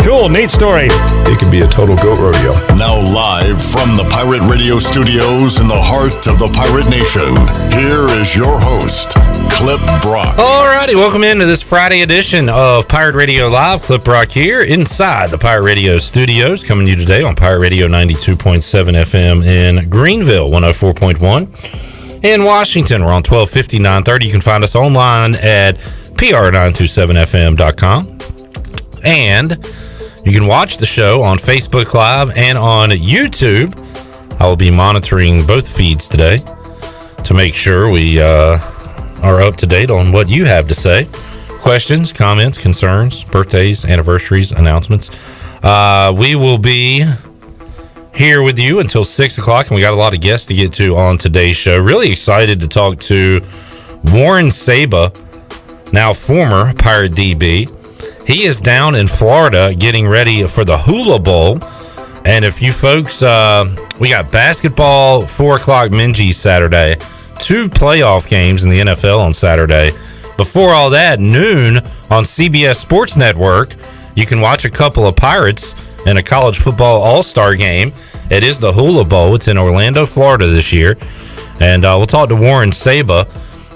Cool, neat story. It can be a total goat rodeo. Now live from the Pirate Radio studios in the heart of the Pirate Nation, here is your host, Clip Brock. Alrighty, welcome into this Friday edition of Pirate Radio Live. Clip Brock here inside the Pirate Radio studios, coming to you today on Pirate Radio 92.7 FM in Greenville, 104.1. In Washington, we're on 1250, 930. You can find us online at pr927fm.com. And you can watch the show on Facebook Live and on YouTube. I will be monitoring both feeds today to make sure we are up to date on what you have to say. Questions, comments, concerns, birthdays, anniversaries, announcements. We will be here with you until 6 o'clock, and we got a lot of guests to get to on today's show. Really excited to talk to Warren Saba, now former Pirate DB. He is down in Florida getting ready for the Hula Bowl. And if you folks, we got basketball, 4 o'clock Minji Saturday, 2 playoff games in the NFL on Saturday. Before all that, noon on CBS Sports Network, you can watch a couple of Pirates in a college football all-star game. It is the Hula Bowl. It's in Orlando, Florida this year. And we'll talk to Warren Saba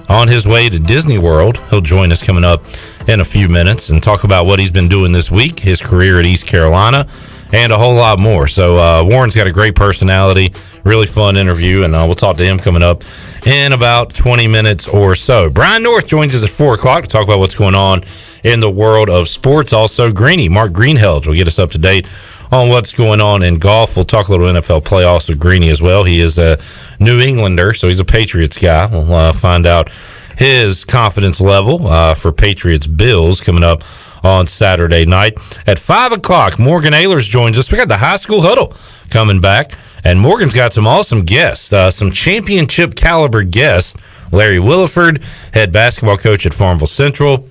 on his way to Disney World. He'll join us coming up in a few minutes and talk about what he's been doing this week, his career at East Carolina, and a whole lot more. So Warren's got a great personality, really fun interview, and we'll talk to him coming up in about 20 minutes or so. Brian North joins us at 4 o'clock to talk about what's going on in the world of sports. Also, Greeny, Mark Greenhelge, will get us up to date on what's going on in golf. We'll talk a little NFL playoffs with Greeny as well. He is a New Englander, so he's a Patriots guy. We'll find out his confidence level for Patriots Bills coming up on Saturday night. At 5 o'clock, Morgan Ahlers joins us. We got the high school huddle coming back, and Morgan's got some awesome guests, some championship caliber guests. Larry Williford, head basketball coach at Farmville Central,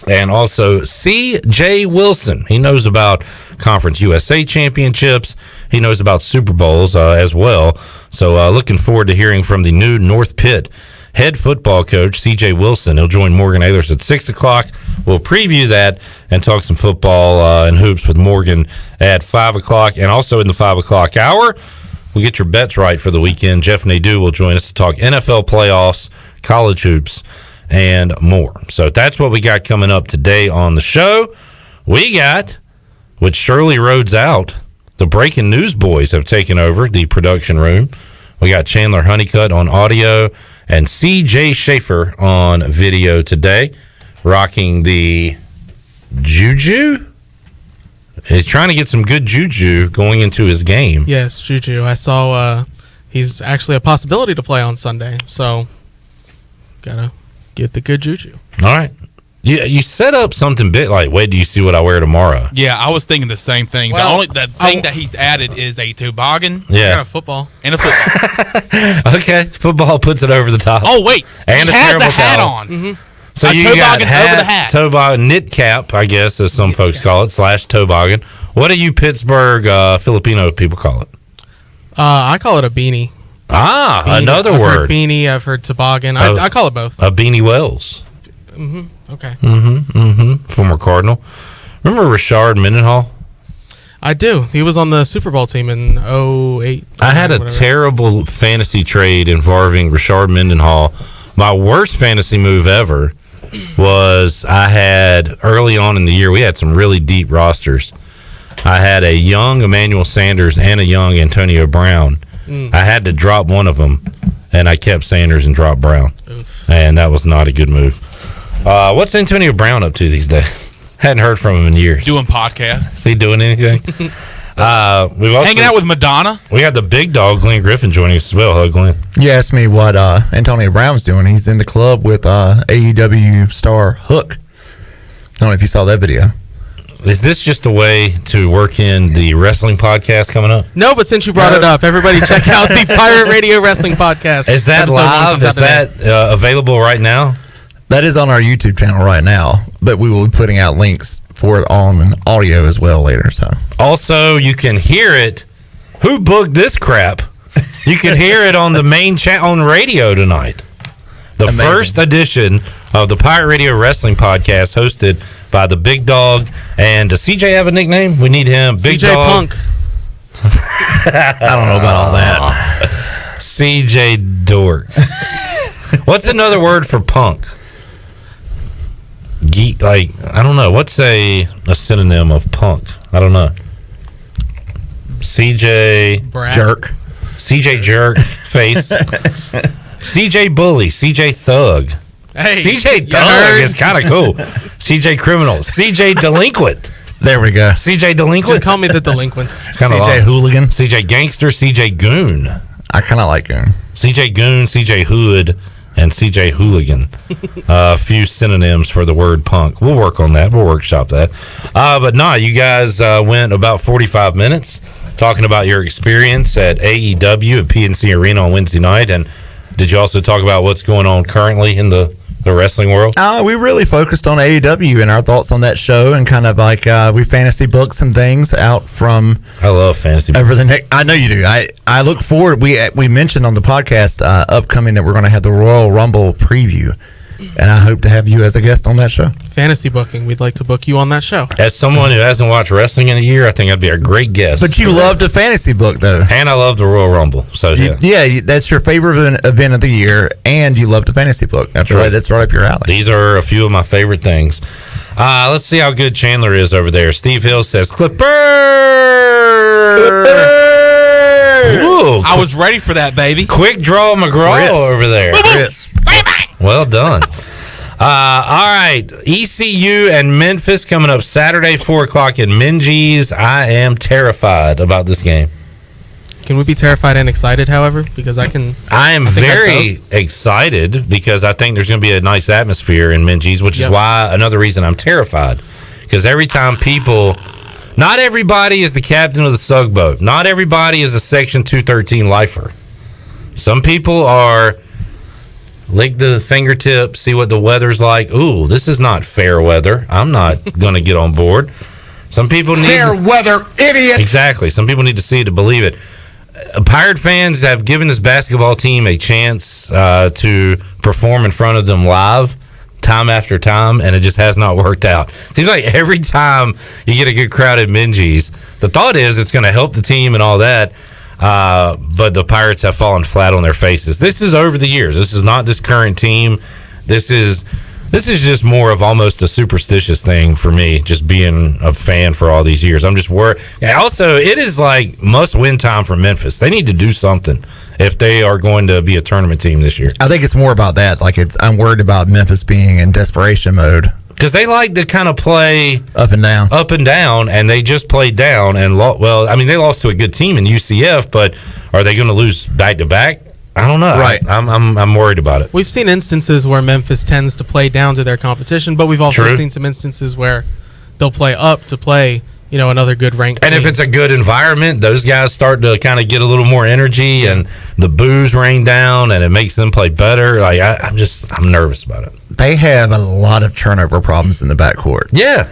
and also C.J. Wilson. He knows about Conference USA championships. He knows about Super Bowls as well. So looking forward to hearing from the new North Pitt head football coach, C.J. Wilson. He'll join Morgan Ahlers at 6 o'clock. We'll preview that and talk some football and hoops with Morgan at 5 o'clock. And also in the 5 o'clock hour, we'll get your bets right for the weekend. Jeff Nadu will join us to talk NFL playoffs, college hoops, and more. So that's what we got coming up today on the show. We got, with Shirley Rhodes out, the Breaking News boys have taken over the production room. We got Chandler Honeycutt on audio and C.J. Schaefer on video today, rocking the juju. He's trying to get some good juju going into his game. Yes, juju. I saw he's actually a possibility to play on Sunday, so gotta get the good juju. All right. You set up something big, like, wait, do you see what I wear tomorrow? Yeah, I was thinking the same thing. Well, the thing that he's added is a toboggan. Yeah. Got a football. And a football. Okay, football puts it over the top. Oh, wait. And he a has terrible the hat towel. on. Mm-hmm. So a you got toboggan over the hat. Toboggan, knit cap, I guess, as some folks call it, / toboggan. What do you Pittsburgh Filipino people call it? I call it a beanie. Ah, Beanie. another I've word. Heard beanie. I've heard toboggan. I call it both. A Beanie Wells. Mm-hmm. Okay. Former Cardinal. Remember Richard Mendenhall? I do. He was on the Super Bowl team in 08. I had a terrible fantasy trade involving Richard Mendenhall. My worst fantasy move ever was I had, early on in the year, we had some really deep rosters. I had a young Emmanuel Sanders and a young Antonio Brown. I had to drop one of them, and I kept Sanders and dropped Brown. Oof. And that was not a good move. What's Antonio Brown up to these days? Hadn't heard from him in years. Doing podcasts. Is he doing anything? We've also Hanging out with Madonna. We got the big dog, Glenn Griffin, joining us as well. Hello, Glenn. You asked me what Antonio Brown's doing. He's in the club with AEW star Hook. I don't know if you saw that video. Is this just a way to work in the wrestling podcast coming up? No, but since you brought it up, everybody check out the Pirate Radio Wrestling Podcast. Is that live? Is that available right now? That is on our YouTube channel right now, but we will be putting out links for it on audio as well later. So also, you can hear it. Who booked this crap? You can hear it on the main chat on radio tonight. The first edition of the Pirate Radio Wrestling Podcast, hosted by the Big Dog. And does CJ have a nickname? We need him. Big CJ Dog. Punk. I don't know about all that. CJ Dork. What's another word for punk? Geek, like, I don't know. What's a synonym of punk? I don't know. CJ Brad. Jerk. CJ Jerk face. CJ Bully. CJ Thug. Hey, CJ you Thug heard? is kind of cool. CJ Criminal. CJ Delinquent. There we go. CJ Just Delinquent. call me the delinquent. Kinda CJ long. Hooligan. CJ Gangster. CJ Goon. I kind of like him. CJ Goon. CJ Hood. And CJ Hooligan. A few synonyms for the word punk. We'll work on that. We'll workshop that. But nah, you guys went about 45 minutes talking about your experience at AEW at PNC Arena on Wednesday night. And did you also talk about what's going on currently in the wrestling world? We really focused on AEW and our thoughts on that show, and kind of like we fantasy booked some things out from I love fantasy. over the next. I know you do. I look forward. We mentioned on the podcast upcoming that we're going to have the Royal Rumble preview, and I hope to have you as a guest on that show. Fantasy booking. We'd like to book you on that show. As someone who hasn't watched wrestling in a year, I think I'd be a great guest. But you love to fantasy book though. And I love the Royal Rumble. So yeah. Yeah, that's your favorite event of the year, and you love to fantasy book. That's right. That's right up your alley. These are a few of my favorite things. Let's see how good Chandler is over there. Steve Hill says, Clipper! Ooh, I was ready for that, baby. quick draw McGraw Chris. over there. Chris. Well done. All right. ECU and Memphis coming up Saturday, 4 o'clock in Minges. I am terrified about this game. Can we be terrified and excited, however? Because I am I think very excited because I think there's going to be a nice atmosphere in Minges, which is why another reason I'm terrified. Because every time not everybody is the captain of the Sugboat. Not everybody is a Section 213 lifer. Some people are lick the fingertips, see what the weather's like. Ooh, this is not fair weather. I'm not going to get on board. Some people need fair weather, idiot. Exactly. Some people need to see it to believe it. Pirate fans have given this basketball team a chance to perform in front of them live time after time, and it just has not worked out. Seems like every time you get a good crowd at Minges, the thought is it's going to help the team and all that, but the Pirates have fallen flat on their faces. This is over the years. This is not this current team. This is just more of almost a superstitious thing for me, just being a fan for all these years. I'm just worried. Also, it is like must-win time for Memphis. They need to do something if they are going to be a tournament team this year. I think it's more about that. Like I'm worried about Memphis being in desperation mode. Because they like to kind of play up and down, and they just played down and they lost to a good team in UCF, but are they going to lose back to back? I don't know. Right. I'm worried about it. We've seen instances where Memphis tends to play down to their competition, but we've also seen some instances where they'll play up to play, another good ranked And team. if it's a good environment, those guys start to kind of get a little more energy, and the boos rain down, and it makes them play better. Like I'm nervous about it. They have a lot of turnover problems in the backcourt. Yeah,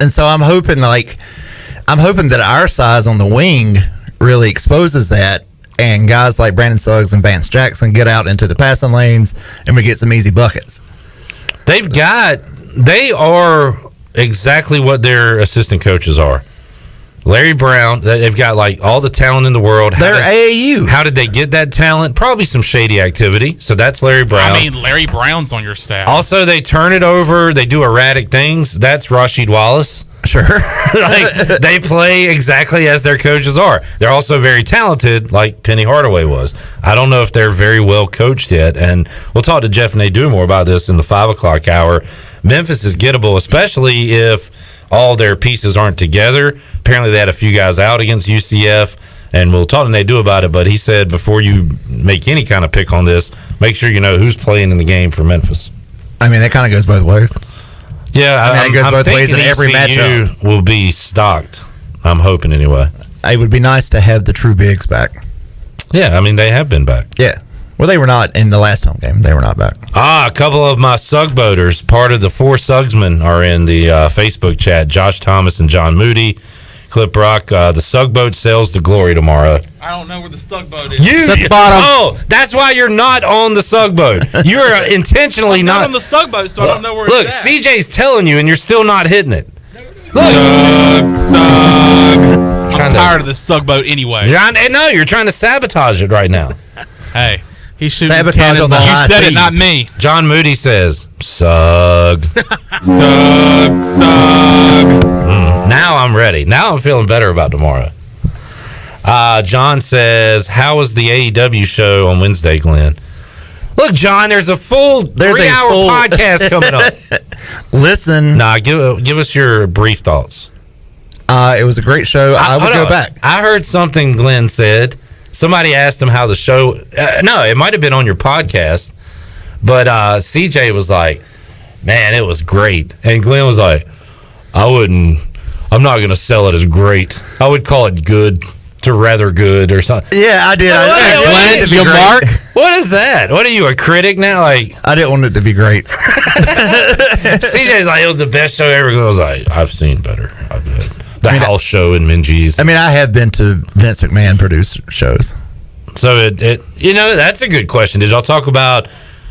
and so I'm hoping that our size on the wing really exposes that, and guys like Brandon Suggs and Vance Jackson get out into the passing lanes, and we get some easy buckets. They are exactly what their assistant coaches are. Larry Brown, they've got like all the talent in the world. They're AAU. How did they get that talent? Probably some shady activity. So that's Larry Brown. I mean, Larry Brown's on your staff. Also, they turn it over. They do erratic things. That's Rasheed Wallace. Sure. Like, they play exactly as their coaches are. They're also very talented, like Penny Hardaway was. I don't know if they're very well coached yet. And we'll talk to Jeff Nadu more about this in the 5 o'clock hour. Memphis is gettable, especially if all their pieces aren't together. Apparently, they had a few guys out against UCF, and we'll talk to Nadu about it. But he said before you make any kind of pick on this, make sure you know who's playing in the game for Memphis. I mean, that kind of goes both ways. Yeah, it goes both ways in every matchup. Will be stocked. I'm hoping anyway. It would be nice to have the true bigs back. Yeah, I mean, they have been back. Yeah. Well, they were not in the last home game. They were not back. A couple of my Sugboaters, part of the 4 Sugsmen, are in the Facebook chat. Josh Thomas and John Moody. Clip Rock, the Sugboat sails to glory tomorrow. I don't know where the Sugboat is. At the bottom. Oh, that's why you're not on the Sugboat. You are intentionally I'm not not on the Sugboat, so I don't know where Look, it's at. CJ's telling you, and you're still not hitting it. I'm Kinda. tired of the Sugboat anyway. No, you're trying to sabotage it right now. Hey, He's shooting Sabotage on the cannonballs. you high said it, seas. not me. John Moody says, "Sug." Sug. Now I'm ready. Now I'm feeling better about tomorrow. John says, "How was the AEW show on Wednesday, Glenn?" Look, John, there's a full 3-hour podcast coming up. Listen, Nah, give us your brief thoughts. it was a great show. I would hold go on. back. I heard something Glenn said. Somebody asked him how the show. No, it might have been on your podcast, but CJ was like, "Man, it was great," and Glenn was like, I'm not going to sell it as great. I would call it good to rather good or something." Yeah, I did. What I is wanted it to be Your great. mark? What is that? What are you, a critic now? Like, I didn't want it to be great. CJ's like, "It was the best show ever." Glenn was like, "I've seen better. I've been the house show in Minji's." I mean, I have been to Vince McMahon produced shows. So it that's a good question. Did y'all talk about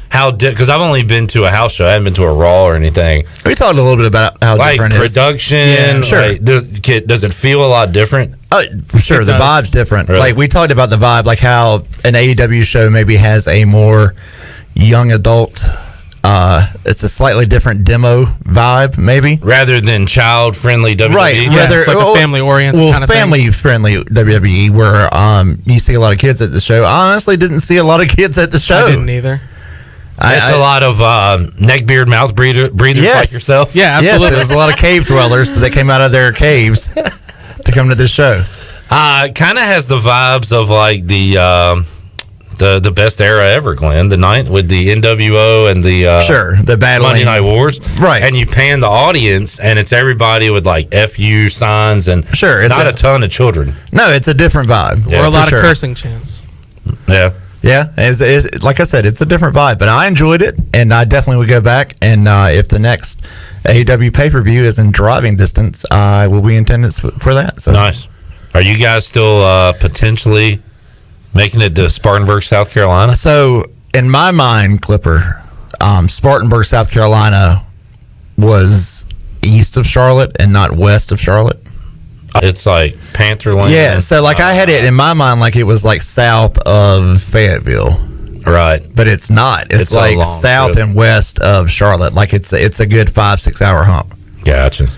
how because I've only been to a house show. I haven't been to a Raw or anything. We talked a little bit about how Like different it is. production. Yeah, sure. Like, does it feel a lot different? Oh, sure. It The does. vibe's different. Really? Like we talked about the vibe, like how an AEW show maybe has a more young adult. It's a slightly different demo vibe, maybe. Rather than child friendly WWE. Right. Yeah, Whether it's like a family-oriented kind of thing. family friendly WWE, where you see a lot of kids at the show. I honestly didn't see a lot of kids at the show. I didn't either. It's a lot of neck, beard, mouth breathers Yes. like yourself. Yeah, Yes, absolutely. there was a lot of cave dwellers that came out of their caves to come to this show. Kind of has the vibes of like the best era ever, Glenn. The ninth with the NWO and the Sure, the battling. Monday Night Wars, Right. And you pan the audience, and it's everybody with like "FU" signs, and Sure, it's not a- a ton of children. No, it's a different vibe. Yeah, or a lot for of sure. cursing chants. Yeah, Yeah, like I said, it's a different vibe, but I enjoyed it, and I definitely would go back. And if the next AEW pay-per-view is in driving distance, I will be in attendance for that. So nice. Are you guys still potentially making it to Spartanburg, South Carolina? So in my mind, Clipper, Spartanburg, South Carolina was east of Charlotte and not west of Charlotte. It's like Pantherland. Yeah, so like I had it in my mind like it was like south of Fayetteville, right. but it's not. It's It's a like long south trip. and west of Charlotte. Like it's a good 5-6 hour hump. Gotcha.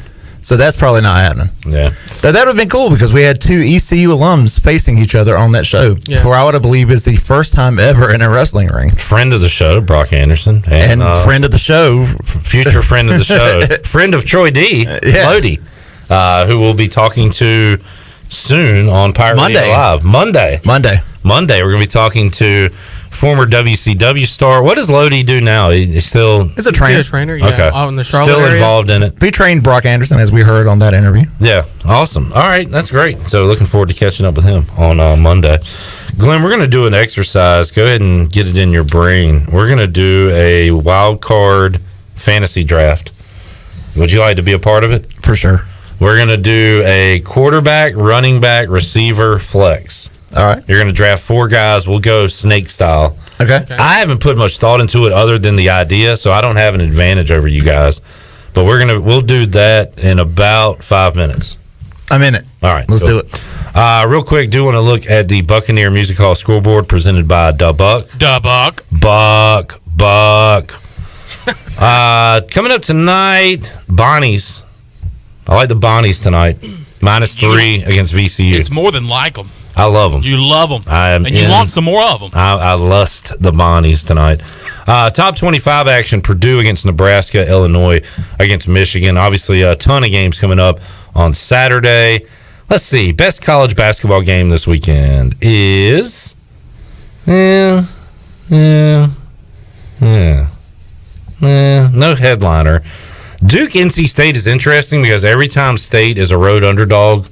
So that's probably not happening. Yeah. That would have been cool because we had two ECU alums facing each other on that show. Yeah. For I would believe is the first time ever in a wrestling ring. Friend of the show, Brock Anderson, And friend of the show, future friend of the show, friend of Troy D. Yeah. Lodi, who we'll be talking to soon on Pirate Monday. Radio Live. Monday, we're going to be talking to former WCW star. What does Lodi do now? He's still is a He's trainer. a trainer, yeah, okay. out in the Charlotte Still area. involved in it. He trained Brock Anderson, as we heard on that interview. Yeah, awesome. All right, that's great. So looking forward to catching up with him on Monday. Glenn, we're going to do an exercise. Go ahead and get it in your brain. We're going to do a wild card fantasy draft. Would you like to be a part of it? For sure. We're going to do a quarterback, running back, receiver, flex. All right. You're going to draft 4 guys. We'll go snake style. Okay. I haven't put much thought into it other than the idea, so I don't have an advantage over you guys. But we'll do that in about 5 minutes. I'm in it. All right, Let's cool. do it. Real quick, do want to look at the Buccaneer Music Hall scoreboard presented by Buck. Buck. Coming up tonight, Bonnie's. I like the Bonnies tonight. -3 against VCU. It's more than like them. I love them. You love them. I'm and you in. want some more of them. I lust the Bonnies tonight. Top 25 action, Purdue against Nebraska, Illinois against Michigan. Obviously, a ton of games coming up on Saturday. Let's see. Best college basketball game this weekend is... No headliner. Duke NC State is interesting because every time State is a road underdog,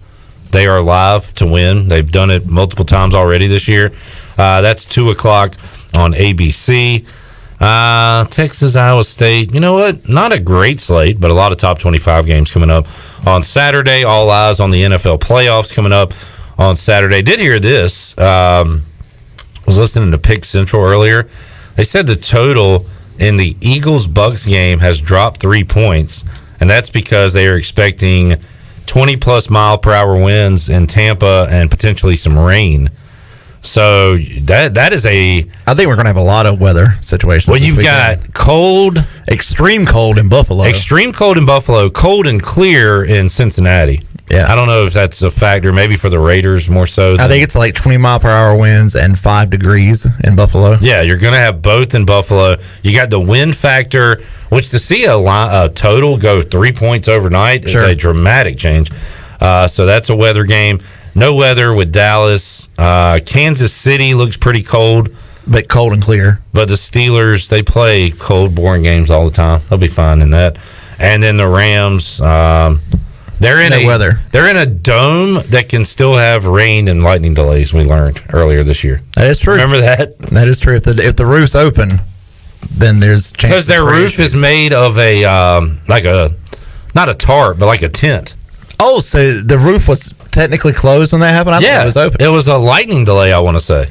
they are live to win. They've done it multiple times already this year. That's 2 o'clock on ABC. Texas, Iowa State. You know what? Not a great slate, but a lot of top 25 games coming up on Saturday. All eyes on the NFL playoffs coming up on Saturday. Did hear this. Was listening to Pick Central earlier. They said the total in the Eagles-Bucks game has dropped 3 points, and that's because they are expecting 20-plus mile-per-hour winds in Tampa and potentially some rain. So that is a... I think we're going to have a lot of weather situations. Well, this you've weekend. got cold... Extreme cold in Buffalo. Extreme cold in Buffalo, cold and clear in Cincinnati. Yeah. I don't know if that's a factor, maybe for the Raiders more so. I think it's like 20-mile-per-hour winds and 5 degrees in Buffalo. Yeah, you're going to have both in Buffalo. You got the wind factor, which to see a total go 3 points overnight is a dramatic change. So that's a weather game. No weather with Dallas. Kansas City looks pretty cold. But cold and clear. But the Steelers, they play cold, boring games all the time. They'll be fine in that. And then the Rams, they're in weather. They're in a dome that can still have rain and lightning delays. We learned earlier this year. That is true. Remember that? That is true. If the roof's open, then there's chances. Because their roof is made of a not a tarp, but like a tent. Oh, so the roof was technically closed when that happened? I thought it was open. It was a lightning delay, I want to say.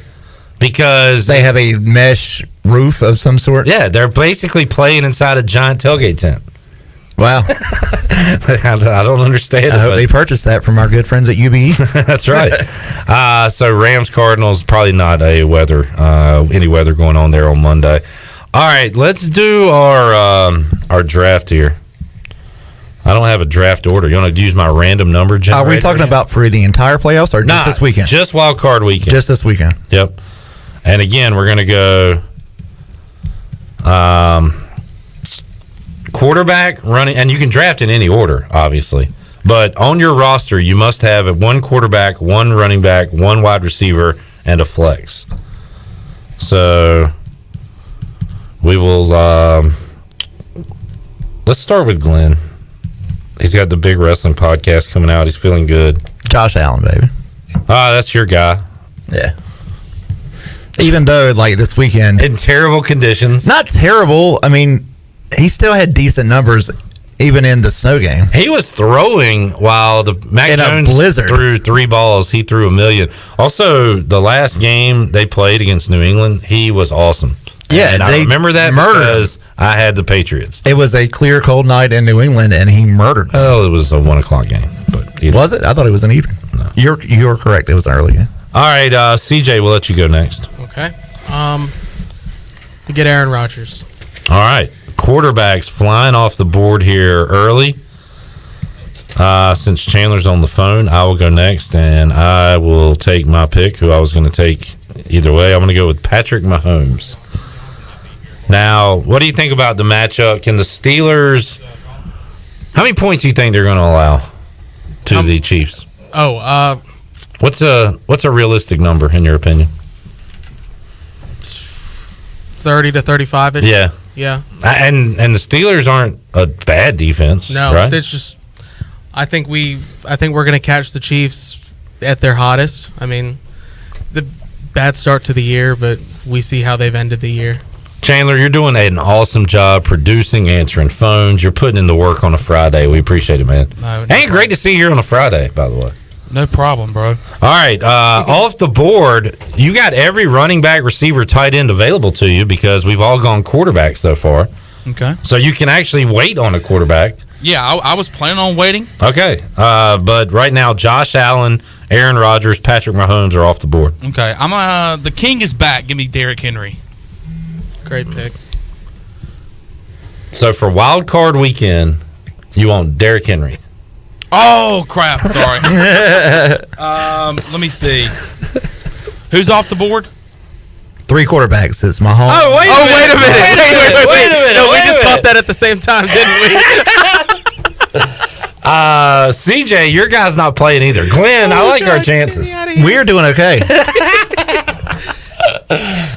Because they have a mesh roof of some sort? Yeah, they're basically playing inside a giant tailgate tent. Wow. I don't understand it. I hope they purchased that from our good friends at UBE. That's right. So Rams Cardinals, probably not any weather going on there on Monday. All right, let's do our draft here. I don't have a draft order. You want to use my random number generator? Are we talking about for the entire playoffs or just this weekend? Just wild card weekend. Just this weekend. Yep. And again, we're going to go quarterback, running, and you can draft in any order, obviously. But on your roster, you must have one quarterback, one running back, one wide receiver, and a flex. So we will let's start with Glenn. He's got the big wrestling podcast coming out. He's feeling good. Josh Allen, baby. That's your guy. Yeah. Even though, like, this weekend... In terrible conditions. Not terrible. I mean, he still had decent numbers, even in the snow game. He was throwing while Mac Jones blizzard. threw 3 balls. He threw 1,000,000. Also, the last game they played against New England, he was awesome. Yeah, and I remember that because I had the Patriots. It was a clear, cold night in New England, and he murdered them. Oh, it was a 1 o'clock game. But was it? I thought it was an evening. No. You're correct. It was an early game. All right, CJ, we'll let you go next. Okay. We get Aaron Rodgers. All right. Quarterbacks flying off the board here early. Since Chandler's on the phone, I will go next, and I will take my pick, who I was going to take either way. I'm going to go with Patrick Mahomes. Now, what do you think about the matchup? Can the Steelers... How many points do you think they're going to allow to the Chiefs? What's a realistic number, in your opinion? 30 to 35-ish. Yeah. Yeah. And the Steelers aren't a bad defense. No, right? it's just... I think we're going to catch the Chiefs at their hottest. I mean, the bad start to the year, but we see how they've ended the year. Chandler, you're doing an awesome job producing, answering phones. You're putting in the work on a Friday. We appreciate it, man. Great to see you here on a Friday, by the way. No problem, bro. All right, off the board, you got every running back, receiver, tight end available to you because we've all gone quarterback so far. Okay. So you can actually wait on a quarterback. Yeah, I was planning on waiting. Okay, but right now, Josh Allen, Aaron Rodgers, Patrick Mahomes are off the board. Okay, the king is back. Give me Derrick Henry. Great pick. So for wild card weekend, you want Derrick Henry. Oh, crap. Sorry. Let me see. Who's off the board? 3 quarterbacks. It's Mahomes. Oh, wait a minute. No, we just thought that at the same time, didn't we? CJ, your guy's not playing either. Glenn, I like our chances. We're doing okay.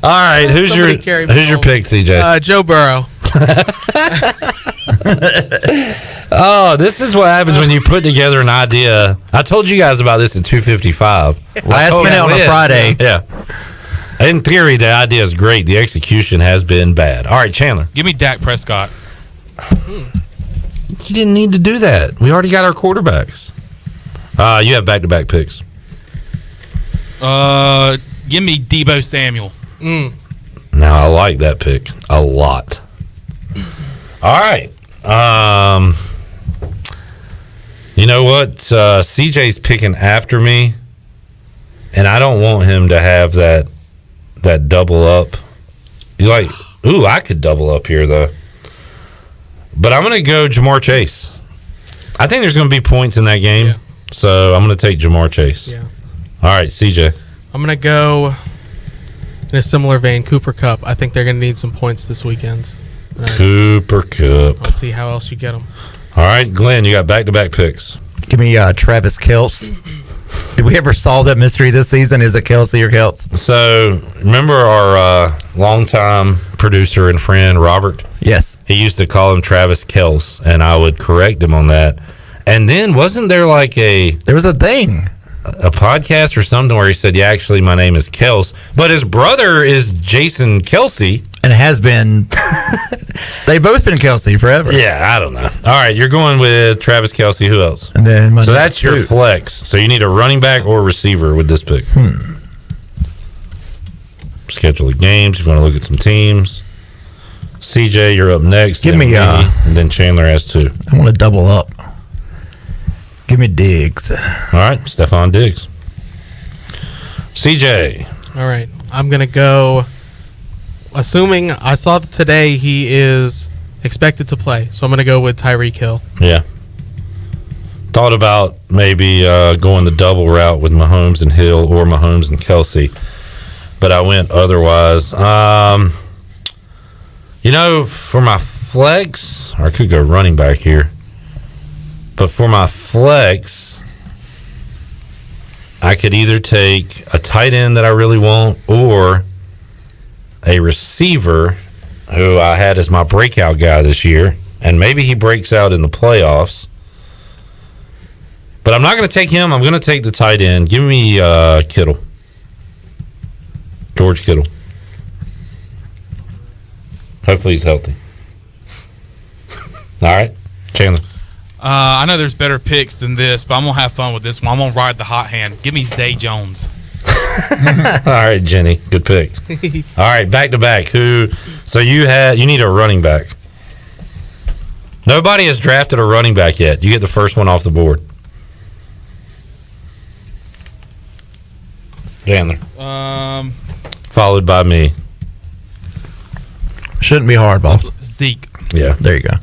All right, who's your pick, CJ? Joe Burrow. Oh, this is what happens when you put together an idea. I told you guys about this at 2:55. Last minute on a Friday. Yeah. In theory, the idea is great. The execution has been bad. All right, Chandler. Give me Dak Prescott. You didn't need to do that. We already got our quarterbacks. You have back-to-back picks. Give me Deebo Samuel. Now, I like that pick a lot. All right. You know what? CJ's picking after me, and I don't want him to have that double up. You're like, ooh, I could double up here, though. But I'm going to go Jamar Chase. I think there's going to be points in that game, so I'm going to take Jamar Chase. Yeah. All right, CJ. I'm going to go in a similar vein, Cooper Kupp. I think they're going to need some points this weekend. Cooper Kupp. I'll see how else you get them. All right, Glenn, you got back-to-back picks. Give me Travis Kelce. Did we ever solve that mystery this season? Is it Kelsey or Kelce? So, remember our longtime producer and friend, Robert? Yes. He used to call him Travis Kelce, and I would correct him on that. And then, wasn't there like There was a thing. a podcast or something where he said, yeah, actually, my name is Kelce, but his brother is Jason Kelce. And it has been. They've both been Kelsey forever. Yeah, I don't know. All right, you're going with Travis Kelce. Who else? And then So that's your flex. So you need a running back or receiver with this pick. Schedule of games. You want to look at some teams. CJ, you're up next. Give then me, and then Chandler has two. I want to double up. Give me Diggs. All right, Stephon Diggs. CJ. All right. I'm going to go, assuming I saw today he is expected to play, so I'm going to go with Tyreek Hill. Yeah. Thought about maybe going the double route with Mahomes and Hill or Mahomes and Kelce, but I went otherwise. For my flex, or I could go running back here, but for my flex, I could either take a tight end that I really want or a receiver who I had as my breakout guy this year, and maybe he breaks out in the playoffs. But I'm not going to take him. I'm going to take the tight end. Give me Kittle. George Kittle. Hopefully he's healthy. All right, Chandler. I know there's better picks than this, but I'm going to have fun with this one. I'm going to ride the hot hand. Give me Zay Jones. All right, Jenny. Good pick. All right, back-to-back. So you need a running back. Nobody has drafted a running back yet. You get the first one off the board. Chandler. Followed by me. Shouldn't be hard, boss. Zeke. Yeah. There you go.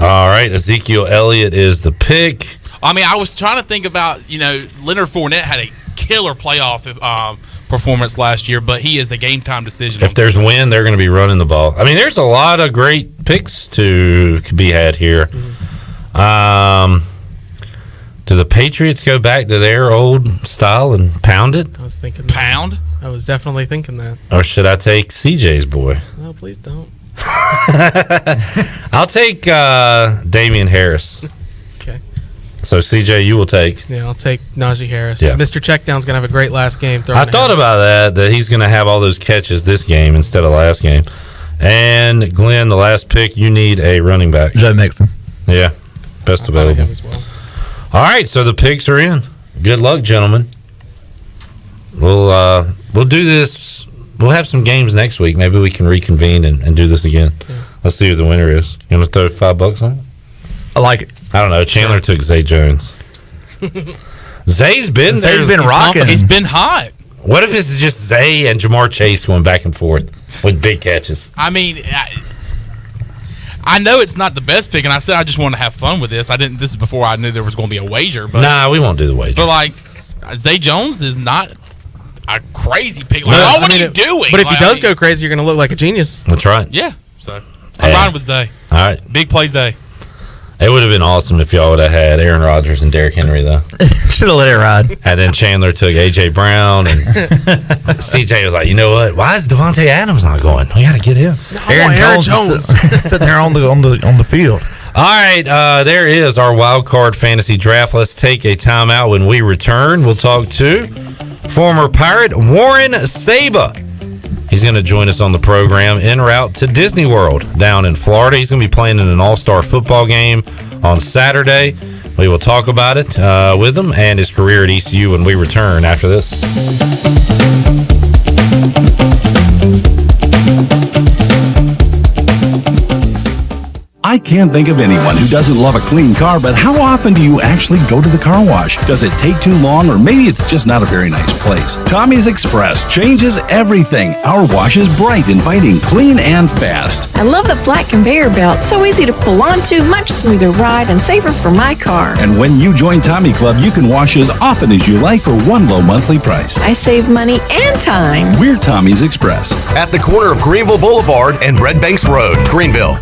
All right, Ezekiel Elliott is the pick. I mean, I was trying to think about, Leonard Fournette had a killer playoff performance last year, but he is a game-time decision. If there's wind, they're going to be running the ball. I mean, there's a lot of great picks to be had here. Do the Patriots go back to their old style and pound it? I was thinking Pound? that. I was definitely thinking that. Or should I take CJ's boy? No, please don't. I'll take Damian Harris. Okay. So, CJ, you will take. Yeah, I'll take Najee Harris. Yeah. Mr. Checkdown's going to have a great last game. I thought about that he's going to have all those catches this game instead of last game. And, Glenn, the last pick, you need a running back. Joe Mixon. Yeah, best available. As well. All right, so the picks are in. Good luck, gentlemen. We'll do this. We'll have some games next week. Maybe we can reconvene and do this again. Yeah. Let's see who the winner is. You want to throw $5 on it? I like it. I don't know. Chandler took Zay Jones. Zay's been there. Zay's been rocking. He's been hot. What if it's just Zay and Jamar Chase going back and forth with big catches? I mean, I know it's not the best pick, and I said I just wanted to have fun with this. This is before I knew there was going to be a wager. But nah, we won't do the wager. But, Zay Jones is not a crazy pick. What are you doing? But if he does go crazy, you're going to look like a genius. That's right. Yeah. So, I'm riding with Zay. All right. Big play Zay. It would have been awesome if y'all would have had Aaron Rodgers and Derrick Henry, though. Should have let it ride. And then Chandler took A.J. Brown, and CJ was like, you know what? Why is Devontae Adams not going? We got to get him. No, Aaron Jones. Sitting there on the field. All right, there is our wild card fantasy draft. Let's take a timeout. When we return, we'll talk to former Pirate Warren Saba. He's going to join us on the program en route to Disney World down in Florida. He's going to be playing in an all-star football game on Saturday. We will talk about it with him and his career at ECU when we return after this. I can't think of anyone who doesn't love a clean car, but how often do you actually go to the car wash? Does it take too long, or maybe it's just not a very nice place? Tommy's Express changes everything. Our wash is bright, inviting, clean, and fast. I love the flat conveyor belt. So easy to pull onto, much smoother ride, and safer for my car. And when you join Tommy Club, you can wash as often as you like for one low monthly price. I save money and time. We're Tommy's Express. At the corner of Greenville Boulevard and Red Banks Road, Greenville.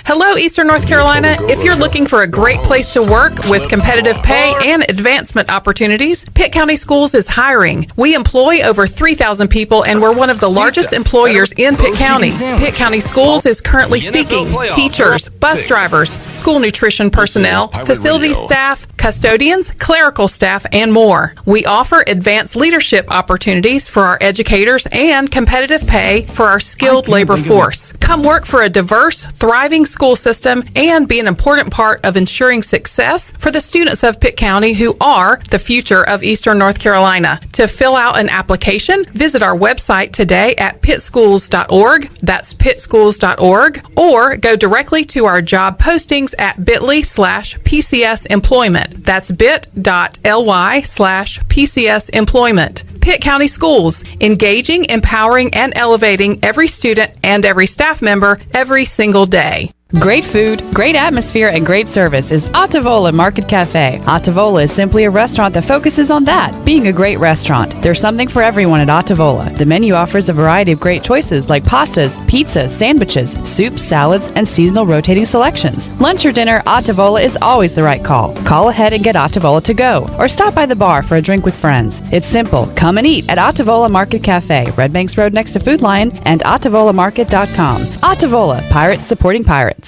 Hello, Eastern North Carolina. If you're looking for a great place to work with competitive pay and advancement opportunities, Pitt County Schools is hiring. We employ over 3,000 people, and we're one of the largest employers in Pitt County. Pitt County Schools is currently seeking teachers, bus drivers, school nutrition personnel, facility staff, custodians, clerical staff, and more. We offer advanced leadership opportunities for our educators and competitive pay for our skilled labor force. Come work for a diverse, thriving school system and be an important part of ensuring success for the students of Pitt County who are the future of Eastern North Carolina. To fill out an application, visit our website today at pittschools.org. That's pittschools.org, or go directly to our job postings at bit.ly/PCS employment. That's bit.ly/PCS employment. Pitt County Schools, engaging, empowering, and elevating every student and every staff member every single day. Great food, great atmosphere, and great service is Ottavola Market Cafe. Ottavola is simply a restaurant that focuses on that, being a great restaurant. There's something for everyone at Ottavola. The menu offers a variety of great choices like pastas, pizzas, sandwiches, soups, salads, and seasonal rotating selections. Lunch or dinner, Ottavola is always the right call. Call ahead and get Ottavola to go, or stop by the bar for a drink with friends. It's simple. Come and eat at Ottavola Market Cafe, Red Banks Road next to Food Lion, and OttavolaMarket.com. Ottavola, Pirates supporting Pirates.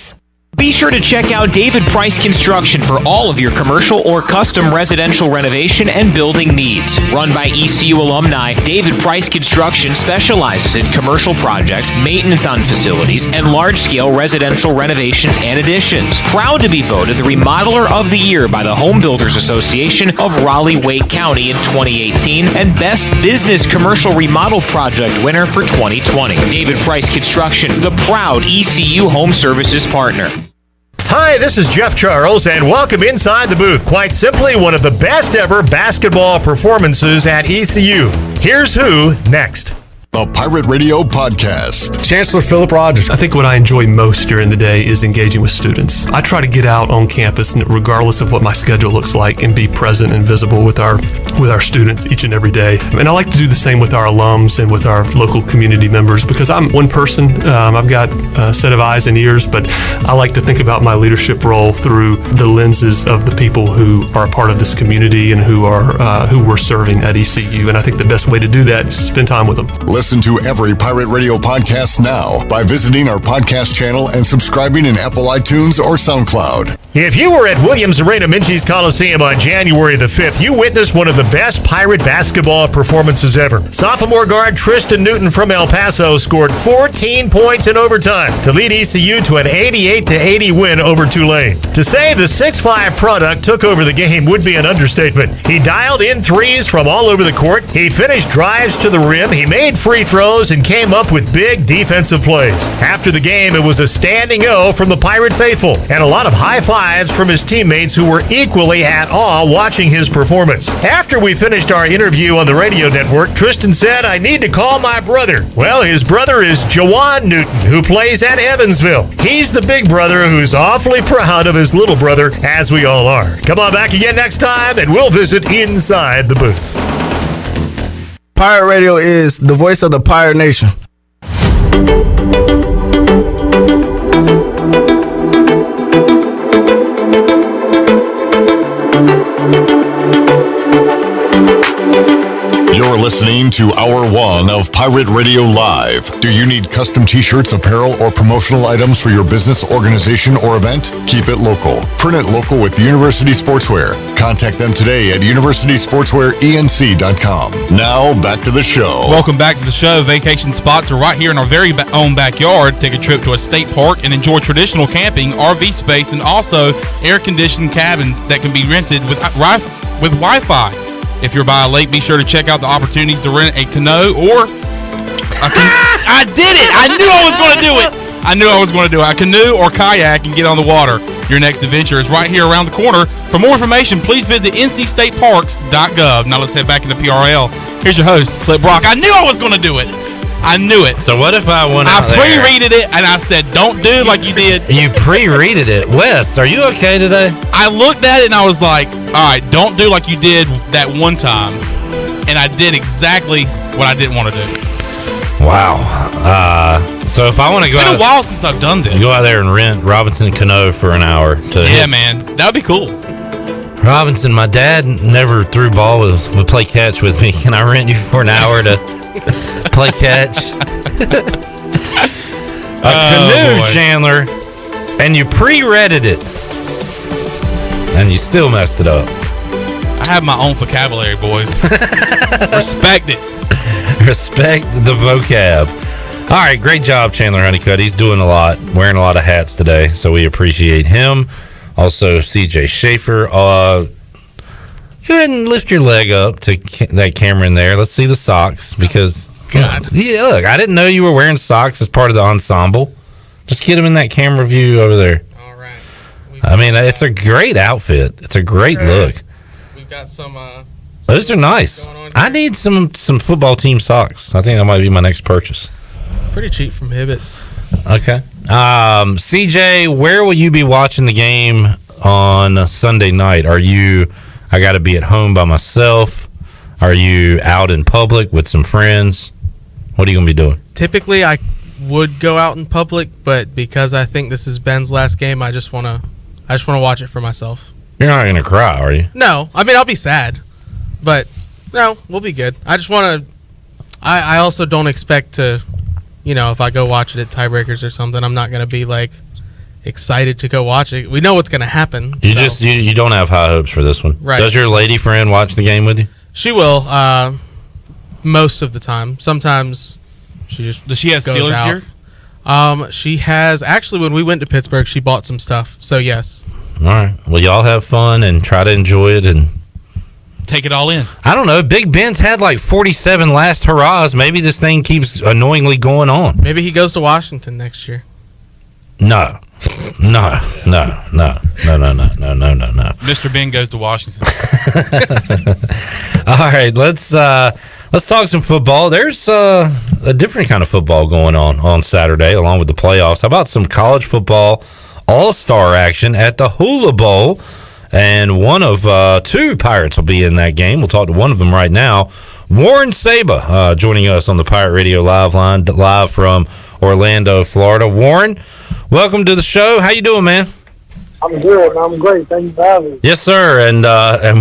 Be sure to check out David Price Construction for all of your commercial or custom residential renovation and building needs. Run by ECU alumni, David Price Construction specializes in commercial projects, maintenance on facilities, and large-scale residential renovations and additions. Proud to be voted the Remodeler of the Year by the Home Builders Association of Raleigh-Wake County in 2018 and Best Business Commercial Remodel Project winner for 2020. David Price Construction, the proud ECU Home Services partner. Hi, this is Jeff Charles, and welcome inside the booth. Quite simply, one of the best ever basketball performances at ECU. Here's who next. The Pirate Radio Podcast. Chancellor Phillip Rogers. I think what I enjoy most during the day is engaging with students. I try to get out on campus, regardless of what my schedule looks like, and be present and visible with our students each and every day. And I like to do the same with our alums and with our local community members, because I'm one person. I've got a set of eyes and ears, but I like to think about my leadership role through the lenses of the people who are a part of this community and who we're serving at ECU. And I think the best way to do that is to spend time with them. Listen to every Pirate Radio podcast now by visiting our podcast channel and subscribing in Apple iTunes or SoundCloud. If you were at Williams Arena Minges Coliseum on January the 5th, you witnessed one of the best Pirate basketball performances ever. Sophomore guard Tristan Newton from El Paso scored 14 points in overtime to lead ECU to an 88-80 win over Tulane. To say the 6'5 product took over the game would be an understatement. He dialed in threes from all over the court. He finished drives to the rim. He made free throws and came up with big defensive plays. After the game, it was a standing O from the Pirate faithful and a lot of high fives from his teammates who were equally at awe watching his performance. After we finished our interview on the radio network, Tristan said, "I need to call my brother." Well, his brother is Jawan Newton, who plays at Evansville. He's the big brother who's awfully proud of his little brother, as we all are. Come on back again next time, and we'll visit inside the booth. Pirate Radio is the voice of the Pirate Nation. You're You're listening to Hour 1 of Pirate Radio Live. Do you need custom t-shirts, apparel, or promotional items for your business, organization, or event? Keep it local. Print it local with University Sportswear. Contact them today at universitysportswearenc.com. Now, back to the show. Welcome back to the show. Vacation spots are right here in our very own backyard. Take a trip to a state park and enjoy traditional camping, RV space, and also air-conditioned cabins that can be rented with Wi-Fi. If you're by a lake, be sure to check out the opportunities to rent a canoe or I did it! I knew I was going to do it! A canoe or kayak and get on the water. Your next adventure is right here around the corner. For more information, please visit ncstateparks.gov. Now let's head back into PRL. Here's your host, Phillip Brock. I knew I was going to do it. I knew it. So what if I went out there? I pre-readed it, and I said, don't do like you did. You pre-readed it. Wes, are you okay today? I looked at it, and I was like, all right, don't do like you did that one time. And I did exactly what I didn't want to do. Wow. So if I want to go It's been a while since I've done this. Go out there and rent Robinson Canoe for an hour. Yeah, man. That would be cool. Robinson, my dad never threw ball would play catch with me. Can I rent you for an hour to play catch? Canoe, Chandler, and you pre-redded it, and you still messed it up. I have my own vocabulary, boys. Respect it. Respect the vocab. All right, great job, Chandler Honeycutt. He's doing a lot, wearing a lot of hats today, so we appreciate him. Also, CJ Schaefer. Go ahead and lift your leg up to that camera in there. Let's see the socks because, God. Yeah, look, I didn't know you were wearing socks as part of the ensemble. Just get him in that camera view over there. All right. I mean, it's a great outfit. It's a great look. We've got some. Those are nice. I need some football team socks. I think that might be my next purchase. Pretty cheap from Hibbett's. Okay. CJ, where will you be watching the game on Sunday night? I got to be at home by myself? Are you out in public with some friends? What are you going to be doing? Typically, I would go out in public, but because I think this is Ben's last game, I just want to watch it for myself. You're not going to cry, are you? No. I mean, I'll be sad, but no, we'll be good. I just want to. I also don't expect to. If I go watch it at tiebreakers or something, I'm not going to be like excited to go watch it. We know what's going to happen. You don't have high hopes for this one. Right. Does your lady friend watch the game with you? She will most of the time. Sometimes she just Does she have goes Steelers out. gear? She has actually. When we went to Pittsburgh, she bought some stuff. So yes. All right. Well, y'all have fun and try to enjoy it and take it all in. I don't know. Big Ben's had like 47 last hurrahs. Maybe this thing keeps annoyingly going on. Maybe he goes to Washington next year. No. Mr. Ben goes to Washington. All right, let's talk some football. There's a different kind of football going on Saturday along with the playoffs. How about some college football all-star action at the Hula Bowl? And one of two Pirates will be in that game. We'll talk to one of them right now. Warren Saba joining us on the Pirate Radio Live line, live from Orlando, Florida. Warren, welcome to the show. How you doing, man? I'm good. I'm great. Thank you for having me. Yes, sir. And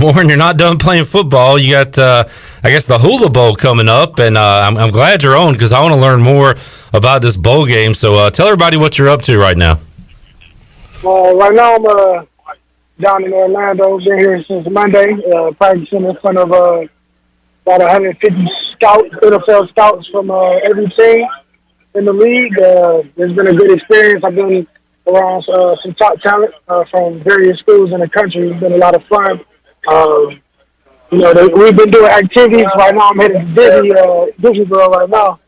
Warren, you're not done playing football. You got, I guess, the Hula Bowl coming up, and I'm glad you're on because I want to learn more about this bowl game. So tell everybody what you're up to right now. Right now, I'm down in Orlando. Been here since Monday, practicing in front of about 150 scouts, NFL scouts from every team in the league. It's been a good experience. I've been around some top talent from various schools in the country. It's been a lot of fun. We've been doing activities. Right now, I'm headed to Disney World right now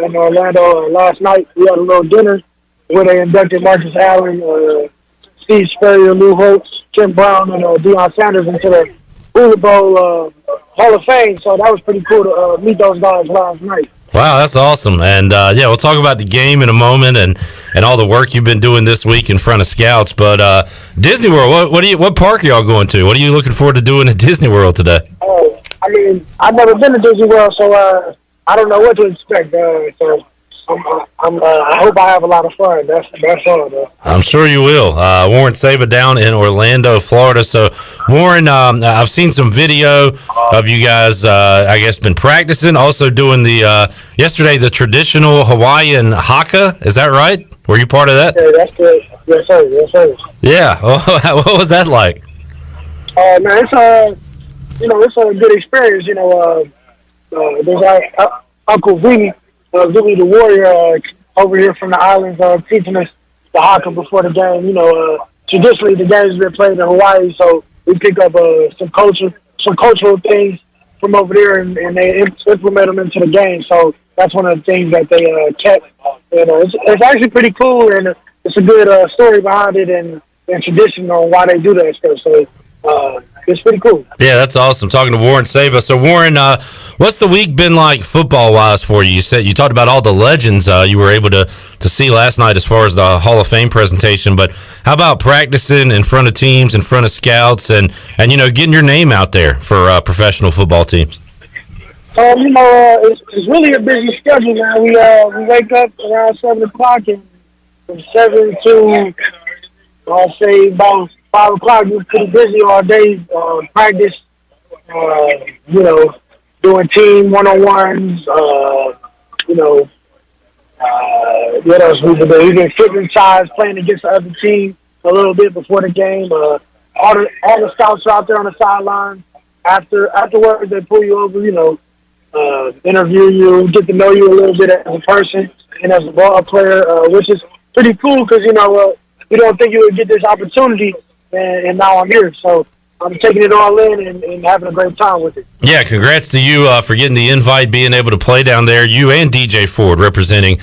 in Orlando. Last night, we had a little dinner where they inducted Marcus Allen, Steve Spurrier, Lou Holtz, Kim Brown, and Deion Sanders into the Hula Bowl Hall of Fame. So that was pretty cool to meet those guys last night. Wow, that's awesome. And, we'll talk about the game in a moment and all the work you've been doing this week in front of scouts. But Disney World, what park are y'all going to? What are you looking forward to doing at Disney World today? I've never been to Disney World, so I don't know what to expect. So I hope I have a lot of fun. That's all, though. I'm sure you will. Warren Saba down in Orlando, Florida. So, Warren, I've seen some video of you guys, I guess, been practicing, also doing the, yesterday, the traditional Hawaiian Haka. Is that right? Were you part of that? Yeah, that's good. Yes, sir. Yes, sir. Yeah. What was that like? Man, it's it's a good experience. There's Uncle Greeny, Greeny the Warrior, over here from the islands, teaching us the Haka before the game. Traditionally the game's been played in Hawaii, so we pick up some cultural things from over there, and they implement them into the game. So that's one of the things that they kept. It's actually pretty cool, and it's a good story behind it and tradition on why they do that stuff. So it's pretty cool. Yeah, that's awesome. Talking to Warren Saba. So, Warren, what's the week been like football-wise for you? You talked about all the legends you were able to see last night as far as the Hall of Fame presentation, but how about practicing in front of teams, in front of scouts, and getting your name out there for professional football teams? It's really a busy schedule, man. We wake up around 7 o'clock, and from 7 to, I'll say, about 5 o'clock, we're pretty busy all day, practice, doing team one-on-ones, what else we do? We get fitness size, playing against the other team a little bit before the game. All the scouts are out there on the sideline. Afterwards, they pull you over, interview you, get to know you a little bit as a person and as a ball player, which is pretty cool because, you don't think you would get this opportunity, and now I'm here. So I'm taking it all in and having a great time with it. Yeah, congrats to you for getting the invite, being able to play down there. You and DJ Ford representing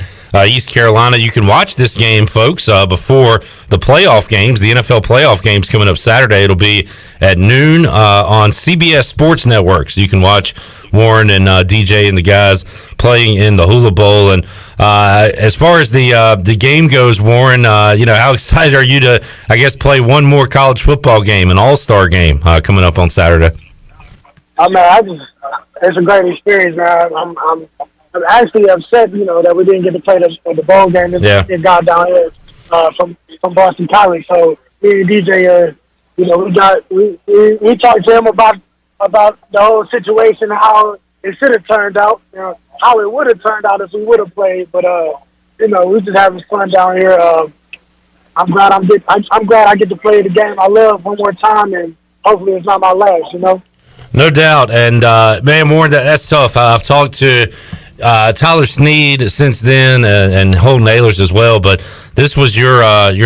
East Carolina. You can watch this game, folks, before the playoff games, the NFL playoff games coming up Saturday. It'll be at noon on CBS Sports Network. So you can watch Warren and DJ and the guys playing in the Hula Bowl. And as far as the game goes, Warren, how excited are you to, I guess, play one more college football game, an all-star game coming up on Saturday? It's a great experience, man. I'm actually upset, that we didn't get to play the bowl game. It got down here from Boston College. So me and DJ, we talked to him about the whole situation and how it should have turned out, how it would have turned out if we would have played. But we just having fun down here. I'm glad I get to play the game I love one more time, and hopefully it's not my last. No doubt. And man, Warren, that's tough. I've talked to Tyler Snead since then, and Holden Ahlers as well. But this was your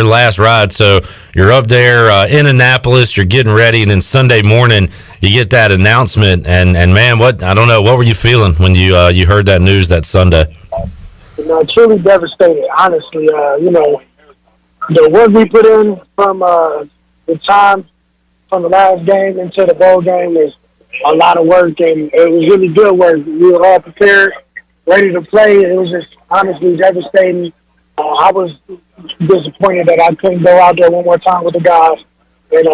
last ride, so you're up there in Annapolis. You're getting ready, and then Sunday morning you get that announcement. And man, what were you feeling when you heard that news that Sunday? Truly devastated. Honestly, the work we put in from the time from the last game into the bowl game is a lot of work, and it was really good work. We were all prepared, ready to play. It was just honestly devastating. I was disappointed that I couldn't go out there one more time with the guys and,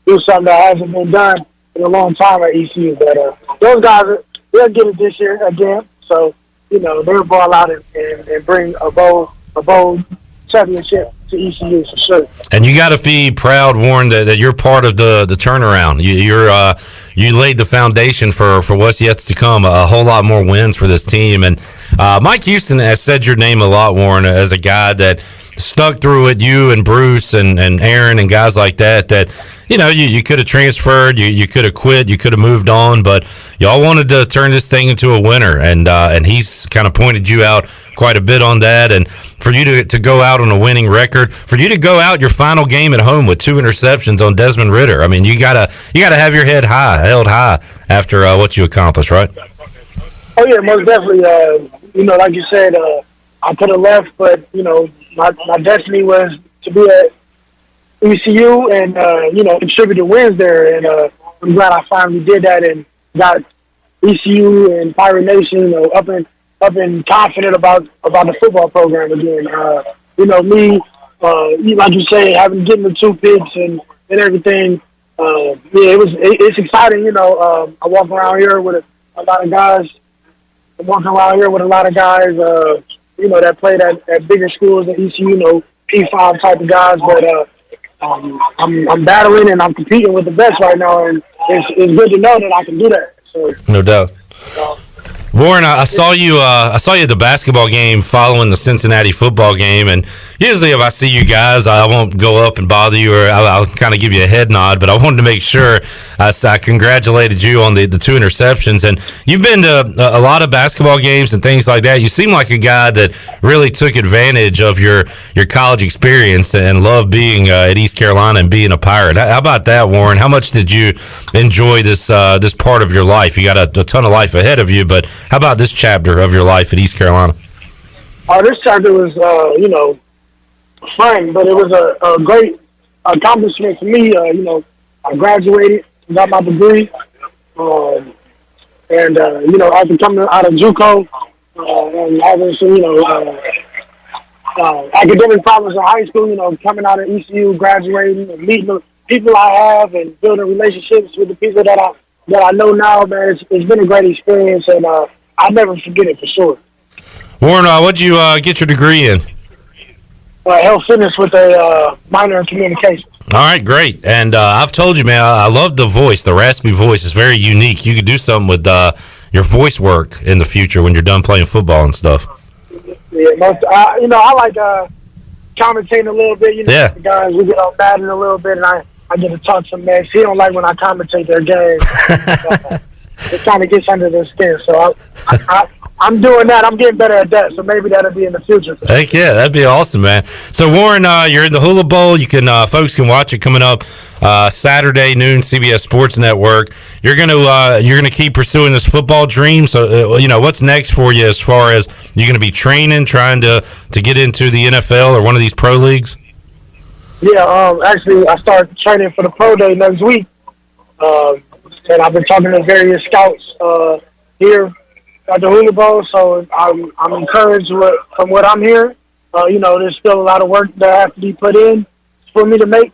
do something that hasn't been done in a long time at ECU. But those guys, they'll get it this year again. So, they'll ball out and bring a bowl championship to ECU for sure. And you got to be proud, Warren, that you're part of the turnaround. You laid the foundation for what's yet to come. A whole lot more wins for this team. And Mike Houston has said your name a lot, Warren, as a guy that stuck through it. You and Bruce and Aaron and guys like that. You could have transferred, you could have quit, you could have moved on, but y'all wanted to turn this thing into a winner, and he's kind of pointed you out quite a bit on that. And for you to go out on a winning record, for you to go out your final game at home with 2 interceptions on Desmond Ridder, I mean, you gotta have your head held high after what you accomplished, right? Oh yeah, most definitely. Like you said, I could have left, but my destiny was to be at ECU and contribute to wins there, and I'm glad I finally did that and got ECU and Pirate Nation up and confident about the football program again. Me, like you say, getting the 2 picks and everything. It's exciting. I walk around here with a lot of guys. I'm walking around here with a lot of guys that played at bigger schools at ECU, P5 type of guys. But I'm battling and I'm competing with the best right now, and it's good to know that I can do that. So, no doubt. Warren, I saw you. I saw you at the basketball game following the Cincinnati football game, and usually if I see you guys, I won't go up and bother you, or I'll kind of give you a head nod. But I wanted to make sure I congratulated you on the 2 interceptions. And you've been to a lot of basketball games and things like that. You seem like a guy that really took advantage of your college experience and loved being at East Carolina and being a Pirate. How about that, Warren? How much did you enjoy this part of your life? You got a ton of life ahead of you, but how about this chapter of your life at East Carolina? This chapter was, fun, but it was a great accomplishment for me. I graduated, got my degree, and after coming out of JUCO and having some, academic problems in high school, coming out of ECU, graduating, and meeting the people I have, and building relationships with the people that I know now, man, it's been a great experience, and I'll never forget it for sure. Warren, what'd you get your degree in? Health fitness with a minor in communications. All right, great. And I've told you, man, I love the voice. The raspy voice is very unique. You could do something with your voice work in the future when you're done playing football and stuff. Yeah, I like commentating a little bit. Yeah. The guys, we get on Madden a little bit, and I get to talk some mess. He don't like when I commentate their game. It kind of gets under their skin. So I'm doing that. I'm getting better at that. So maybe that'll be in the future. Heck yeah, that'd be awesome, man. So Warren, you're in the Hula Bowl. You can folks can watch it coming up Saturday noon, CBS Sports Network. You're gonna keep pursuing this football dream. So what's next for you as far as you're gonna be training, trying to get into the NFL or one of these pro leagues? Yeah, actually, I start training for the pro day next week, and I've been talking to various scouts here at the Hula Bowl, so I'm encouraged from what I'm hearing. There's still a lot of work that has to be put in for me to make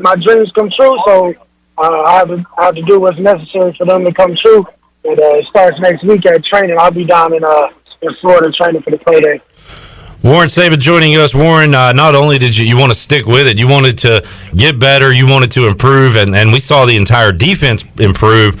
my dreams come true. So I have to do what's necessary for them to come true. And it starts next week at training. I'll be down in Florida training for the pro day. Warren Saba joining us. Warren, not only did you want to stick with it, you wanted to get better, you wanted to improve, and we saw the entire defense improve.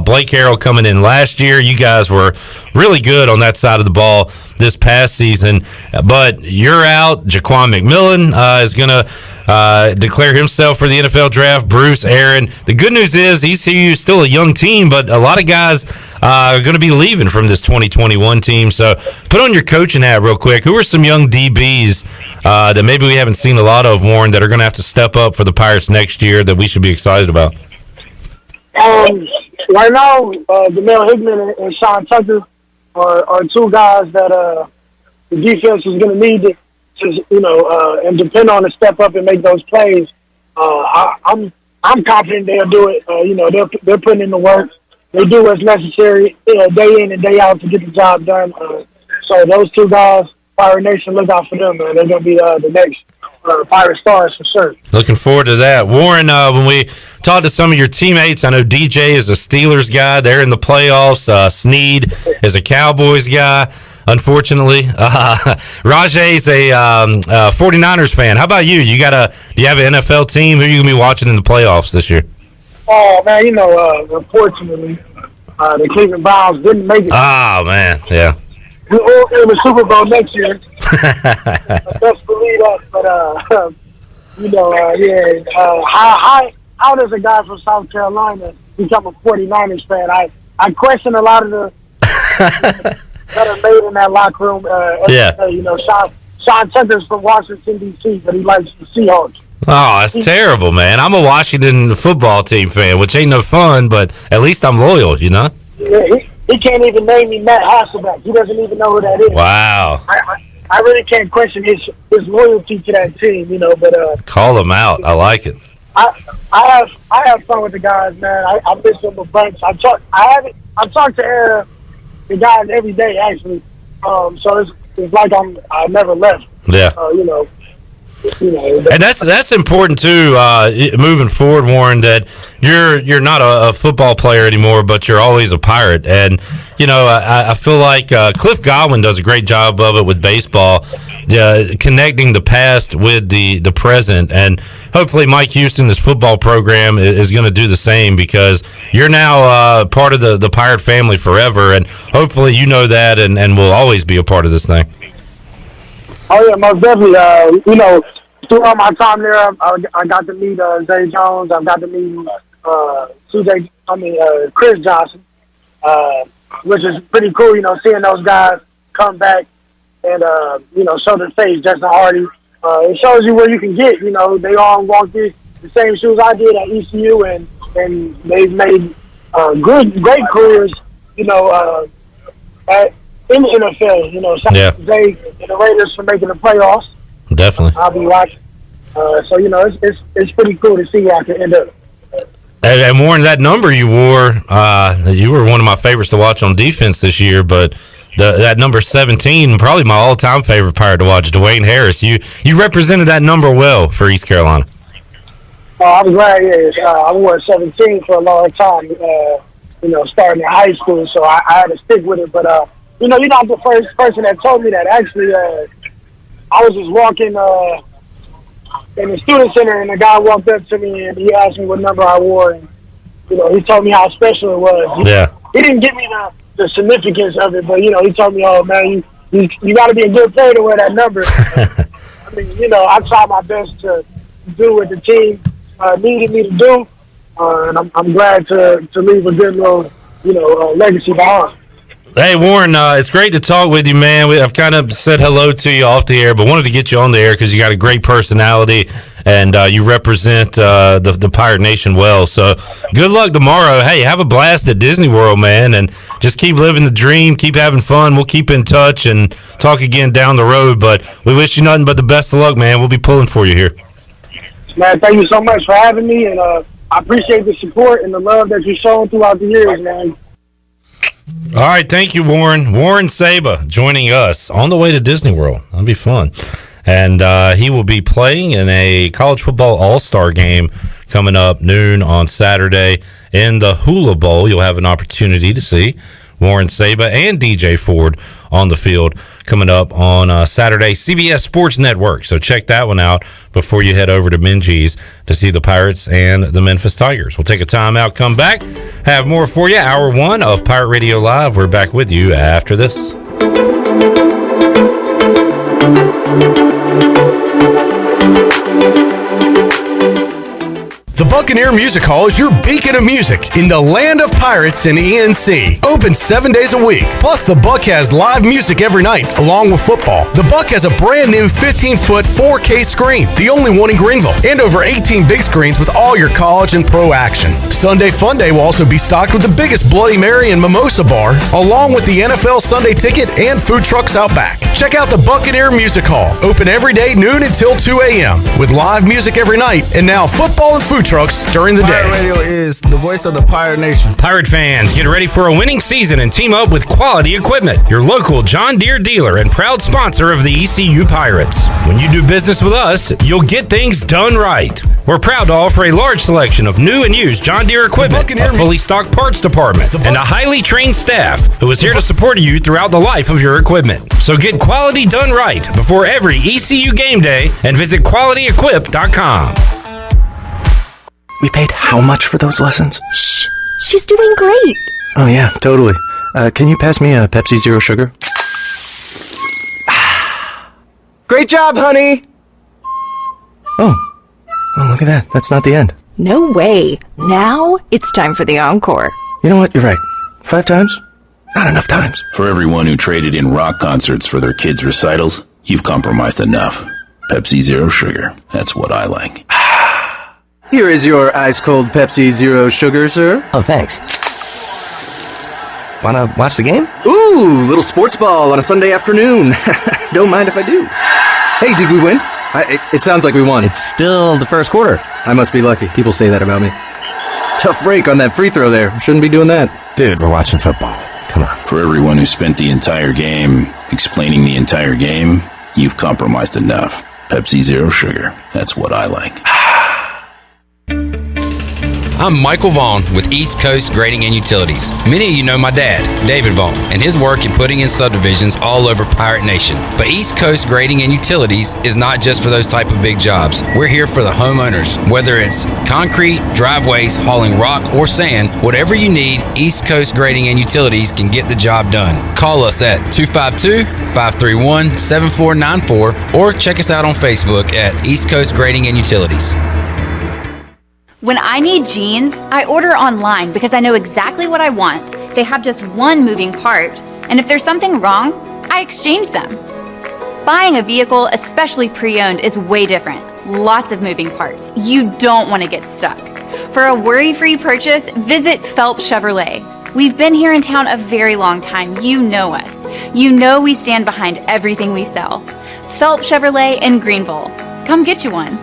Blake Harrell coming in last year. You guys were really good on that side of the ball this past season, but you're out. Jaquan McMillan is going to declare himself for the NFL draft. Bruce, Aaron. The good news is ECU is still a young team, but a lot of guys are going to be leaving from this 2021 team. So put on your coaching hat real quick. Who are some young DBs that maybe we haven't seen a lot of, Warren, that are going to have to step up for the Pirates next year that we should be excited about? Right now, DeMel Hickman and Sean Tucker are two guys that the defense is going to need to and depend on to step up and make those plays. I'm confident they'll do it. They're putting in the work. They do what's necessary day in and day out to get the job done. So those two guys, Pirate Nation, look out for them, man. They're going to be the next Pirate stars for sure. Looking forward to that. Warren, when we talked to some of your teammates, I know DJ is a Steelers guy. They're in the playoffs. Sneed is a Cowboys guy, unfortunately. Rajay's a 49ers fan. How about you? Do you have an NFL team? Who are you going to be watching in the playoffs this year? Oh, man, unfortunately, the Cleveland Browns didn't make it. Oh, man, yeah. We will in the Super Bowl next year. Best believe that. But, how does a guy from South Carolina become a 49ers fan? I question a lot of the that are made in that locker room. Sean Tucker's from Washington, D.C., but he likes the Seahawks. Oh, that's terrible, man. I'm a Washington football team fan, which ain't no fun, but at least I'm loyal, Yeah, he can't even name me Matt Hasselbeck. He doesn't even know who that is. Wow. I really can't question his loyalty to that team, but call him out. I like it. I have fun with the guys, man. I miss them a bunch. I talk to the guys every day, actually. So it's like I never left. Yeah. And that's important too. Moving forward, Warren, that you're not a football player anymore, but you're always a Pirate. And I feel like Cliff Godwin does a great job of it with baseball, connecting the past with the present. And hopefully, Mike Houston, this football program, is going to do the same, because you're now part of the Pirate family forever. And hopefully, you know that, and will always be a part of this thing. Oh yeah, most definitely. Throughout my time there, I got to meet Zay Jones. I got to meet Chris Johnson, which is pretty cool. Seeing those guys come back and show their face. Justin Hardy. It shows you where you can get. They all walked through the same shoes I did at ECU, and they've made great careers. In the NFL, shout out to Zay and the Raiders for making the playoffs. Definitely. I'll be watching. It's pretty cool to see how it can end up. And Warren, that number you wore, you were one of my favorites to watch on defense this year, but that number 17, probably my all-time favorite Pirate to watch, Dwayne Harris. You represented that number well for East Carolina. I'm glad, I wore 17 for a long time, starting in high school, so I had to stick with it, but you're not the first person that told me that. Actually, I was just walking in the student center, and a guy walked up to me, and he asked me what number I wore, and he told me how special it was. He didn't give me the significance of it, but he told me, "Oh man, you got to be a good player to wear that number." I I tried my best to do what the team needed me to do, and I'm glad to leave a good little legacy behind. Hey, Warren, it's great to talk with you, man. I've kind of said hello to you off the air, but wanted to get you on the air because you got a great personality, and you represent the Pirate Nation well. So good luck tomorrow. Hey, have a blast at Disney World, man, and just keep living the dream, keep having fun. We'll keep in touch and talk again down the road, but we wish you nothing but the best of luck, man. We'll be pulling for you here. Man, thank you so much for having me, and I appreciate the support and the love that you've shown throughout the years, man. All right, thank you, Warren. Warren Saba joining us on the way to Disney World. That'll be fun. And he will be playing in a college football all-star game coming up noon on Saturday in the Hula Bowl. You'll have an opportunity to see Warren Saba and DJ Ford on the field coming up on Saturday, CBS Sports Network. So check that one out before you head over to Minji's to see the Pirates and the Memphis Tigers. We'll take a timeout, come back, have more for you. Hour 1 of Pirate Radio Live. We're back with you after this. The Buccaneer Music Hall is your beacon of music in the land of pirates in ENC. Open 7 days a week. Plus, the Buck has live music every night, along with football. The Buck has a brand new 15-foot 4K screen, the only one in Greenville, and over 18 big screens with all your college and pro action. Sunday Fun Day will also be stocked with the biggest Bloody Mary and Mimosa bar, along with the NFL Sunday Ticket and food trucks out back. Check out the Buccaneer Music Hall. Open every day, noon until 2 a.m., with live music every night, and now football and food trucks during the day. Pirate Radio is the voice of the Pirate Nation. Pirate fans, get ready for a winning season and team up with Quality Equipment, your local John Deere dealer and proud sponsor of the ECU Pirates. When you do business with us, you'll get things done right. We're proud to offer a large selection of new and used John Deere equipment, a fully stocked parts department, and a highly trained staff who is here to support you throughout the life of your equipment. So get quality done right before every ECU game day and visit QualityEquip.com. We paid how much for those lessons? Shh, she's doing great. Oh yeah, totally. Can you pass me a Pepsi Zero Sugar? Great job, honey! Oh, look at that. That's not the end. No way. Now it's time for the encore. You know what? You're right. 5 times? Not enough times. For everyone who traded in rock concerts for their kids' recitals, you've compromised enough. Pepsi Zero Sugar. That's what I like. Here is your ice-cold Pepsi Zero Sugar, sir. Oh, thanks. Wanna watch the game? Ooh, little sports ball on a Sunday afternoon. Don't mind if I do. Hey, did we win? It sounds like we won. It's still the first quarter. I must be lucky. People say that about me. Tough break on that free throw there. Shouldn't be doing that. Dude, we're watching football. Come on. For everyone who spent the entire game explaining the entire game, you've compromised enough. Pepsi Zero Sugar. That's what I like. I'm Michael Vaughn with East Coast Grading and Utilities. Many of you know my dad, David Vaughn, and his work in putting in subdivisions all over Pirate Nation. But East Coast Grading and Utilities is not just for those type of big jobs. We're here for the homeowners. Whether it's concrete, driveways, hauling rock, or sand, whatever you need, East Coast Grading and Utilities can get the job done. Call us at 252-531-7494 or check us out on Facebook at East Coast Grading and Utilities. When I need jeans, I order online because I know exactly what I want. They have just one moving part, and if there's something wrong, I exchange them. Buying a vehicle, especially pre-owned, is way different. Lots of moving parts. You don't want to get stuck. For a worry-free purchase, visit Phillip Chevrolet. We've been here in town a very long time. You know us. You know we stand behind everything we sell. Phillip Chevrolet in Greenville. Come get you one.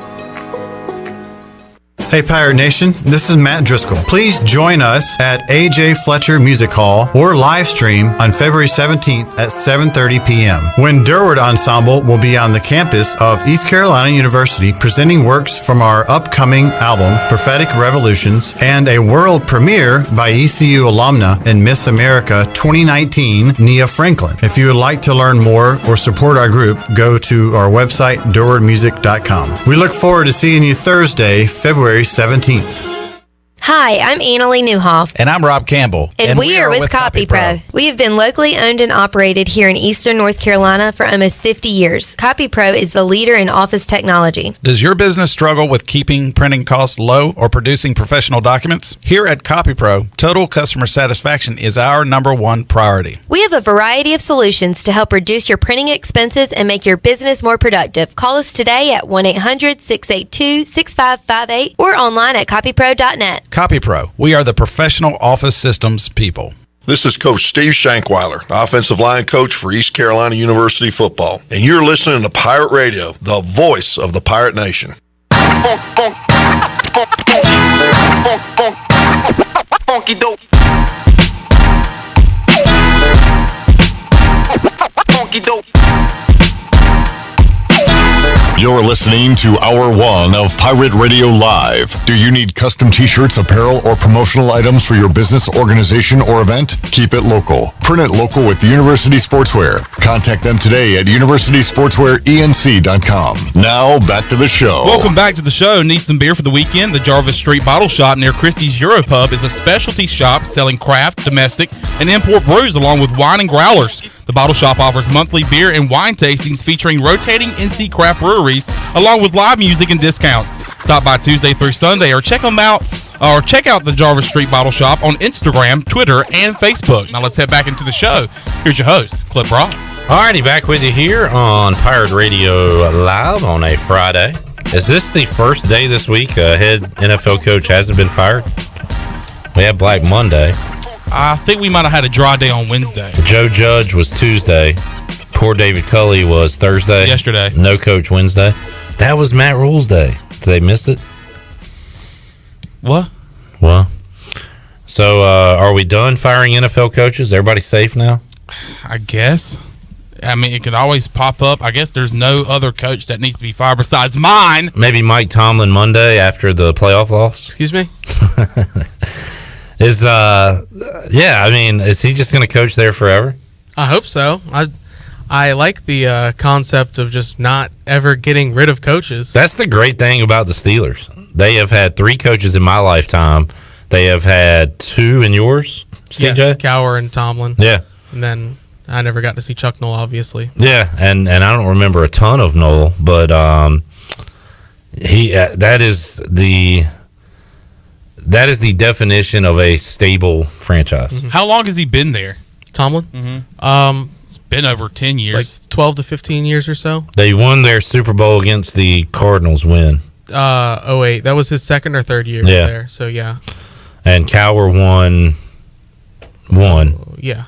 Hey Pirate Nation, this is Matt Driscoll. Please join us at A.J. Fletcher Music Hall or live stream on February 17th at 7:30 p.m. when Durward Ensemble will be on the campus of East Carolina University presenting works from our upcoming album, Prophetic Revolutions, and a world premiere by ECU alumna and Miss America 2019, Nia Franklin. If you would like to learn more or support our group, go to our website, durwardmusic.com. We look forward to seeing you Thursday, February 17th. Hi, I'm Annalie Newhoff. And I'm Rob Campbell. And we are with CopyPro. We have been locally owned and operated here in Eastern North Carolina for almost 50 years. CopyPro is the leader in office technology. Does your business struggle with keeping printing costs low or producing professional documents? Here at CopyPro, total customer satisfaction is our #1 priority. We have a variety of solutions to help reduce your printing expenses and make your business more productive. Call us today at 1-800-682-6558 or online at copypro.net. CopyPro, we are the professional office systems people. This is Coach Steve Shankweiler, offensive line coach for East Carolina University football. And you're listening to Pirate Radio, the voice of the Pirate Nation. Funky dope. Funky dope. You're listening to Hour 1 of Pirate Radio Live. Do you need custom t-shirts, apparel, or promotional items for your business, organization, or event? Keep it local. Print it local with University Sportswear. Contact them today at universitysportswearenc.com. Now, back to the show. Welcome back to the show. Need some beer for the weekend? The Jarvis Street Bottle Shop near Christie's Europub is a specialty shop selling craft, domestic, and import brews along with wine and growlers. The Bottle Shop offers monthly beer and wine tastings featuring rotating NC craft breweries along with live music and discounts. Stop by Tuesday through Sunday or check them out or check out the Jarvis Street Bottle Shop on Instagram, Twitter, and Facebook. Now let's head back into the show. Here's your host, Clip Rock. Alrighty, back with you here on Pirate Radio Live on a Friday. Is this the first day this week a head NFL coach hasn't been fired? We have Black Monday. I think we might have had a dry day on Wednesday. Joe Judge was Tuesday. Poor David Culley was Thursday. Yesterday. No coach Wednesday. That was Matt Rule's day. Did they miss it? What? Well, so are we done firing NFL coaches? Everybody safe now? I guess. I mean, it could always pop up. I guess there's no other coach that needs to be fired besides mine. Maybe Mike Tomlin Monday after the playoff loss? Excuse me? Is he just going to coach there forever? I hope so. I like the concept of just not ever getting rid of coaches. That's the great thing about the Steelers. They have had 3 coaches in my lifetime. They have had 2 in yours, CJ? Yes, Cowher and Tomlin. Yeah. And then I never got to see Chuck Noll, obviously. Yeah, and I don't remember a ton of Noll, but that is the definition of a stable franchise. Mm-hmm. How long has he been there? Tomlin? Mm-hmm. It's been over 10 years. Like 12 to 15 years or so. They won their Super Bowl against the Cardinals win. 08. That was his second or third year there. So, yeah. And Cowher won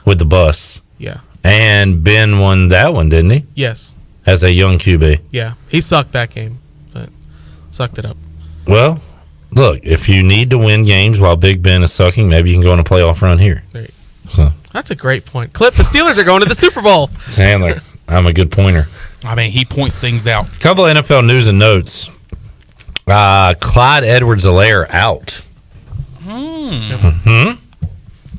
with the bus. Yeah. And Ben won that one, didn't he? Yes. As a young QB. Yeah. He sucked that game, but sucked it up. Well, look, if you need to win games while Big Ben is sucking, maybe you can go on a playoff run here. So. That's a great point. Clip, the Steelers are going to the Super Bowl. Chandler, I'm a good pointer. I mean, he points things out. A couple of NFL news and notes. Clyde Edwards-Helaire out.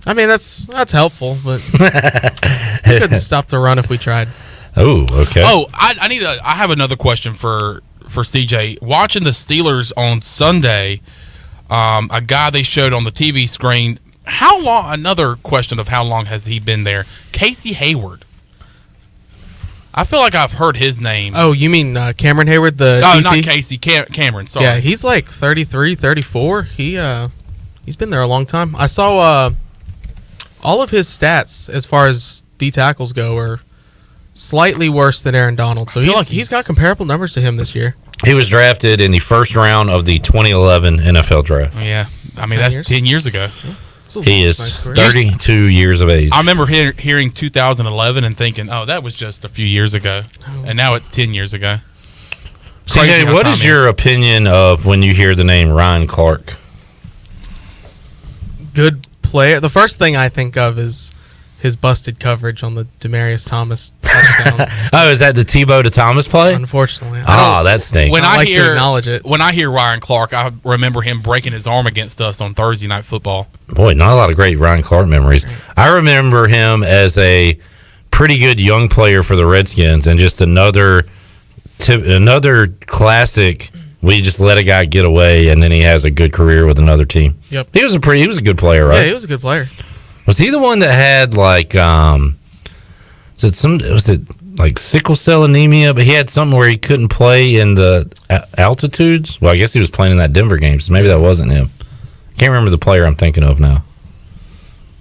I mean, that's helpful, but we couldn't stop the run if we tried. Oh, okay. Oh, I have another question for CJ. Watching the Steelers on Sunday, a guy they showed on the TV screen. How long? Another question of how long has he been there? Casey Hayward. I feel like I've heard his name. Oh, you mean Cameron Hayward, the Oh, DT? not Casey. Cameron, sorry. Yeah, he's like 33, 34. He's been there a long time. I saw all of his stats as far as D tackles go are slightly worse than Aaron Donald. So he's got comparable numbers to him this year. He was drafted in the first round of the 2011 NFL draft. Yeah, I mean, that's 10 years ago. He is 32 years of age. I remember hearing 2011 and thinking, oh, that was just a few years ago. And now it's 10 years ago. CJ, what is your opinion of when you hear the name Ryan Clark? Good player. The first thing I think of is his busted coverage on the Demaryius Thomas touchdown. Oh, is that the Tebow to Thomas play? Unfortunately. That stinks. When I like to acknowledge it. When I hear Ryan Clark, I remember him breaking his arm against us on Thursday Night Football. Boy, not a lot of great Ryan Clark memories. I remember him as a pretty good young player for the Redskins, and just another classic. We just let a guy get away, and then he has a good career with another team. Yep. He was a good player, right? Yeah, he was a good player. Was he the one that had like was it like sickle cell anemia? But he had something where he couldn't play in the altitudes. Well, I guess he was playing in that Denver game, so maybe that wasn't him. Can't remember the player I'm thinking of now,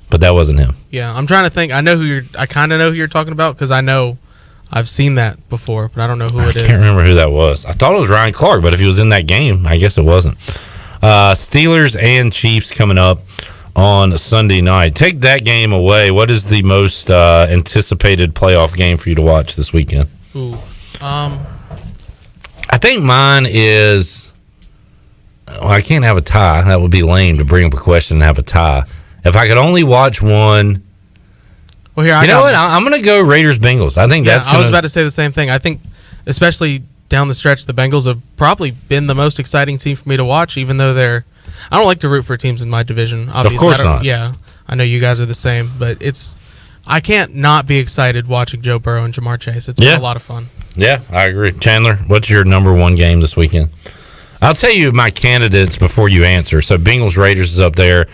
but that wasn't him. Yeah, I'm trying to think. I kind of know who you're talking about because I know I've seen that before, but I don't know who it is. I can't remember who that was. I thought it was Ryan Clark, but if he was in that game, I guess it wasn't. Steelers and Chiefs coming up on Sunday night. Take that game away. What is the most anticipated playoff game for you to watch this weekend? Ooh, I think mine is. Well, I can't have a tie. That would be lame to bring up a question and have a tie. If I could only watch one. Well, here you know what? I'm going to go Raiders Bengals. I think that's. I was about to say the same thing. I think, especially down the stretch, the Bengals have probably been the most exciting team for me to watch, even though they're. I don't like to root for teams in my division. Obviously. Of course not. Yeah, I know you guys are the same, but I can't not be excited watching Joe Burrow and Jamar Chase. It's been a lot of fun. Yeah, I agree. Chandler, what's your number one game this weekend? I'll tell you my candidates before you answer. So Bengals Raiders is up there.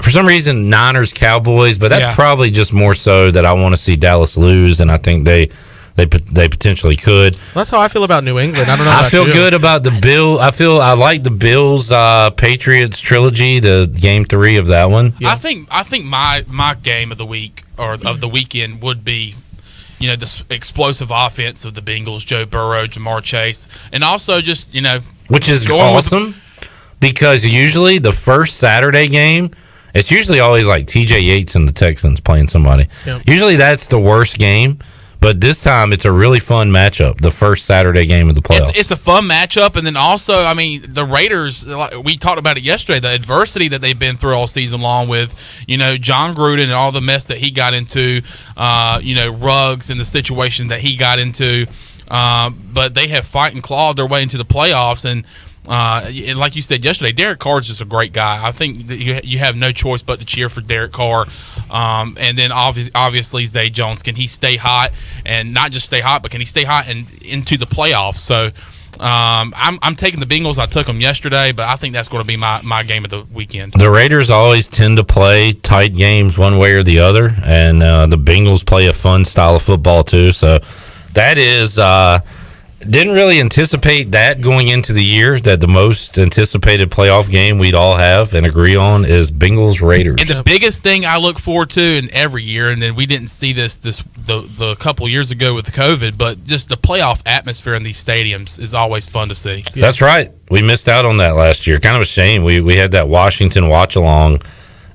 For some reason, Niners Cowboys, but that's probably just more so that I want to see Dallas lose, and I think they potentially could. Well, that's how I feel about New England. I don't know. I feel good about the Bill. I like the Bills Patriots trilogy. The game 3 of that one. Yeah. I think my game of the week or of the weekend would be, this explosive offense of the Bengals, Joe Burrow, Jamar Chase, and also just which is awesome because usually the first Saturday game. It's usually always like TJ Yates and the Texans playing somebody. Yep. Usually that's the worst game, but this time it's a really fun matchup, the first Saturday game of the playoffs. It's a fun matchup, and then also, the Raiders, we talked about it yesterday, the adversity that they've been through all season long with, John Gruden and all the mess that he got into, Ruggs and the situation that he got into, but they have fight and clawed their way into the playoffs, and like you said yesterday, Derek Carr is just a great guy. I think that you have no choice but to cheer for Derek Carr. And then obviously Zay Jones. Can he stay hot? And not just stay hot, but can he stay hot and into the playoffs? So I'm taking the Bengals. I took them yesterday, but I think that's going to be my game of the weekend. The Raiders always tend to play tight games one way or the other, and the Bengals play a fun style of football too. So that is didn't really anticipate that going into the year, that the most anticipated playoff game we'd all have and agree on is Bengals Raiders. And the biggest thing I look forward to in every year, and then we didn't see the couple years ago with COVID, but just the playoff atmosphere in these stadiums is always fun to see. Yeah. That's right. We missed out on that last year. Kind of a shame. We had that Washington watch along,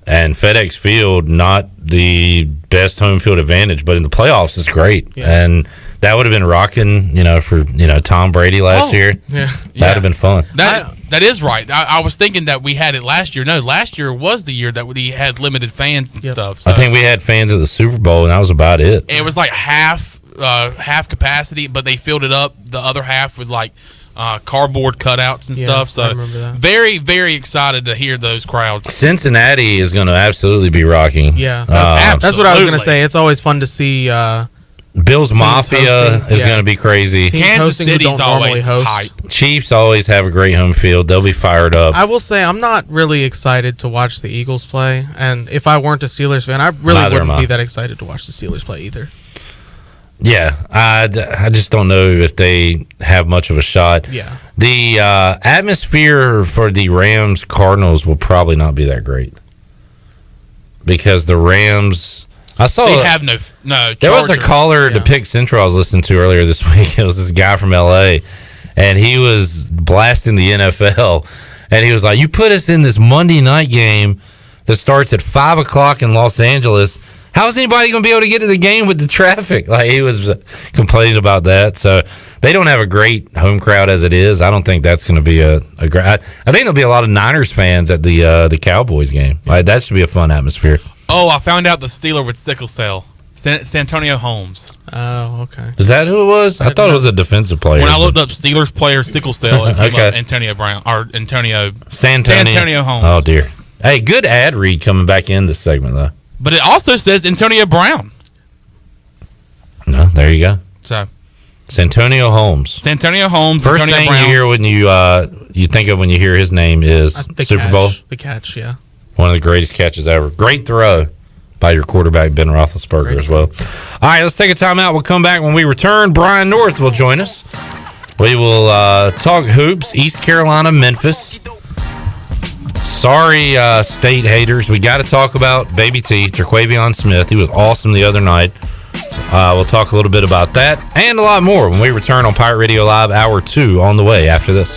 and FedEx Field, not the best home field advantage, but in the playoffs, it's great. Yeah. And that would have been rocking, for Tom Brady last year. Yeah, that'd have been fun. That is right. I was thinking that we had it last year. No, last year was the year that we had limited fans and stuff. So. I think we had fans at the Super Bowl, and that was about it. It was like half half capacity, but they filled it up the other half with like cardboard cutouts and stuff. So I remember that. very, very excited to hear those crowds. Cincinnati is going to absolutely be rocking. Yeah, that's what I was going to say. It's always fun to see. Bills Mafia is going to be crazy. Kansas City's always hype. Chiefs always have a great home field. They'll be fired up. I will say I'm not really excited to watch the Eagles play, and if I weren't a Steelers fan, I really wouldn't be that excited to watch the Steelers play either. Yeah, I just don't know if they have much of a shot. Yeah. The atmosphere for the Rams-Cardinals will probably not be that great because the Rams... I saw they have no. There was a caller to Pick Central I was listening to earlier this week. It was this guy from L.A., and he was blasting the NFL, and he was like, "You put us in this Monday night game that starts at 5 o'clock in Los Angeles. How is anybody going to be able to get to the game with the traffic?" Like he was complaining about that. So they don't have a great home crowd as it is. I don't think that's going to be a great. I think there'll be a lot of Niners fans at the Cowboys game. Like that should be a fun atmosphere. Oh, I found out the Steeler with sickle cell, Santonio Holmes. Oh, okay. Is that who it was? I thought it was a defensive player. When I looked up Steelers player sickle cell, it came up Antonio Santonio Holmes. Oh dear. Hey, good ad read coming back in this segment though. But it also says Antonio Brown. No, there you go. So, Santonio Holmes. Santonio Holmes. First Antonio thing Brown. you hear when you think of when you hear his name is Super Bowl. The catch, yeah. One of the greatest catches ever. Great throw by your quarterback, Ben Roethlisberger, as well. All right, let's take a timeout. We'll come back when we return. Brian North will join us. We will talk hoops, East Carolina, Memphis. Sorry, state haters. We got to talk about Baby T, Terquavion Smith. He was awesome the other night. We'll talk a little bit about that and a lot more when we return on Pirate Radio Live Hour 2 on the way after this.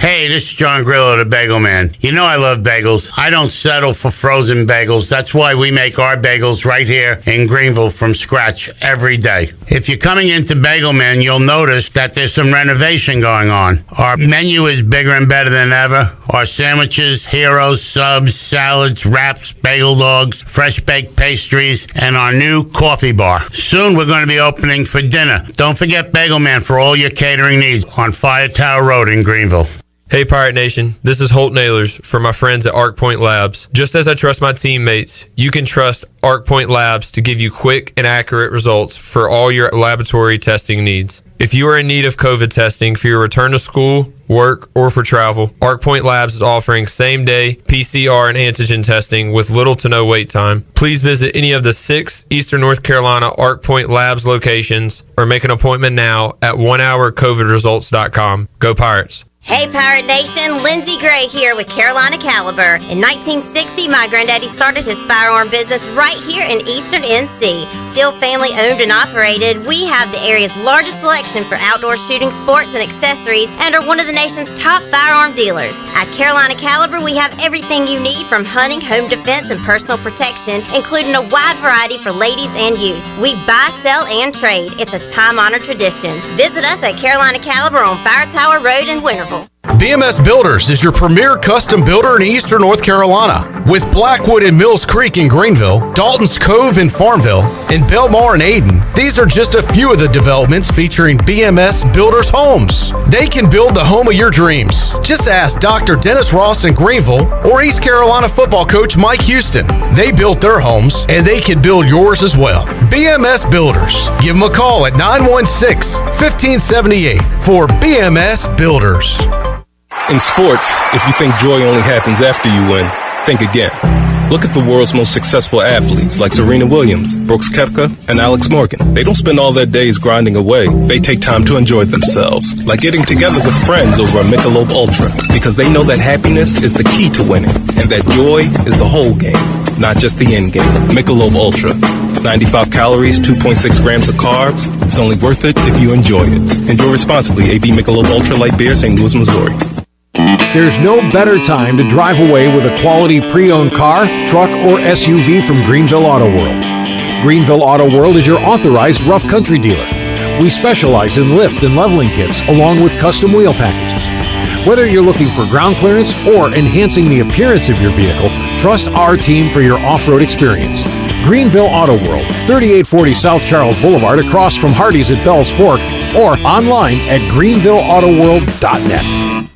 Hey, this is John Grillo, the Bagel Man. You know I love bagels. I don't settle for frozen bagels. That's why we make our bagels right here in Greenville from scratch every day. If you're coming into Bagel Man, you'll notice that there's some renovation going on. Our menu is bigger and better than ever. Our sandwiches, heroes, subs, salads, wraps, bagel dogs, fresh baked pastries, and our new coffee bar. Soon we're going to be opening for dinner. Don't forget Bagel Man for all your catering needs on Fire Tower Road in Greenville. Hey Pirate Nation, this is Holt Nailers for my friends at Arc Point Labs. Just as I trust my teammates, you can trust Arc Point Labs to give you quick and accurate results for all your laboratory testing needs. If you are in need of COVID testing for your return to school, work, or for travel, Arc Point Labs is offering same-day PCR and antigen testing with little to no wait time. Please visit any of the 6 Eastern North Carolina Arc Point Labs locations or make an appointment now at onehourcovidresults.com. Go Pirates! Hey Pirate Nation, Lindsay Gray here with Carolina Caliber. In 1960, my granddaddy started his firearm business right here in Eastern NC. Still family owned and operated, we have the area's largest selection for outdoor shooting sports and accessories and are one of the nation's top firearm dealers. At Carolina Caliber, we have everything you need from hunting, home defense, and personal protection, including a wide variety for ladies and youth. We buy, sell, and trade. It's a time-honored tradition. Visit us at Carolina Caliber on Fire Tower Road in Winterville. BMS Builders is your premier custom builder in Eastern North Carolina. With Blackwood and Mills Creek in Greenville, Dalton's Cove in Farmville, and Belmar and Ayden, these are just a few of the developments featuring BMS Builders homes. They can build the home of your dreams. Just ask Dr. Dennis Ross in Greenville or East Carolina football coach Mike Houston. They built their homes, and they can build yours as well. BMS Builders. Give them a call at 916-1578 for BMS Builders. In sports, if you think joy only happens after you win, think again. Look at the world's most successful athletes like Serena Williams, Brooks Koepka, and Alex Morgan. They don't spend all their days grinding away. They take time to enjoy themselves, like getting together with friends over a Michelob Ultra, because they know that happiness is the key to winning, and that joy is the whole game, not just the end game. Michelob Ultra. 95 calories, 2.6 grams of carbs. It's only worth it if you enjoy it. Enjoy responsibly. AB Michelob Ultra Light Beer, St. Louis, Missouri. There's no better time to drive away with a quality pre-owned car, truck, or SUV from Greenville Auto World. Greenville Auto World is your authorized rough country dealer. We specialize in lift and leveling kits along with custom wheel packages. Whether you're looking for ground clearance or enhancing the appearance of your vehicle, trust our team for your off-road experience. Greenville Auto World, 3840 South Charles Boulevard, across from Hardee's at Bell's Fork, or online at greenvilleautoworld.net.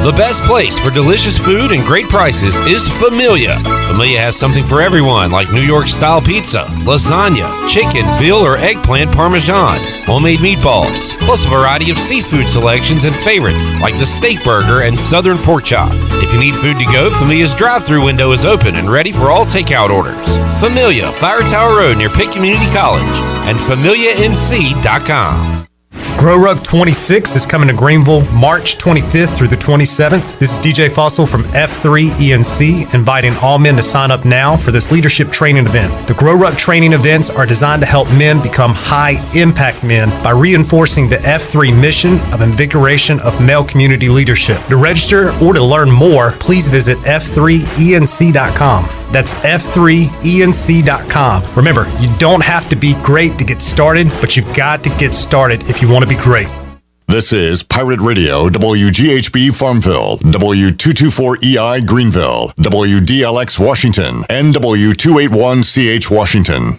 The best place for delicious food and great prices is Familia. Familia has something for everyone, like New York-style pizza, lasagna, chicken, veal, or eggplant parmesan, homemade meatballs, plus a variety of seafood selections and favorites, like the steak burger and southern pork chop. If you need food to go, Familia's drive-thru window is open and ready for all takeout orders. Familia, Fire Tower Road near Pitt Community College, and FamiliaNC.com. Grow Rug 26 is coming to Greenville March 25th through the 27th. This is DJ Fossil from F3 ENC, inviting all men to sign up now for this leadership training event. The Grow Rug training events are designed to help men become high-impact men by reinforcing the F3 mission of invigoration of male community leadership. To register or to learn more, please visit f3enc.com. That's f3enc.com. Remember, you don't have to be great to get started, but you've got to get started if you want to be great. This is Pirate Radio, WGHB Farmville, W224EI Greenville, WDLX Washington, and W281CH Washington.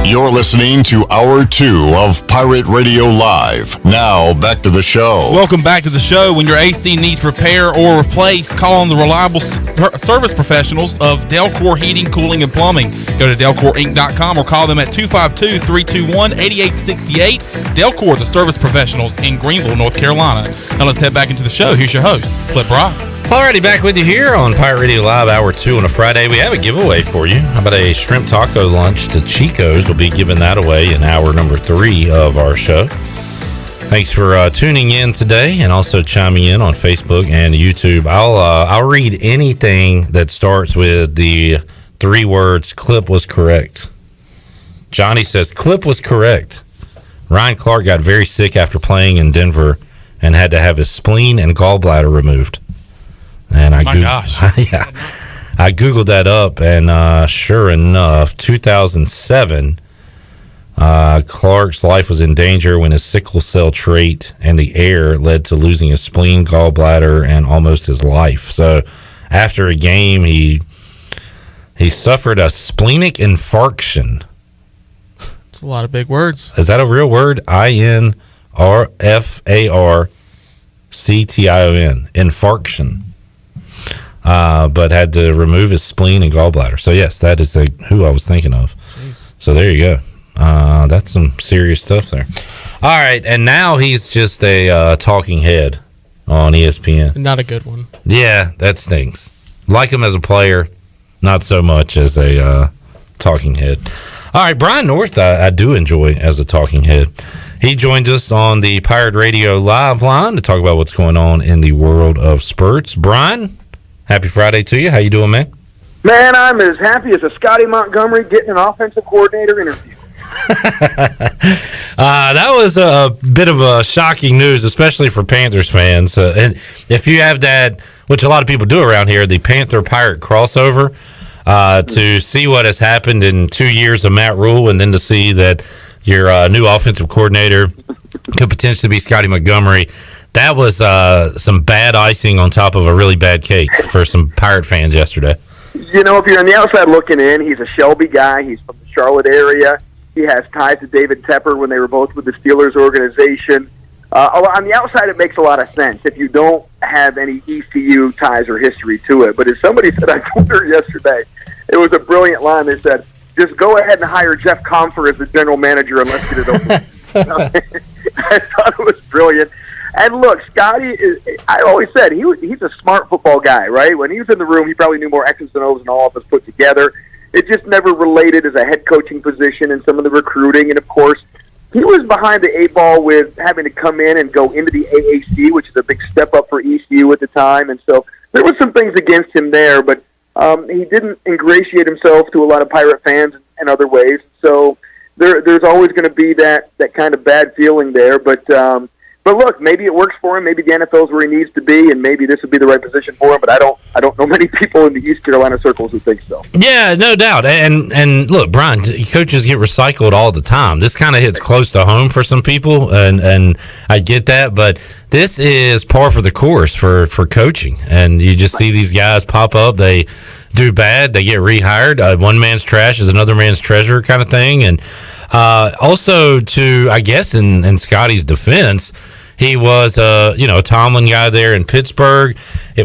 You're listening to Hour 2 of Pirate Radio Live. Now, back to the show. Welcome back to the show. When your AC needs repair or replaced, call on the reliable service professionals of Delcor Heating, Cooling, and Plumbing. Go to DelcorInc.com or call them at 252-321-8868. Delcor, the service professionals in Greenville, North Carolina. Now let's head back into the show. Here's your host, Flip Brock. Alrighty, back with you here on Pirate Radio Live, Hour 2 on a Friday. We have a giveaway for you. How about a shrimp taco lunch to Chico's? We'll be giving that away in hour number 3 of our show. Thanks for tuning in today and also chiming in on Facebook and YouTube. I'll read anything that starts with the 3 words, clip was correct. Johnny says, clip was correct. Ryan Clark got very sick after playing in Denver and had to have his spleen and gallbladder removed. And I Googled that up, and sure enough, 2007, Clark's life was in danger when his sickle cell trait and the air led to losing his spleen, gallbladder, and almost his life. So after a game, he suffered a splenic infarction. It's a lot of big words. Is that a real word? INRFARCTION. Infarction. But had to remove his spleen and gallbladder. So yes, that is who I was thinking of. Jeez. So there you go. That's some serious stuff there. All right, and now he's just a talking head on ESPN. Not a good one. Yeah, that stinks. Like him as a player, not so much as a talking head. All right, Brian North, I do enjoy as a talking head. He joins us on the Pirate Radio Live line to talk about what's going on in the world of sports. Brian, happy Friday to you. How you doing, man? Man, I'm as happy as a Scotty Montgomery getting an offensive coordinator interview. That was a bit of a shocking news, especially for Panthers fans. And if you have that, which a lot of people do around here, the Panther-Pirate crossover, to see what has happened in 2 years of Matt Rule, and then to see that your new offensive coordinator could potentially be Scotty Montgomery, that was some bad icing on top of a really bad cake for some Pirate fans yesterday. You know, if you're on the outside looking in, he's a Shelby guy. He's from the Charlotte area. He has ties to David Tepper when they were both with the Steelers organization. On the outside, it makes a lot of sense if you don't have any ECU ties or history to it. But as somebody said, I told her yesterday, it was a brilliant line. They said, just go ahead and hire Jeff Comfer as the general manager and let's get it over. I thought it was brilliant. And look, Scotty, I always said, he's a smart football guy, right? When he was in the room, he probably knew more X's and O's than all of us put together. It just never related as a head coaching position and some of the recruiting. And, of course, he was behind the 8 ball with having to come in and go into the AAC, which is a big step up for ECU at the time. And so there were some things against him there, but he didn't ingratiate himself to a lot of Pirate fans in other ways. So there's always going to be that kind of bad feeling there. But But look, maybe it works for him. Maybe the NFL's where he needs to be, and maybe this would be the right position for him. But I don't know many people in the East Carolina circles who think so. Yeah, no doubt. And look, Brian, coaches get recycled all the time. This kind of hits close to home for some people, and I get that. But this is par for the course for coaching, and you just see these guys pop up. They do bad, they get rehired. One man's trash is another man's treasure, kind of thing. And also, to I guess in Scotty's defense, he was a Tomlin guy there in Pittsburgh.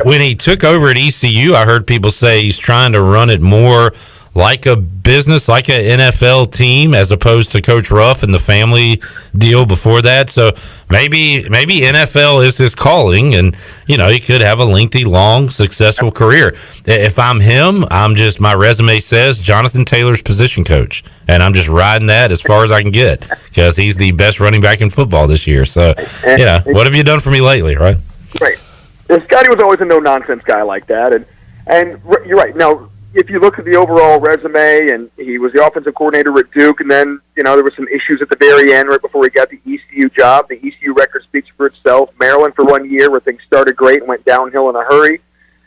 When he took over at ECU, I heard people say he's trying to run it more like a business, like an NFL team, as opposed to Coach Ruff and the family deal before that. So maybe NFL is his calling, and he could have a lengthy, long, successful career. If I'm him, my resume says Jonathan Taylor's position coach, and I'm just riding that as far as I can get because he's the best running back in football this year. So what have you done for me lately, right? Right. And Scotty was always a no-nonsense guy like that, and you're right. Now, if you look at the overall resume, and he was the offensive coordinator at Duke, and then, there were some issues at the very end right before he got the ECU job. The ECU record speaks for itself. Maryland for 1 year where things started great and went downhill in a hurry.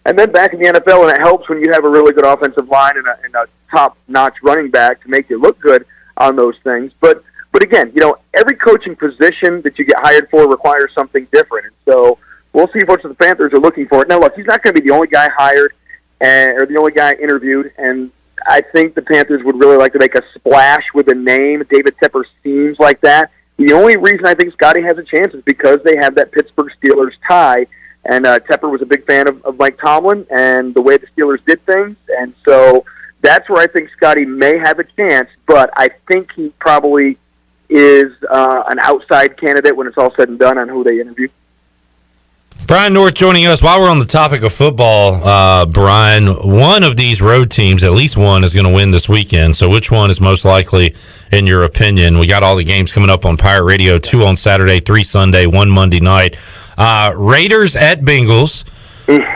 And then back in the NFL, and it helps when you have a really good offensive line and a top-notch running back to make you look good on those things. But again, every coaching position that you get hired for requires something different. And so we'll see what the Panthers are looking for. Now, look, he's not going to be the only guy hired or the only guy interviewed, and I think the Panthers would really like to make a splash with a name. David Tepper seems like that. The only reason I think Scotty has a chance is because they have that Pittsburgh Steelers tie, and Tepper was a big fan of Mike Tomlin and the way the Steelers did things, and so that's where I think Scotty may have a chance, but I think he probably is an outside candidate when it's all said and done on who they interview. Brian North joining us. While we're on the topic of football, Brian, one of these road teams, at least one, is going to win this weekend. So which one is most likely, in your opinion? We got all the games coming up on Pirate Radio, 2 on Saturday, 3 Sunday, 1 Monday night. Raiders at Bengals,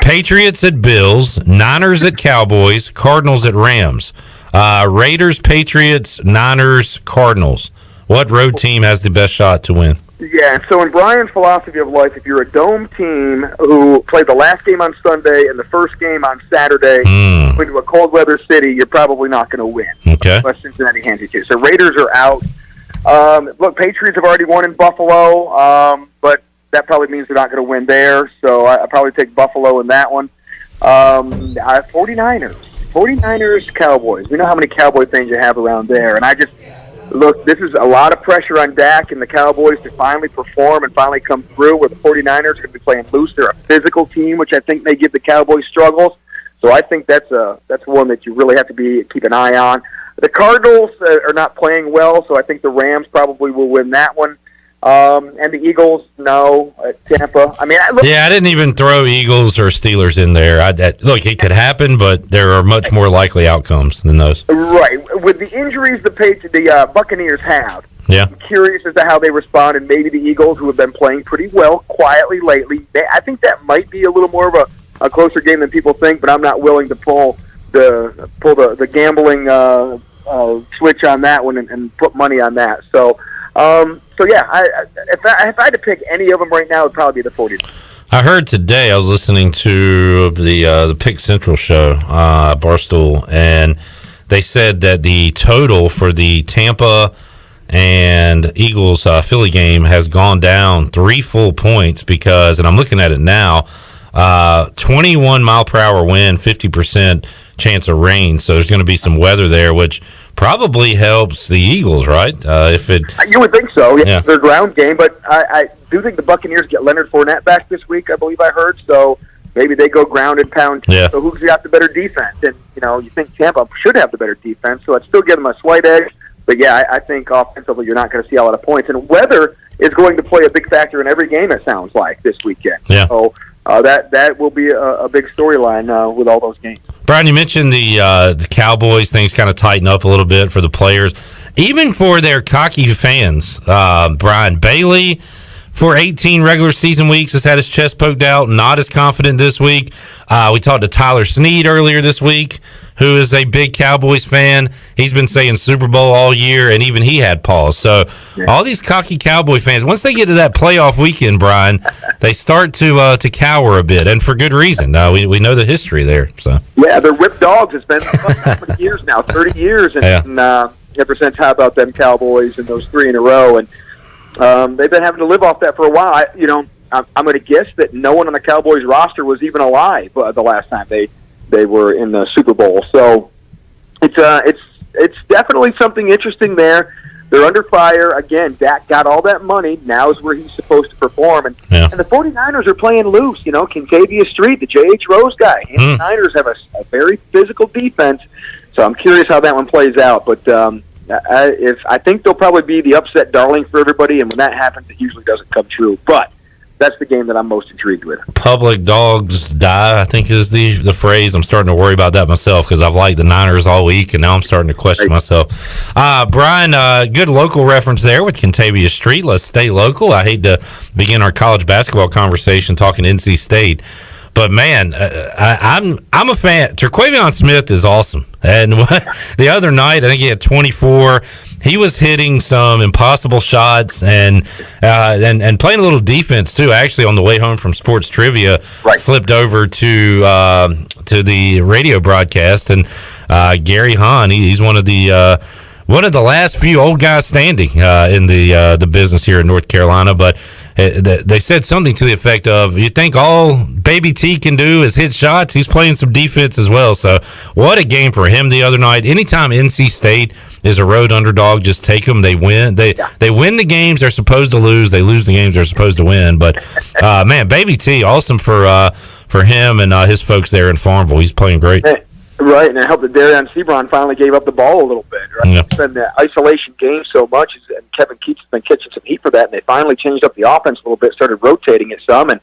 Patriots at Bills, Niners at Cowboys, Cardinals at Rams. Raiders, Patriots, Niners, Cardinals. What road team has the best shot to win? Yeah, so in Brian's philosophy of life, if you're a dome team who played the last game on Sunday and the first game on Saturday going to a cold weather city, you're probably not going to win. Okay. Unless Cincinnati hands you to. So Raiders are out. Look, Patriots have already won in Buffalo, but that probably means they're not going to win there. So I probably take Buffalo in that one. 49ers, Cowboys. We know how many Cowboy fans you have around there, and look, this is a lot of pressure on Dak and the Cowboys to finally perform and finally come through, where the 49ers are going to be playing loose. They're a physical team, which I think may give the Cowboys struggles. So I think that's one that you really have to keep an eye on. The Cardinals are not playing well, so I think the Rams probably will win that one. And the Eagles, no. Tampa. I didn't even throw Eagles or Steelers in there. Look, it could happen, but there are much more likely outcomes than those. Right. With the injuries the Buccaneers have, I'm curious as to how they respond, and maybe the Eagles, who have been playing pretty well quietly lately. I think that might be a little more of a closer game than people think, but I'm not willing to pull the gambling switch on that one and put money on that. So if I had to pick any of them right now, it would probably be the 49ers. I heard today, I was listening to the Pick Central show, Barstool, and they said that the total for the Tampa and Eagles Philly game has gone down 3 full points because, and I'm looking at it now, 21 mile per hour wind, 50% chance of rain. So there's going to be some weather there, which probably helps the Eagles, right? You would think so. Yeah. Their ground game, but I do think the Buccaneers get Leonard Fournette back this week, I believe I heard. So maybe they go ground and pound. Yeah. So who's got the better defense? And you think Tampa should have the better defense, so I'd still give them a slight edge. But yeah, I think offensively you're not going to see a lot of points, and weather is going to play a big factor in every game. It sounds like this weekend. Yeah. So that will be a big storyline with all those games. Brian, you mentioned the Cowboys. Things kind of tighten up a little bit for the players, even for their cocky fans. Brian Bailey, for 18 regular season weeks, has had his chest poked out. Not as confident this week. We talked to Tyler Snead earlier this week, who is a big Cowboys fan, he's been saying Super Bowl all year, and even he had pause. So all these cocky Cowboy fans, once they get to that playoff weekend, Brian, they start to cower a bit, and for good reason. We know the history there. So yeah, they're whipped dogs. It's been how many years now? 30 years, and ever since how about them Cowboys and those 3 in a row, and they've been having to live off that for a while. I'm going to guess that no one on the Cowboys roster was even alive the last time they were in the Super Bowl. So it's definitely something interesting there. They're under fire. Again, Dak got all that money. Now is where he's supposed to perform. And the 49ers are playing loose. Kincavious Street, the J.H. Rose guy. The Niners have a very physical defense. So I'm curious how that one plays out. But I think they'll probably be the upset darling for everybody. And when that happens, it usually doesn't come true. But that's the game that I'm most intrigued with. Public dogs die, I think is the phrase. I'm starting to worry about that myself because I've liked the Niners all week, and now I'm starting to question myself. Brian, good local reference there with Kintavious Street. Let's stay local. I hate to begin our college basketball conversation talking NC State, but man, I'm a fan. Terquavion Smith is awesome, and the other night I think he had 24. He was hitting some impossible shots and playing a little defense too. Actually, on the way home from sports trivia, flipped over to the radio broadcast, and Gary Hahn. He's one of the last few old guys standing in the business here in North Carolina. But they said something to the effect of, "You think all Baby T can do is hit shots? He's playing some defense as well." So what a game for him the other night. Anytime NC State is a road underdog, just take them. They win. They win the games they're supposed to lose. They lose the games they're supposed to win. But man, Baby T, awesome for him and his folks there in Farmville. He's playing great. Right, and it helped that Darian Sebron finally gave up the ball a little bit. Right? It's been the isolation game so much, and Kevin Keats has been catching some heat for that, and they finally changed up the offense a little bit, started rotating it some, and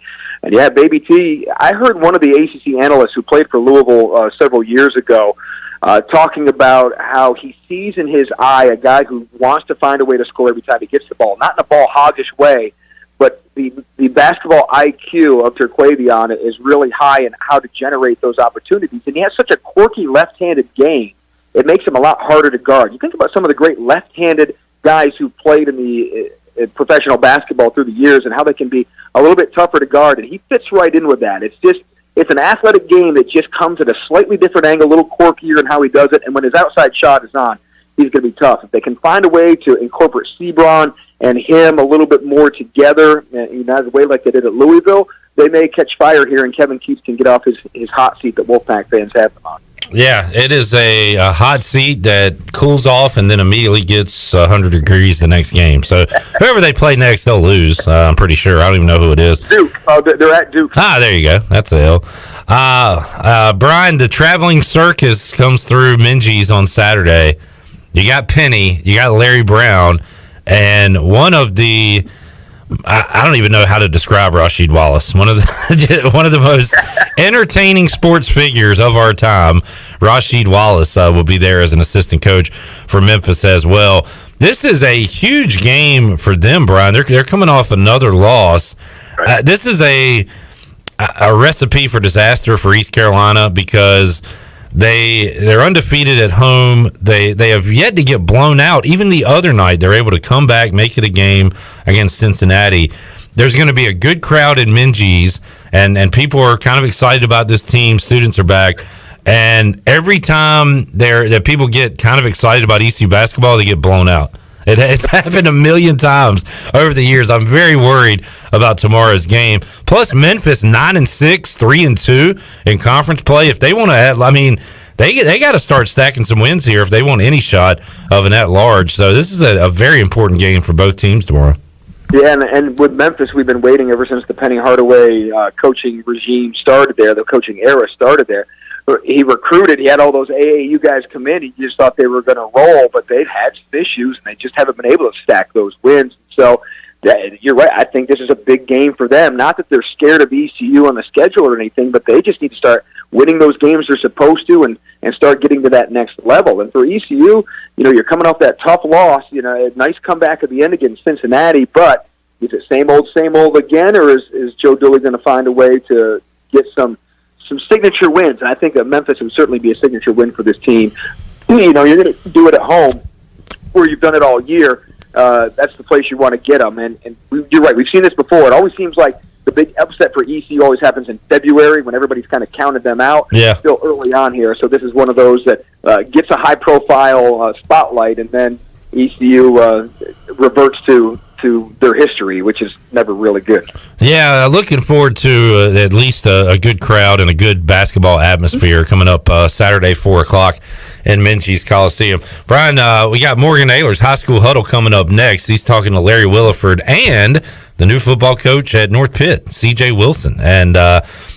yeah, Baby T, I heard one of the ACC analysts who played for Louisville several years ago talking about how he sees in his eye a guy who wants to find a way to score every time he gets the ball, not in a ball hoggish way, but the basketball IQ of Terquavion is really high in how to generate those opportunities. And he has such a quirky left-handed game, it makes him a lot harder to guard. You think about some of the great left-handed guys who played in the professional basketball through the years and how they can be a little bit tougher to guard, and he fits right in with that. It's an athletic game that just comes at a slightly different angle, a little quirkier in how he does it, and when his outside shot is on, he's going to be tough. If they can find a way to incorporate Sebron and him a little bit more together, the way like they did at Louisville, they may catch fire here, and Kevin Keats can get off his hot seat that Wolfpack fans have him on. Yeah, it is a hot seat that cools off and then immediately gets 100 degrees the next game. So whoever they play next, they'll lose. I'm pretty sure. I don't even know who it is. Duke. They're at Duke. There you go. That's a L. Brian, the traveling circus comes through Minji's on Saturday. You got Penny, you got Larry Brown, and one of the I don't even know how to describe Rasheed Wallace. One of the most entertaining sports figures of our time. Rasheed Wallace will be there as an assistant coach for Memphis as well. This is a huge game for them, Brian. They're coming off another loss. This is a recipe for disaster for East Carolina because they're undefeated at home. They have yet to get blown out. Even the other night, they're able to come back, make it a game against Cincinnati. There's going to be a good crowd in Minji's, and people are kind of excited about this team. Students are back. And every time that people get kind of excited about ECU basketball, they get blown out. It's happened a million times over the years. I'm very worried about tomorrow's game. Plus, Memphis 9-6, 3-2 in conference play. If they want to, they got to start stacking some wins here if they want any shot of an at-large. So this is a very important game for both teams tomorrow. Yeah, and with Memphis, we've been waiting ever since the Penny Hardaway coaching regime started there, the coaching era started there. He recruited, he had all those AAU guys come in, he just thought they were going to roll, but they've had some issues, and they just haven't been able to stack those wins. So you're right, I think this is a big game for them. Not that they're scared of ECU on the schedule or anything, but they just need to start winning those games they're supposed to and start getting to that next level. And for ECU, you're coming off that tough loss, a nice comeback at the end against Cincinnati, but is it same old again, or is Joe Dooley going to find a way to get some some signature wins, and I think that Memphis would certainly be a signature win for this team. You know, you're going to do it at home where you've done it all year. That's the place you want to get them. And you're right, we've seen this before. It always seems like the big upset for ECU always happens in February when everybody's kind of counted them out. Yeah. Still early on here, so this is one of those that gets a high-profile spotlight, and then ECU reverts to their history, which is never really good. Yeah, looking forward to at least a good crowd and a good basketball atmosphere coming up Saturday, 4 o'clock in Minges Coliseum. Brian, we got Morgan Ahlers High School Huddle coming up next. He's talking to Larry Williford and the new football coach at North Pitt, CJ Wilson. And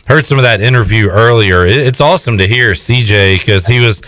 heard some of that interview earlier. It's awesome to hear CJ because he was...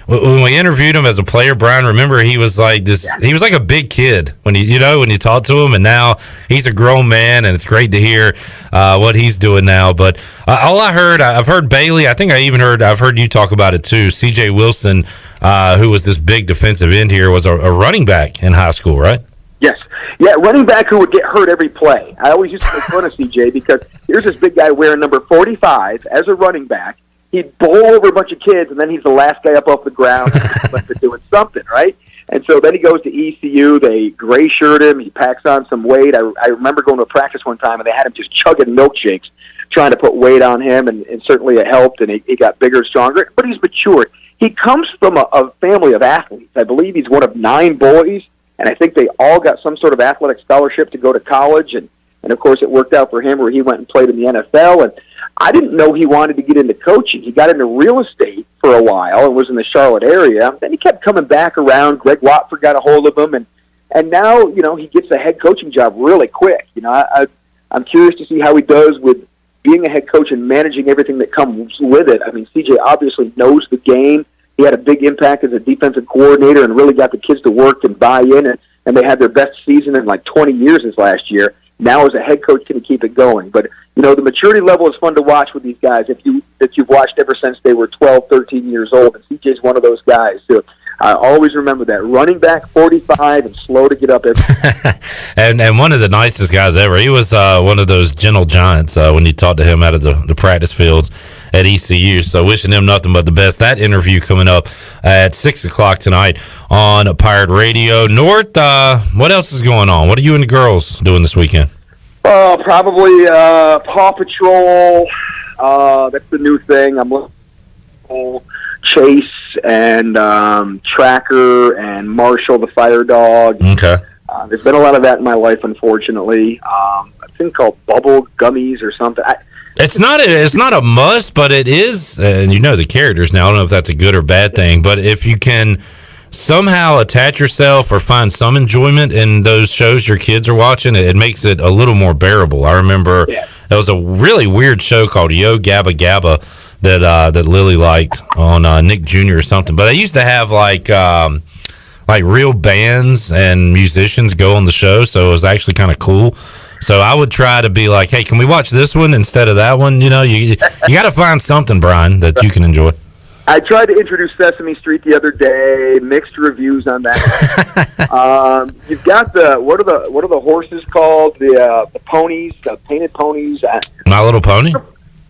When we interviewed him as a player, Brian, remember he was like this. He was like a big kid when you talked to him, and now he's a grown man, and it's great to hear what he's doing now. But all I've heard Bailey. I think I've heard you talk about it too. C.J. Wilson, who was this big defensive end here, was a running back in high school, right? Yes. Yeah, running back who would get hurt every play. I always used to make fun of C.J. because here's this big guy wearing number 45 as a running back. He'd bowl over a bunch of kids, and then he's the last guy up off the ground like they're doing something, right? And so then he goes to ECU. They gray-shirt him. He packs on some weight. I remember going to a practice one time, and they had him just chugging milkshakes, trying to put weight on him, and certainly it helped, and he got bigger and stronger. But he's matured. He comes from a family of athletes. I believe he's one of 9 boys, and I think they all got some sort of athletic scholarship to go to college, and of course it worked out for him where he went and played in the NFL, and I didn't know he wanted to get into coaching. He got into real estate for a while and was in the Charlotte area. Then he kept coming back around. Greg Watford got a hold of him, and now, you know, he gets a head coaching job really quick. You know, I'm curious to see how he does with being a head coach and managing everything that comes with it. I mean, CJ obviously knows the game. He had a big impact as a defensive coordinator and really got the kids to work and buy in, and they had their best season in like 20 years this last year. Now as a head coach, can he keep it going? But, you know, the maturity level is fun to watch with these guys if you've watched ever since they were 12, 13 years old. And CJ's one of those guys. So I always remember that. Running back, 45, and slow to get up every and one of the nicest guys ever. He was one of those gentle giants when you talked to him out of the practice fields at ECU. So wishing him nothing but the best. That interview coming up at 6 o'clock tonight on Pirate Radio. North, what else is going on? What are you and the girls doing this weekend? Probably Paw Patrol. That's the new thing. I'm looking for Chase and Tracker and Marshall the fire dog. Okay. There's been a lot of that in my life, unfortunately. A thing called Bubble Gummies or something. It's not a must, but it is, and you know the characters now. I don't know if that's a good or bad thing, but if you can somehow attach yourself or find some enjoyment in those shows your kids are watching, it makes it a little more bearable. I remember there was a really weird show called Yo Gabba Gabba that Lily liked on Nick Jr. or something, but they used to have like real bands and musicians go on the show, so it was actually kind of cool. So I would try to be like, hey, can we watch this one instead of that one? You know, you got to find something, Brian, that you can enjoy. I tried to introduce Sesame Street the other day. Mixed reviews on that. You've got what are the horses called? The ponies, the painted ponies. My Little Pony.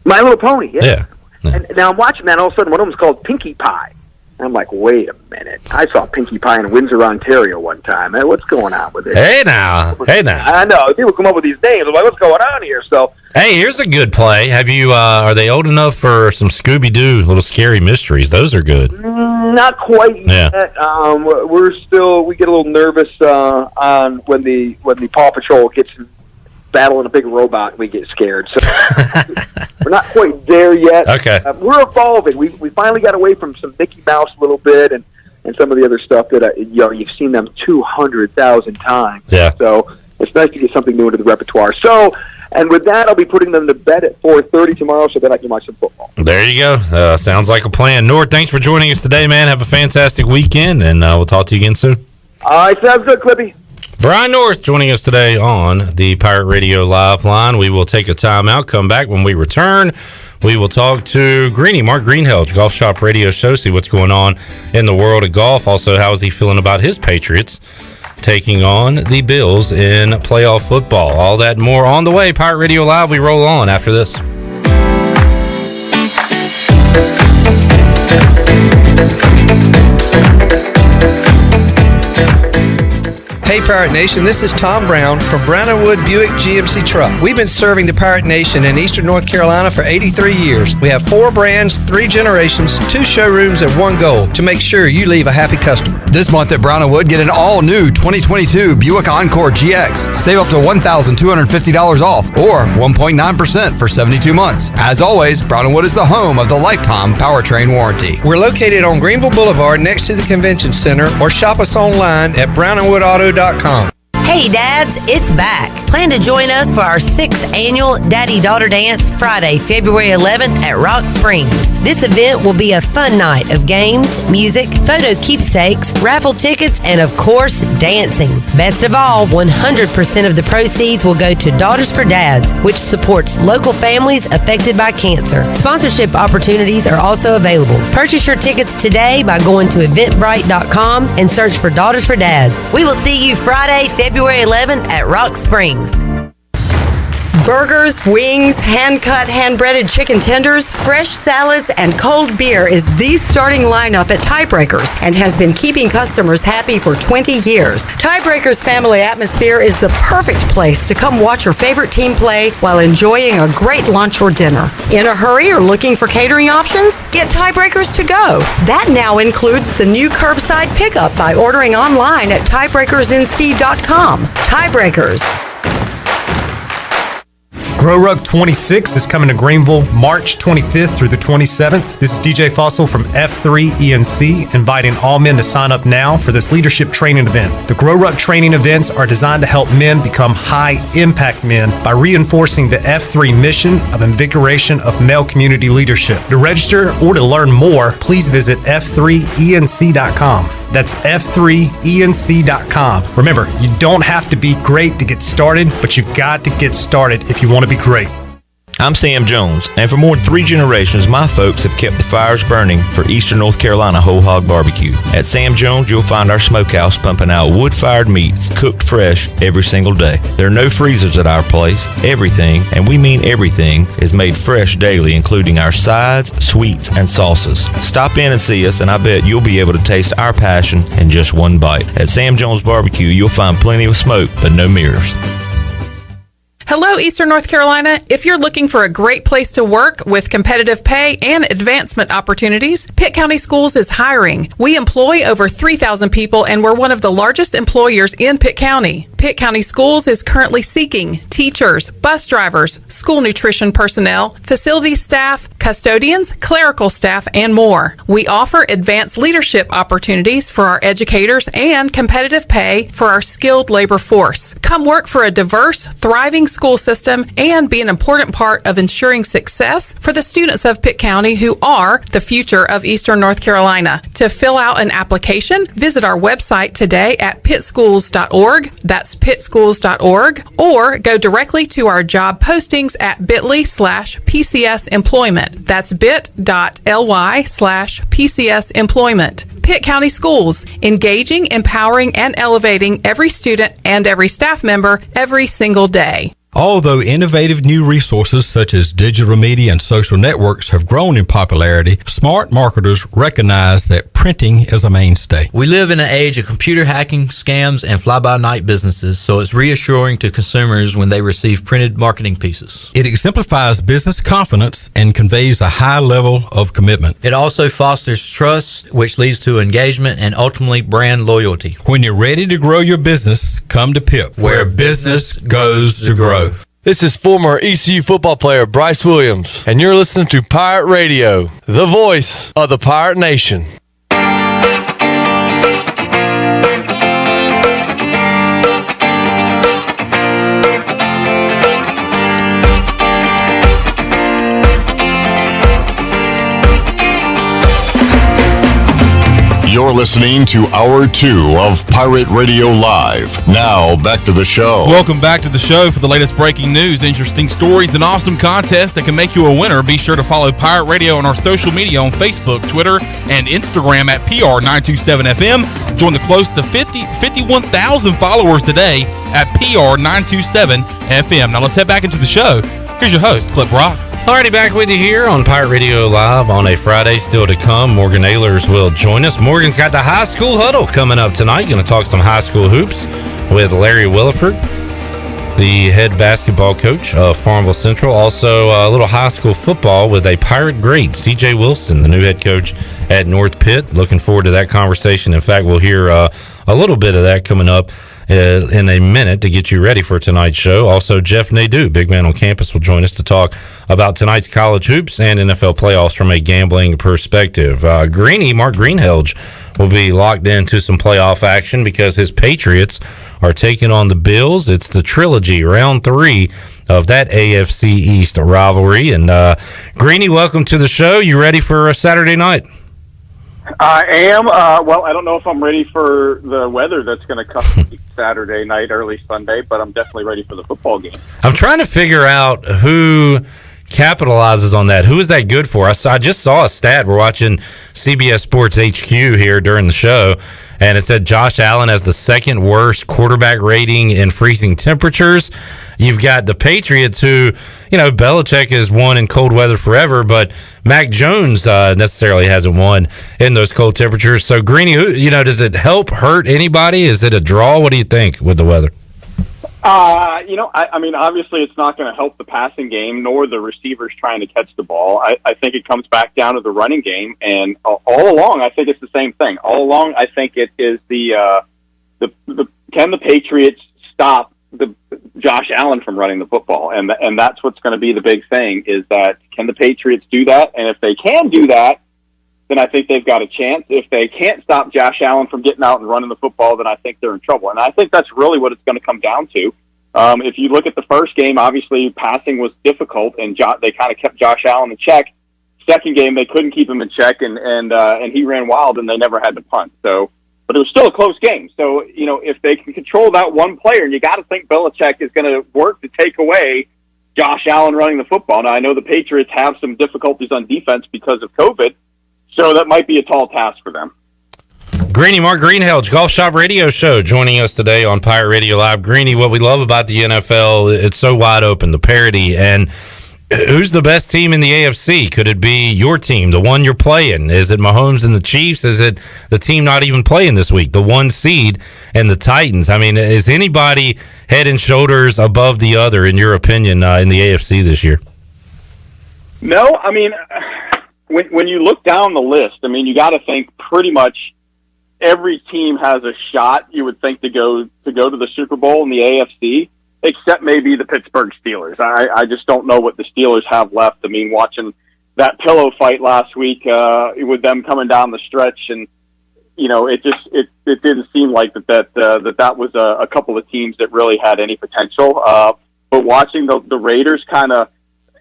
My Little Pony. Yeah. Yeah. And now I'm watching that. And all of a sudden, one of them's called Pinkie Pie. And I'm like, wait a minute. I saw Pinkie Pie in Windsor, Ontario one time. Hey, what's going on with it? Hey now. I know. People come up with these names. I'm like, what's going on here? So. Hey, here's a good play. Have you? Are they old enough for some Scooby-Doo little scary mysteries? Those are good. Not quite yet. We get a little nervous on when the Paw Patrol gets battling a big robot and we get scared. So we're not quite there yet. Okay. We're evolving. We finally got away from some Mickey Mouse a little bit and some of the other stuff that you've seen them 200,000 times. Yeah. So it's nice to get something new into the repertoire. So. And with that, I'll be putting them to bed at 4:30 tomorrow so that I can watch some football. There you go. Sounds like a plan. Nord, thanks for joining us today, man. Have a fantastic weekend, and we'll talk to you again soon. All right, sounds good, Clippy. Brian North joining us today on the Pirate Radio Live line. We will take a timeout, come back. When we return, we will talk to Greeny, Mark Greenheld, Golf Shop Radio Show, see what's going on in the world of golf. Also, how is he feeling about his Patriots taking on the Bills in playoff football. All that and more on the way. Pirate Radio Live, we roll on after this. Hey Pirate Nation, this is Tom Brown from Brown & Wood Buick GMC Truck. We've been serving the Pirate Nation in Eastern North Carolina for 83 years. We have 4 brands, 3 generations, 2 showrooms, and 1 goal: to make sure you leave a happy customer. This month at Brown & Wood, get an all-new 2022 Buick Encore GX. Save up to $1,250 off or 1.9% for 72 months. As always, Brown & Wood is the home of the lifetime powertrain warranty. We're located on Greenville Boulevard next to the Convention Center, or shop us online at brownandwoodauto.com. Hey dads, it's back. Plan to join us for our 6th annual Daddy-Daughter Dance Friday, February 11th at Rock Springs. This event will be a fun night of games, music, photo keepsakes, raffle tickets, and of course, dancing. Best of all, 100% of the proceeds will go to Daughters for Dads, which supports local families affected by cancer. Sponsorship opportunities are also available. Purchase your tickets today by going to eventbrite.com and search for Daughters for Dads. We will see you Friday, February 11th at Rock Springs. Burgers, wings, hand-cut, hand-breaded chicken tenders, fresh salads, and cold beer is the starting lineup at Tiebreakers and has been keeping customers happy for 20 years. Tiebreakers family atmosphere is the perfect place to come watch your favorite team play while enjoying a great lunch or dinner. In a hurry or looking for catering options? Get Tiebreakers to go. That now includes the new curbside pickup by ordering online at tiebreakersnc.com. Tiebreakers. Grow Rug 26 is coming to Greenville March 25th through the 27th. This is DJ Fossil from F3 ENC, inviting all men to sign up now for this leadership training event. The Grow Rug training events are designed to help men become high-impact men by reinforcing the F3 mission of invigoration of male community leadership. To register or to learn more, please visit f3enc.com. That's f3enc.com. Remember, you don't have to be great to get started, but you've got to get started if you want to be great. I'm Sam Jones, and for more than 3 generations, my folks have kept the fires burning for Eastern North Carolina Whole Hog Barbecue. At Sam Jones, you'll find our smokehouse pumping out wood-fired meats, cooked fresh every single day. There are no freezers at our place. Everything, and we mean everything, is made fresh daily, including our sides, sweets, and sauces. Stop in and see us, and I bet you'll be able to taste our passion in just one bite. At Sam Jones Barbecue, you'll find plenty of smoke, but no mirrors. Hello, Eastern North Carolina. If you're looking for a great place to work with competitive pay and advancement opportunities, Pitt County Schools is hiring. We employ over 3,000 people, and we're one of the largest employers in Pitt County. Pitt County Schools is currently seeking teachers, bus drivers, school nutrition personnel, facility staff, custodians, clerical staff, and more. We offer advanced leadership opportunities for our educators and competitive pay for our skilled labor force. Come work for a diverse, thriving school system and be an important part of ensuring success for the students of Pitt County who are the future of Eastern North Carolina. To fill out an application, visit our website today at pittschools.org. That's pittschools.org, or go directly to our job postings at bit.ly/PCS employment. That's bit.ly/PCS employment. Pitt County Schools, engaging, empowering, and elevating every student and every staff member every single day. Although innovative new resources such as digital media and social networks have grown in popularity, smart marketers recognize that printing is a mainstay. We live in an age of computer hacking, scams, and fly-by-night businesses, so it's reassuring to consumers when they receive printed marketing pieces. It exemplifies business confidence and conveys a high level of commitment. It also fosters trust, which leads to engagement and ultimately brand loyalty. When you're ready to grow your business, come to PIP, where business goes to grow. This is former ECU football player Bryce Williams, and you're listening to Pirate Radio, the voice of the Pirate Nation. You're listening to Hour 2 of Pirate Radio Live. Now, back to the show. Welcome back to the show. For the latest breaking news, interesting stories, and awesome contests that can make you a winner, be sure to follow Pirate Radio on our social media on Facebook, Twitter, and Instagram at PR927FM. Join the close to 51,000 followers today at PR927FM. Now let's head back into the show. Here's your host, Clip Rock. Alrighty, back with you here on Pirate Radio Live on a Friday. Still to come, Morgan Ahlers will join us. Morgan's got the high school huddle coming up tonight. Going to talk some high school hoops. with Larry Williford, the head basketball coach of Farmville Central. Also, a little high school football with a Pirate great, C.J. Wilson, the new head coach at North Pitt. Looking forward to that conversation. In fact, we'll hear a little bit of that coming up in a minute to get you ready for tonight's show. Also, Jeff Nadu, big man on campus, will join us to talk about tonight's college hoops and NFL playoffs from a gambling perspective. Greeny, Mark Greenhelge, will be locked into some playoff action because his Patriots are taking on the Bills. It's the trilogy, round 3 of that AFC East rivalry. And Greeny, welcome to the show. You ready for a Saturday night? I am. Well, I don't know if I'm ready for the weather that's going to come Saturday night, early Sunday, but I'm definitely ready for the football game. I'm trying to figure out who capitalizes on that. Who is that good for? I just saw a stat. We're watching CBS Sports HQ here during the show, and it said Josh Allen has the second worst quarterback rating in freezing temperatures. You've got the Patriots who, Belichick has won in cold weather forever, but Mac Jones necessarily hasn't won in those cold temperatures. So, Greeny, does it help, hurt anybody? Is it a draw? What do you think with the weather? I mean, obviously it's not going to help the passing game nor the receivers trying to catch the ball. I think it comes back down to the running game, and all along I think it's the same thing. All along I think it is can the Patriots stop Josh Allen from running the football, and that's what's going to be the big thing, is that can the Patriots do that? And if they can do that, then I think they've got a chance. If they can't stop Josh Allen from getting out and running the football, then I think they're in trouble. And I think that's really what it's going to come down to. If you look at the first game, obviously passing was difficult, and they kind of kept Josh Allen in check. Second game, they couldn't keep him in check, and he ran wild, and they never had to punt. So, but it was still a close game. So, if they can control that one player, and you got to think Belichick is going to work to take away Josh Allen running the football. Now, I know the Patriots have some difficulties on defense because of COVID, so that might be a tall task for them. Greeny, Mark Greenhelge, Golf Shop Radio Show, joining us today on Pirate Radio Live. Greeny, what we love about the NFL, it's so wide open, the parity. And who's the best team in the AFC? Could it be your team, the one you're playing? Is it Mahomes and the Chiefs? Is it the team not even playing this week, the 1 seed and the Titans? I mean, is anybody head and shoulders above the other, in your opinion, in the AFC this year? No, I mean, when you look down the list, I mean, you got to think pretty much every team has a shot, you would think, to go to the Super Bowl in the AFC, except maybe the Pittsburgh Steelers. I just don't know what the Steelers have left. I mean, watching that pillow fight last week with them coming down the stretch, and it didn't seem like that was a couple of teams that really had any potential. But watching the Raiders kind of,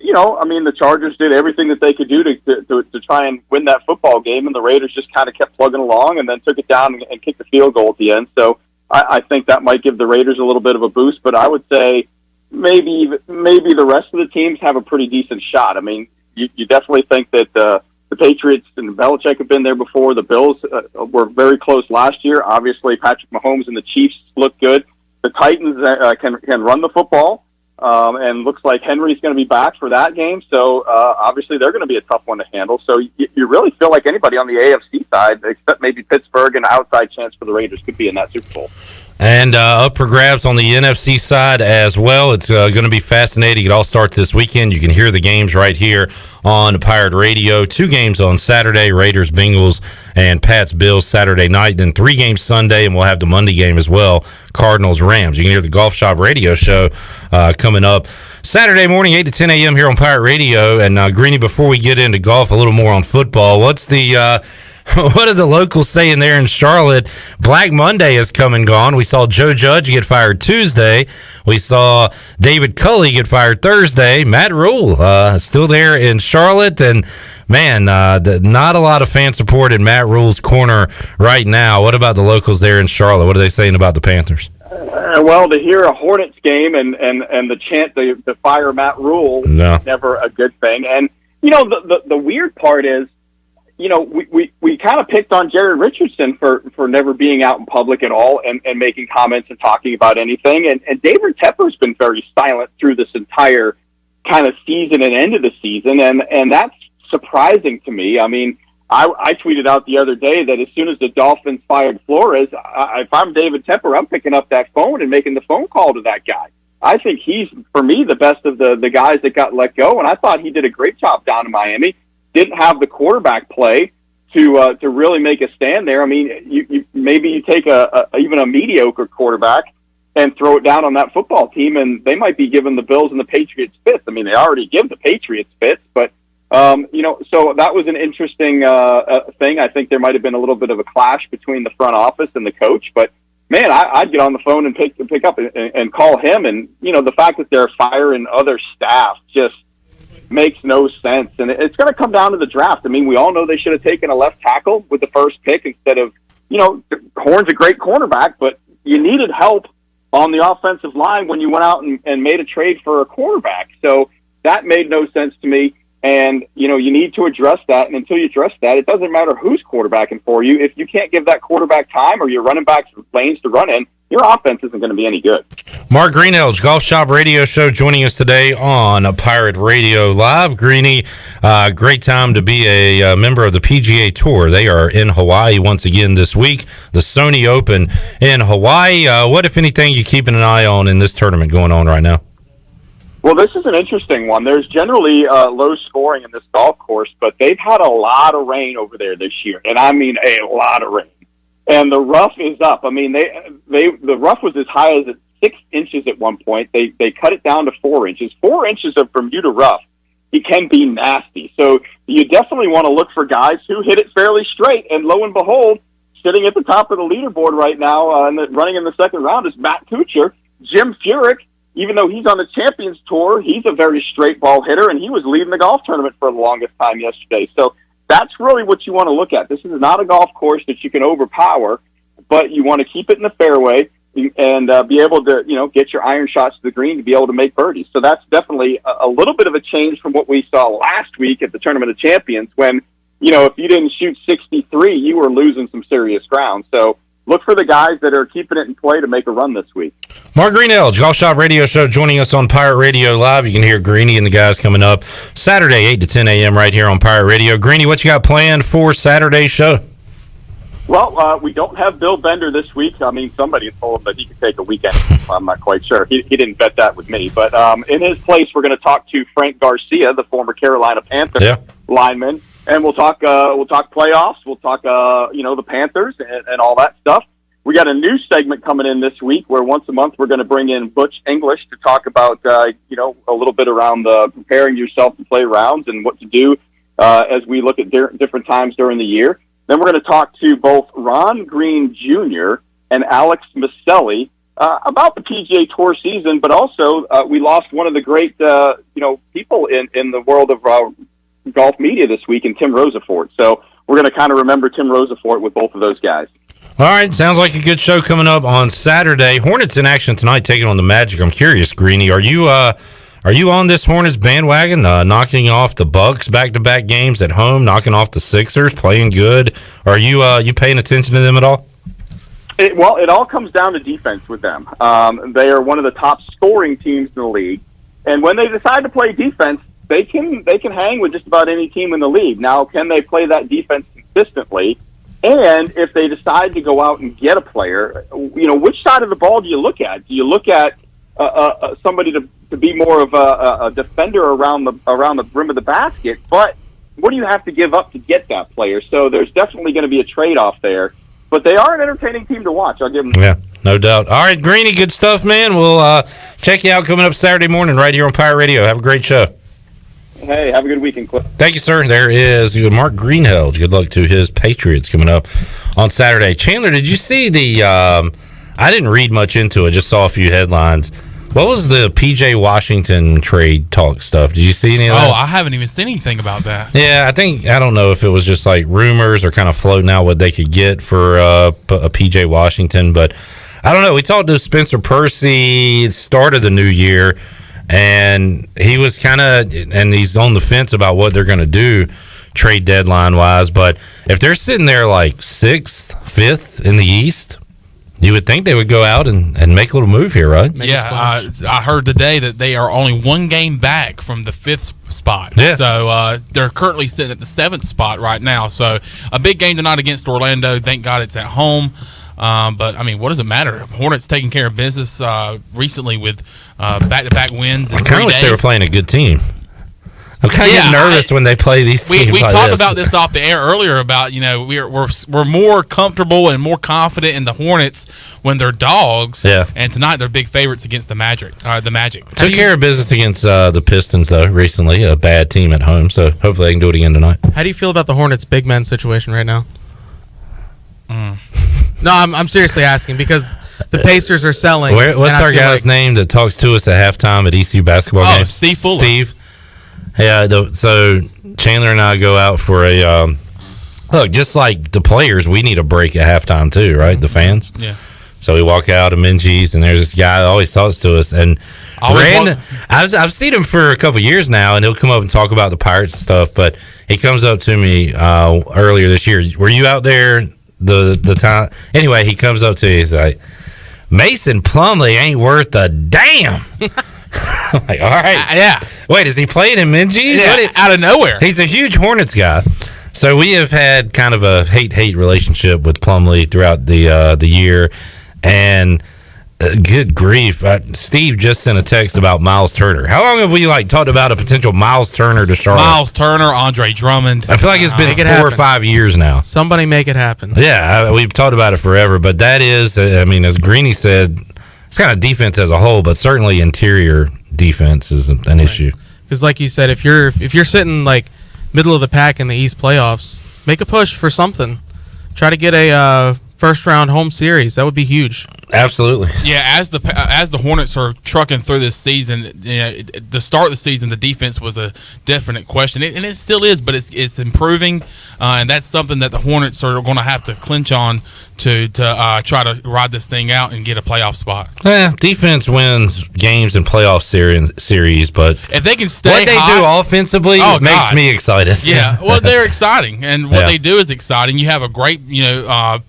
I mean, the Chargers did everything that they could do to try and win that football game, and the Raiders just kind of kept plugging along and then took it down and kicked the field goal at the end. So I think that might give the Raiders a little bit of a boost, but I would say maybe the rest of the teams have a pretty decent shot. I mean, you definitely think that the Patriots and Belichick have been there before. The Bills were very close last year. Obviously, Patrick Mahomes and the Chiefs look good. The Titans can run the football. And looks like Henry's going to be back for that game. So, obviously, they're going to be a tough one to handle. So, you really feel like anybody on the AFC side, except maybe Pittsburgh, and an outside chance for the Raiders, could be in that Super Bowl. And up for grabs on the NFC side as well. It's going to be fascinating. It all starts this weekend. You can hear the games right here on Pirate Radio. 2 games on Saturday, Raiders, Bengals, and Pats, Bills Saturday night. Then 3 games Sunday, and we'll have the Monday game as well, Cardinals, Rams. You can hear the Golf Shop Radio Show coming up Saturday morning, 8 to 10 a.m. here on Pirate Radio. And Greeny, before we get into golf, a little more on football. What's the what are the locals saying there in Charlotte? Black Monday has come and gone. We saw Joe Judge get fired Tuesday. We saw David Culley get fired Thursday. Matt Rule still there in Charlotte. And, man, not a lot of fan support in Matt Rule's corner right now. What about the locals there in Charlotte? What are they saying about the Panthers? Well, to hear a Hornets game and the chant to fire Matt Rule, never a good thing. And, the weird part is, we kind of picked on Jared Richardson for never being out in public at all and making comments and talking about anything. And David Tepper's been very silent through this entire kind of season and end of the season. And that's surprising to me. I mean, I tweeted out the other day that as soon as the Dolphins fired Flores, if I'm David Tepper, I'm picking up that phone and making the phone call to that guy. I think he's, for me, the best of the guys that got let go, and I thought he did a great job down in Miami. Didn't have the quarterback play to really make a stand there. I mean, maybe you take even a mediocre quarterback and throw it down on that football team, and they might be giving the Bills and the Patriots fits. I mean, they already give the Patriots fits, but so that was an interesting thing. I think there might have been a little bit of a clash between the front office and the coach, but man, I'd get on the phone and pick up and call him. And, the fact that they're firing other staff just makes no sense. And it's going to come down to the draft. I mean, we all know they should have taken a left tackle with the first pick instead of, Horn's a great cornerback, but you needed help on the offensive line when you went out and made a trade for a quarterback. So that made no sense to me. And, you need to address that. And until you address that, it doesn't matter who's quarterbacking for you. If you can't give that quarterback time or your running backs lanes to run in, your offense isn't going to be any good. Mark Greenelge, Golf Shop Radio Show, joining us today on Pirate Radio Live. Greeny, great time to be a member of the PGA Tour. They are in Hawaii once again this week, the Sony Open in Hawaii. What, if anything, you keeping an eye on in this tournament going on right now? Well, this is an interesting one. There's generally low scoring in this golf course, but they've had a lot of rain over there this year, and I mean a lot of rain. And the rough is up. I mean, the rough was as high as 6 inches at one point. They cut it down to 4 inches. 4 inches of Bermuda rough, it can be nasty. So you definitely want to look for guys who hit it fairly straight. And lo and behold, sitting at the top of the leaderboard right now, running in the second round, is Matt Kucher. Jim Furyk, even though he's on the Champions Tour, he's a very straight ball hitter, and he was leading the golf tournament for the longest time yesterday. So that's really what you want to look at. This is not a golf course that you can overpower, but you want to keep it in the fairway and be able to, get your iron shots to the green to be able to make birdies. So that's definitely a little bit of a change from what we saw last week at the Tournament of Champions when, if you didn't shoot 63, you were losing some serious ground. So look for the guys that are keeping it in play to make a run this week. Mark Greenelge, Golf Shop Radio Show, joining us on Pirate Radio Live. You can hear Greeny and the guys coming up Saturday, 8 to 10 a.m. right here on Pirate Radio. Greeny, what you got planned for Saturday's show? Well, we don't have Bill Bender this week. I mean, somebody told him that he could take a weekend. I'm not quite sure. He didn't bet that with me. But in his place, we're going to talk to Frank Garcia, the former Carolina Panther lineman. And we'll talk playoffs. We'll talk, the Panthers and all that stuff. We got a new segment coming in this week where once a month we're going to bring in Butch English to talk about, a little bit around preparing yourself to play rounds and what to do as we look at different times during the year. Then we're going to talk to both Ron Green Jr. and Alex Maselli about the PGA Tour season, but also we lost one of the great, people in the world of golf media this week in Tim Rosafort. So we're going to kind of remember Tim Rosafort with both of those guys. All right, sounds like a good show coming up on Saturday. Hornets in action tonight, taking on the Magic. I'm curious, Greeny, are you on this Hornets bandwagon, knocking off the Bucks back-to-back games at home, knocking off the Sixers, playing good? Are you paying attention to them at all? It all comes down to defense with them. They are one of the top scoring teams in the league, and when they decide to play defense, they can hang with just about any team in the league. Now, can they play that defense consistently? And if they decide to go out and get a player, which side of the ball do you look at? Do you look at somebody to be more of a defender around the rim of the basket? But what do you have to give up to get that player? So there's definitely going to be a trade-off there. But they are an entertaining team to watch. I'll give them. Yeah, no doubt. All right, Greeny, good stuff, man. We'll check you out coming up Saturday morning right here on Pirate Radio. Have a great show. Hey, have a good weekend, Cliff. Thank you, sir. There is Mark Greenelge. Good luck to his Patriots coming up on Saturday. Chandler, did you see I didn't read much into it, just saw a few headlines. What was the P.J. Washington trade talk stuff? Did you see any of that? I haven't even seen anything about that. Yeah, I don't know if it was just like rumors or kind of floating out what they could get for a P.J. Washington, but I don't know. We talked to Spencer Percy at the start of the new year, and he was he's on the fence about what they're going to do trade deadline wise. But if they're sitting there like 6th, 5th in the East, You would think they would go out and make a little move here, right? I heard today that they are only one game back from the 5th spot. Yeah. So they're currently sitting at the 7th spot right now. So a big game tonight against Orlando. Thank God it's at home. But, I mean, what does it matter? Hornets taking care of business recently with back-to-back wins in 3 days. I kind of wish they were playing a good team. I'm kind of getting nervous when they play these teams. We like talked this. about this off the air earlier about, we're more comfortable and more confident in the Hornets when they're dogs. Yeah. And tonight they're big favorites against the Magic. Took care of business against the Pistons, though, recently. A bad team at home, so hopefully they can do it again tonight. How do you feel about the Hornets' big men situation right now? No, I'm seriously asking because the Pacers are selling. What's our guy's name that talks to us at halftime at ECU basketball games? Steve Fuller. Steve. Yeah, so Chandler and I go out for a look. Just like the players, we need a break at halftime too, right? The fans. Yeah. So we walk out of Minji's, and there's this guy that always talks to us. And I've seen him for a couple years now, and he'll come up and talk about the Pirates and stuff. But he comes up to me earlier this year. Were you out there the time? Anyway, he comes up to me. He's like, Mason Plumlee ain't worth a damn. I'm like, all right. Yeah. Wait, is he playing in Minji's? Yeah, out of nowhere. He's a huge Hornets guy. So we have had kind of a hate relationship with Plumlee throughout the year. And good grief, Steve just sent a text about Miles Turner. How long have we talked about a potential Miles Turner to Charlotte? Miles Turner, Andre Drummond. I feel like it's been 4 or 5 years now. Somebody make it happen. Yeah, we've talked about it forever. But that is, as Greeny said, it's kind of defense as a whole, but certainly interior defense is an issue. Because, like you said, if you're sitting middle of the pack in the East playoffs, make a push for something. Try to get a first round home series. That would be huge. Absolutely. Yeah, as the Hornets are trucking through this season, the start of the season, the defense was a definite question, and it still is, but it's improving, and that's something that the Hornets are going to have to clinch on to try to ride this thing out and get a playoff spot. Yeah, defense wins games in playoff series, but if they can stay what they hot, do offensively makes me excited. Yeah, well, they're exciting, and what they do is exciting. You have a great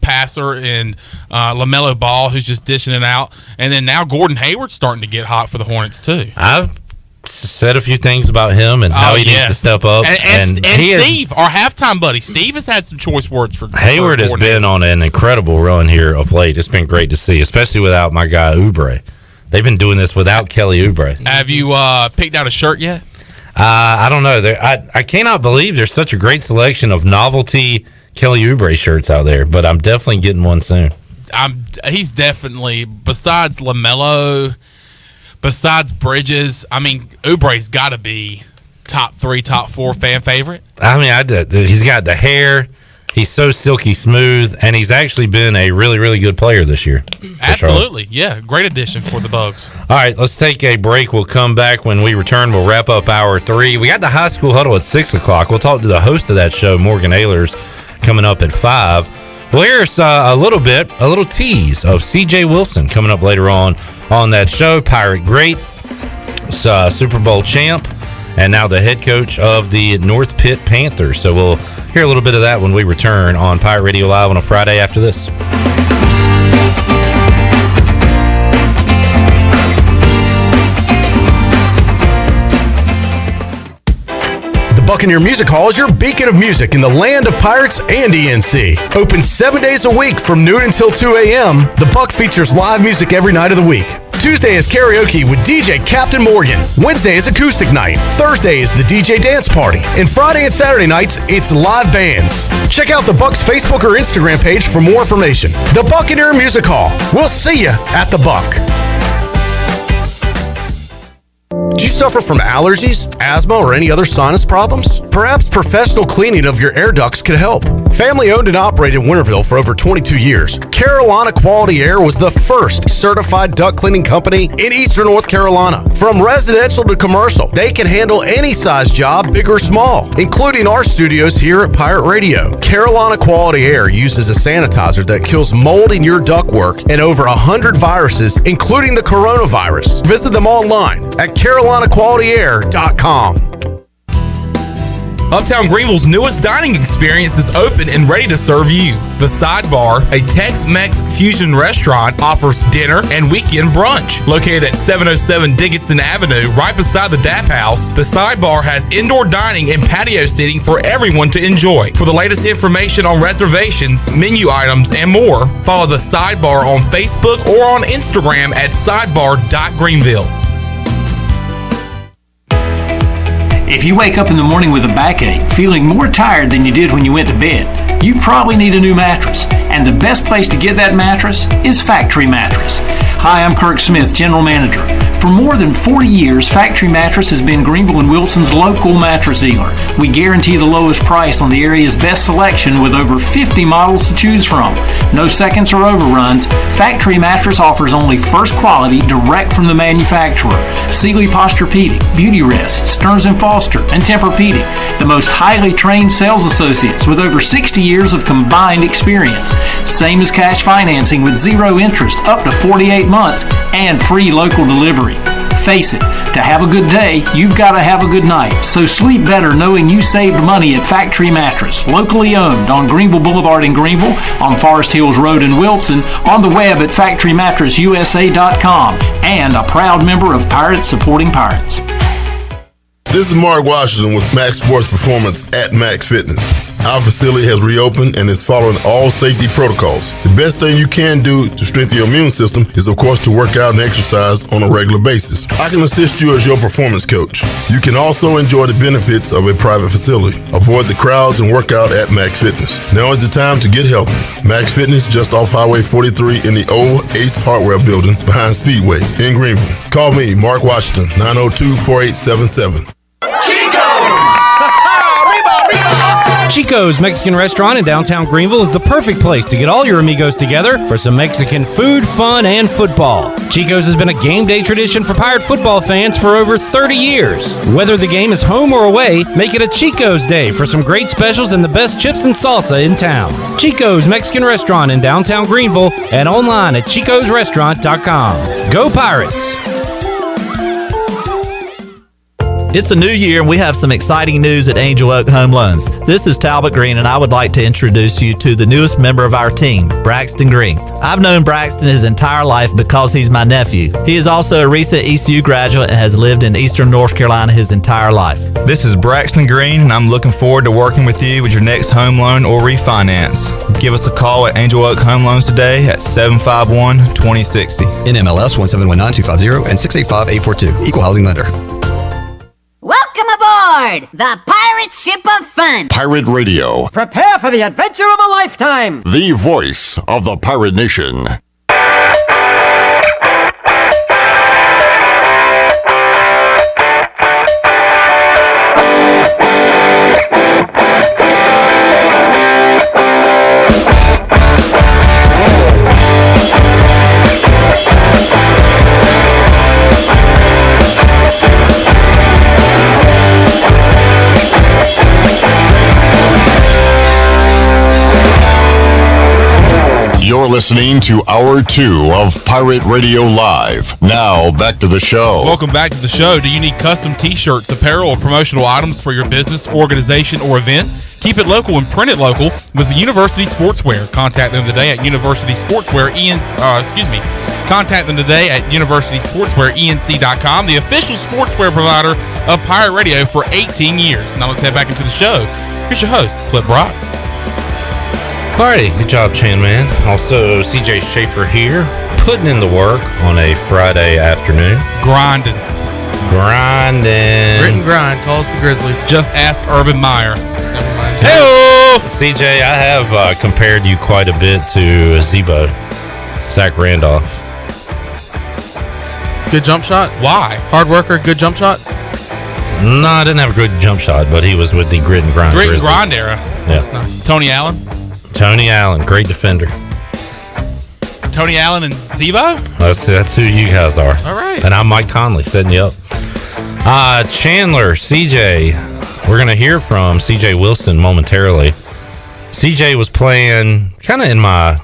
passer in LaMelo Ball who's just dishing it out, and then now Gordon Hayward's starting to get hot for the Hornets too. I've said a few things about him and how he needs to step up. And Steve, our halftime buddy, Steve has had some choice words for Hayward. Has been on an incredible run here of late. It's been great to see, especially without my guy Oubre. They've been doing this without Kelly Oubre. Have you picked out a shirt yet? I don't know. I cannot believe there's such a great selection of novelty Kelly Oubre shirts out there, but I'm definitely getting one soon. He's definitely, besides LaMelo, besides Bridges, Oubre's got to be top 3, top 4 fan favorite. He's got the hair. He's so silky smooth, and he's actually been a really, really good player this year. Absolutely. Yeah, great addition for the Bugs. All right, let's take a break. We'll come back. When we return, we'll wrap up hour 3. We got the high school huddle at 6 o'clock. We'll talk to the host of that show, Morgan Ahlers, coming up at 5. Well, here's a little tease of C.J. Wilson coming up later on that show. Pirate great, Super Bowl champ, and now the head coach of the North Pitt Panthers. So we'll hear a little bit of that when we return on Pirate Radio Live on a Friday after this. Buccaneer Music Hall is your beacon of music in the land of Pirates and ENC. Open 7 days a week from noon until 2 a.m., the Buck features live music every night of the week. Tuesday is karaoke with DJ Captain Morgan. Wednesday is acoustic night. Thursday is the DJ dance party. And Friday and Saturday nights, it's live bands. Check out the Buck's Facebook or Instagram page for more information. The Buccaneer Music Hall. We'll see you at the Buck. Do you suffer from allergies, asthma, or any other sinus problems? Perhaps professional cleaning of your air ducts could help. Family owned and operated in Winterville for over 22 years, Carolina Quality Air was the first certified duct cleaning company in Eastern North Carolina. From residential to commercial, they can handle any size job, big or small, including our studios here at Pirate Radio. Carolina Quality Air uses a sanitizer that kills mold in your ductwork and over 100 viruses, including the coronavirus. Visit them online at carolinaqualityair.com. Uptown Greenville's newest dining experience is open and ready to serve you. The Sidebar, a Tex-Mex fusion restaurant, offers dinner and weekend brunch. Located at 707 Dickinson Avenue, right beside the DAP House, the Sidebar has indoor dining and patio seating for everyone to enjoy. For the latest information on reservations, menu items, and more, follow the Sidebar on Facebook or on Instagram at sidebar.greenville. If you wake up in the morning with a backache, feeling more tired than you did when you went to bed, you probably need a new mattress. And the best place to get that mattress is Factory Mattress. Hi, I'm Kirk Smith, General Manager. For more than 40 years, Factory Mattress has been Greenville and Wilson's local mattress dealer. We guarantee the lowest price on the area's best selection with over 50 models to choose from. No seconds or overruns. Factory Mattress offers only first quality, direct from the manufacturer. Sealy Posturepedic, Beauty Rest, Stearns & Foster, and Tempur-Pedic. The most highly trained sales associates with over 60 years of combined experience. Same as cash financing with zero interest up to 48 months and free local delivery. Face it, to have a good day, you've got to have a good night. So sleep better knowing you saved money at Factory Mattress, locally owned on Greenville Boulevard in Greenville, on Forest Hills Road in Wilson, on the web at factorymattressusa.com, and a proud member of Pirates Supporting Pirates. This is Mark Washington with Max Sports Performance at Max Fitness. Our facility has reopened and is following all safety protocols. The best thing you can do to strengthen your immune system is, of course, to work out and exercise on a regular basis. I can assist you as your performance coach. You can also enjoy the benefits of a private facility. Avoid the crowds and work out at Max Fitness. Now is the time to get healthy. Max Fitness, just off Highway 43 in the old Ace Hardware building behind Speedway in Greenville. Call me, Mark Washington, 902-4877. Chico's Mexican Restaurant in downtown Greenville is the perfect place to get all your amigos together for some Mexican food, fun, and football. Chico's has been a game day tradition for Pirate football fans for over 30 years. Whether the game is home or away, make it a Chico's day for some great specials and the best chips and salsa in town. Chico's Mexican Restaurant in downtown Greenville and online at chicosrestaurant.com. Go Pirates! It's a new year and we have some exciting news at Angel Oak Home Loans. This is Talbot Green and I would like to introduce you to the newest member of our team, Braxton Green. I've known Braxton his entire life because he's my nephew. He is also a recent ECU graduate and has lived in Eastern North Carolina his entire life. This is Braxton Green and I'm looking forward to working with you with your next home loan or refinance. Give us a call at Angel Oak Home Loans today at 751-2060. NMLS 1719250 and 685842. Equal housing lender. Welcome aboard the Pirate Ship of Fun. Pirate Radio, Prepare for the adventure of a lifetime. the voice of the Pirate Nation. You're listening to Hour 2 of Pirate Radio Live. Now, back to the show. Welcome back to the show. Do you need custom t-shirts, apparel, or promotional items for your business, organization, or event? Keep it local and print it local with University Sportswear. Contact them today at University Sportswear Contact them today at universitysportswearenc.com, the official sportswear provider of Pirate Radio for 18 years. Now let's head back into the show. Here's your host, Clip Brock. Alrighty, good job, Chan Man. Also, CJ Schaefer here, putting in the work on a Friday afternoon. Grinding. Grit and grind calls the Grizzlies. Just ask Urban Meyer. Hey, CJ, I have compared you quite a bit to Zebo, Zach Randolph. Good jump shot? Why? Hard worker, good jump shot? No, I didn't have a good jump shot, but he was with the grit and grind. Grit and grind era. Yeah. Tony Allen? Tony Allen, great defender. Tony Allen and Zebo? That's who you guys are. All right. And I'm Mike Conley, setting you up. Chandler, CJ, we're going to hear from CJ Wilson momentarily. CJ was playing kind of in my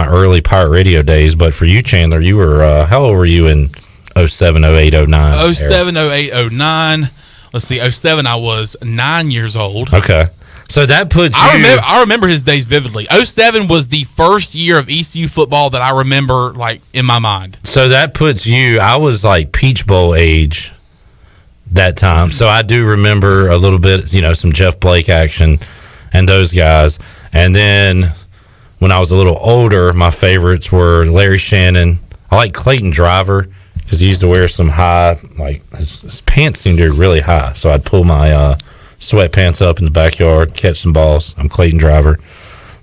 early Pirate Radio days, but for you, Chandler, you were, how old were you in 07, 08, 09? 07, 08, 09. let's see, 07, I was 9 years old. Okay. So that puts I remember his days vividly. 07 was the first year of ECU football that I remember, like, in my mind. So that puts you, I was like Peach Bowl age that time. So I do remember a little bit, some Jeff Blake action and those guys. And then when I was a little older, my favorites were Larry Shannon. I like Clayton Driver because he used to wear some high, like his pants seemed to be really high. So I'd pull my sweatpants up in the backyard, catch some balls. I'm Clayton Driver.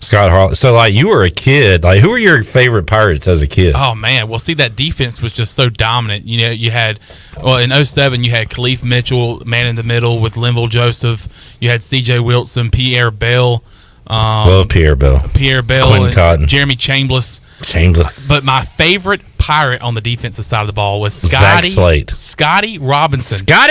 Scott Harley. So, like, you were a kid. Like, who were your favorite Pirates as a kid? Oh, man. Well, see, that defense was just so dominant. You had, in 07, you had Khalif Mitchell, man in the middle with Linville Joseph. You had C.J. Wilson, Pierre Bell. Love Pierre Bell. And Cotton. Jeremy Chambliss. But my favorite Pirate on the defensive side of the ball was Scotty Robinson. Scotty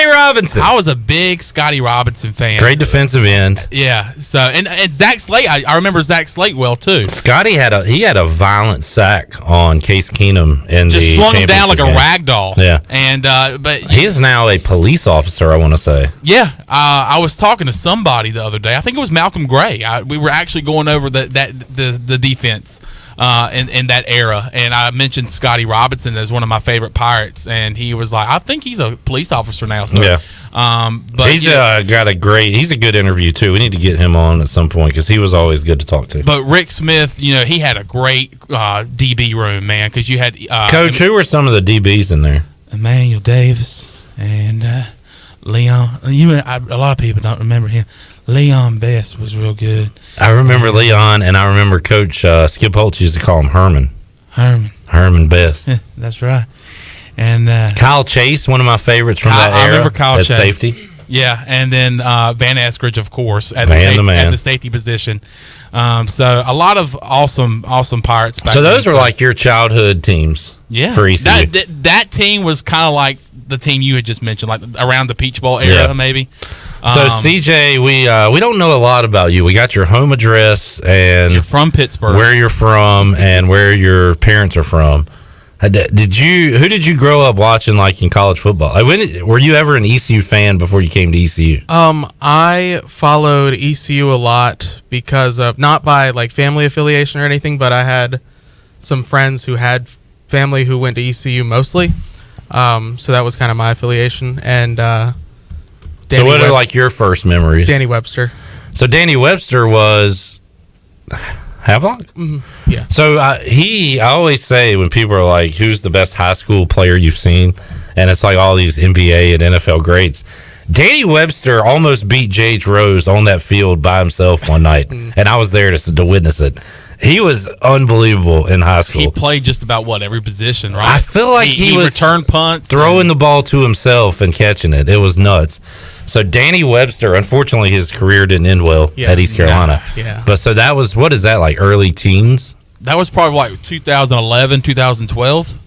Robinson. I was a big Scotty Robinson fan. Great defensive end. Yeah. So and Zach Slate, I remember Zach Slate well too. Scotty had a violent sack on Case Keenum in just the slung him down like game. a rag doll. Yeah. And but he is now a police officer, I want to say. Yeah. I was talking to somebody the other day. I think it was Malcolm Gray. We were actually going over the defense. In that era, and I mentioned Scotty Robinson as one of my favorite Pirates, and he was like, I think he's a police officer now. So, yeah. But he's he's a good interview too. We need to get him on at some point because he was always good to talk to. But Rick Smith, he had a great DB room, man, because you had Coach. Who were some of the DBs in there? Emmanuel Davis and Leon. A lot of people don't remember him. Leon Best was real good. I remember Leon, and I remember Coach Skip Holtz used to call him Herman. Herman Best. That's right. And Kyle Chase, one of my favorites from that era. I remember Kyle Chase. Safety. Yeah, and then Van Eskridge, of course, at the safety position. So a lot of awesome Pirates back So those then. were like your childhood teams. Yeah. For ECU. That team was kind of like the team you had just mentioned, like around the Peach Bowl era, maybe. So CJ, we don't know a lot about you. We got your home address and you're from Pittsburgh, where you're from, and where your parents are from. Who did you grow up watching, like, in college football? Like, were you ever an ECU fan before you came to ECU? I followed ECU a lot because of, not by like family affiliation or anything, but I had some friends who had family who went to ECU mostly. So that was kind of my affiliation. And so what are like your first memories? Danny Webster. So Danny Webster was Havelock? Mm-hmm. Yeah. So I always say when people are like, who's the best high school player you've seen? And it's like all these NBA and NFL greats. Danny Webster almost beat J.H. Rose on that field by himself one night. And I was there to witness it. He was unbelievable in high school. He played just about every position, right? I feel like he was returned punts, throwing the ball to himself and catching it. It was nuts. So Danny Webster, unfortunately, his career didn't end well at East Carolina. Yeah. But so that was, what is that, like early teens? That was probably like 2011, 2012,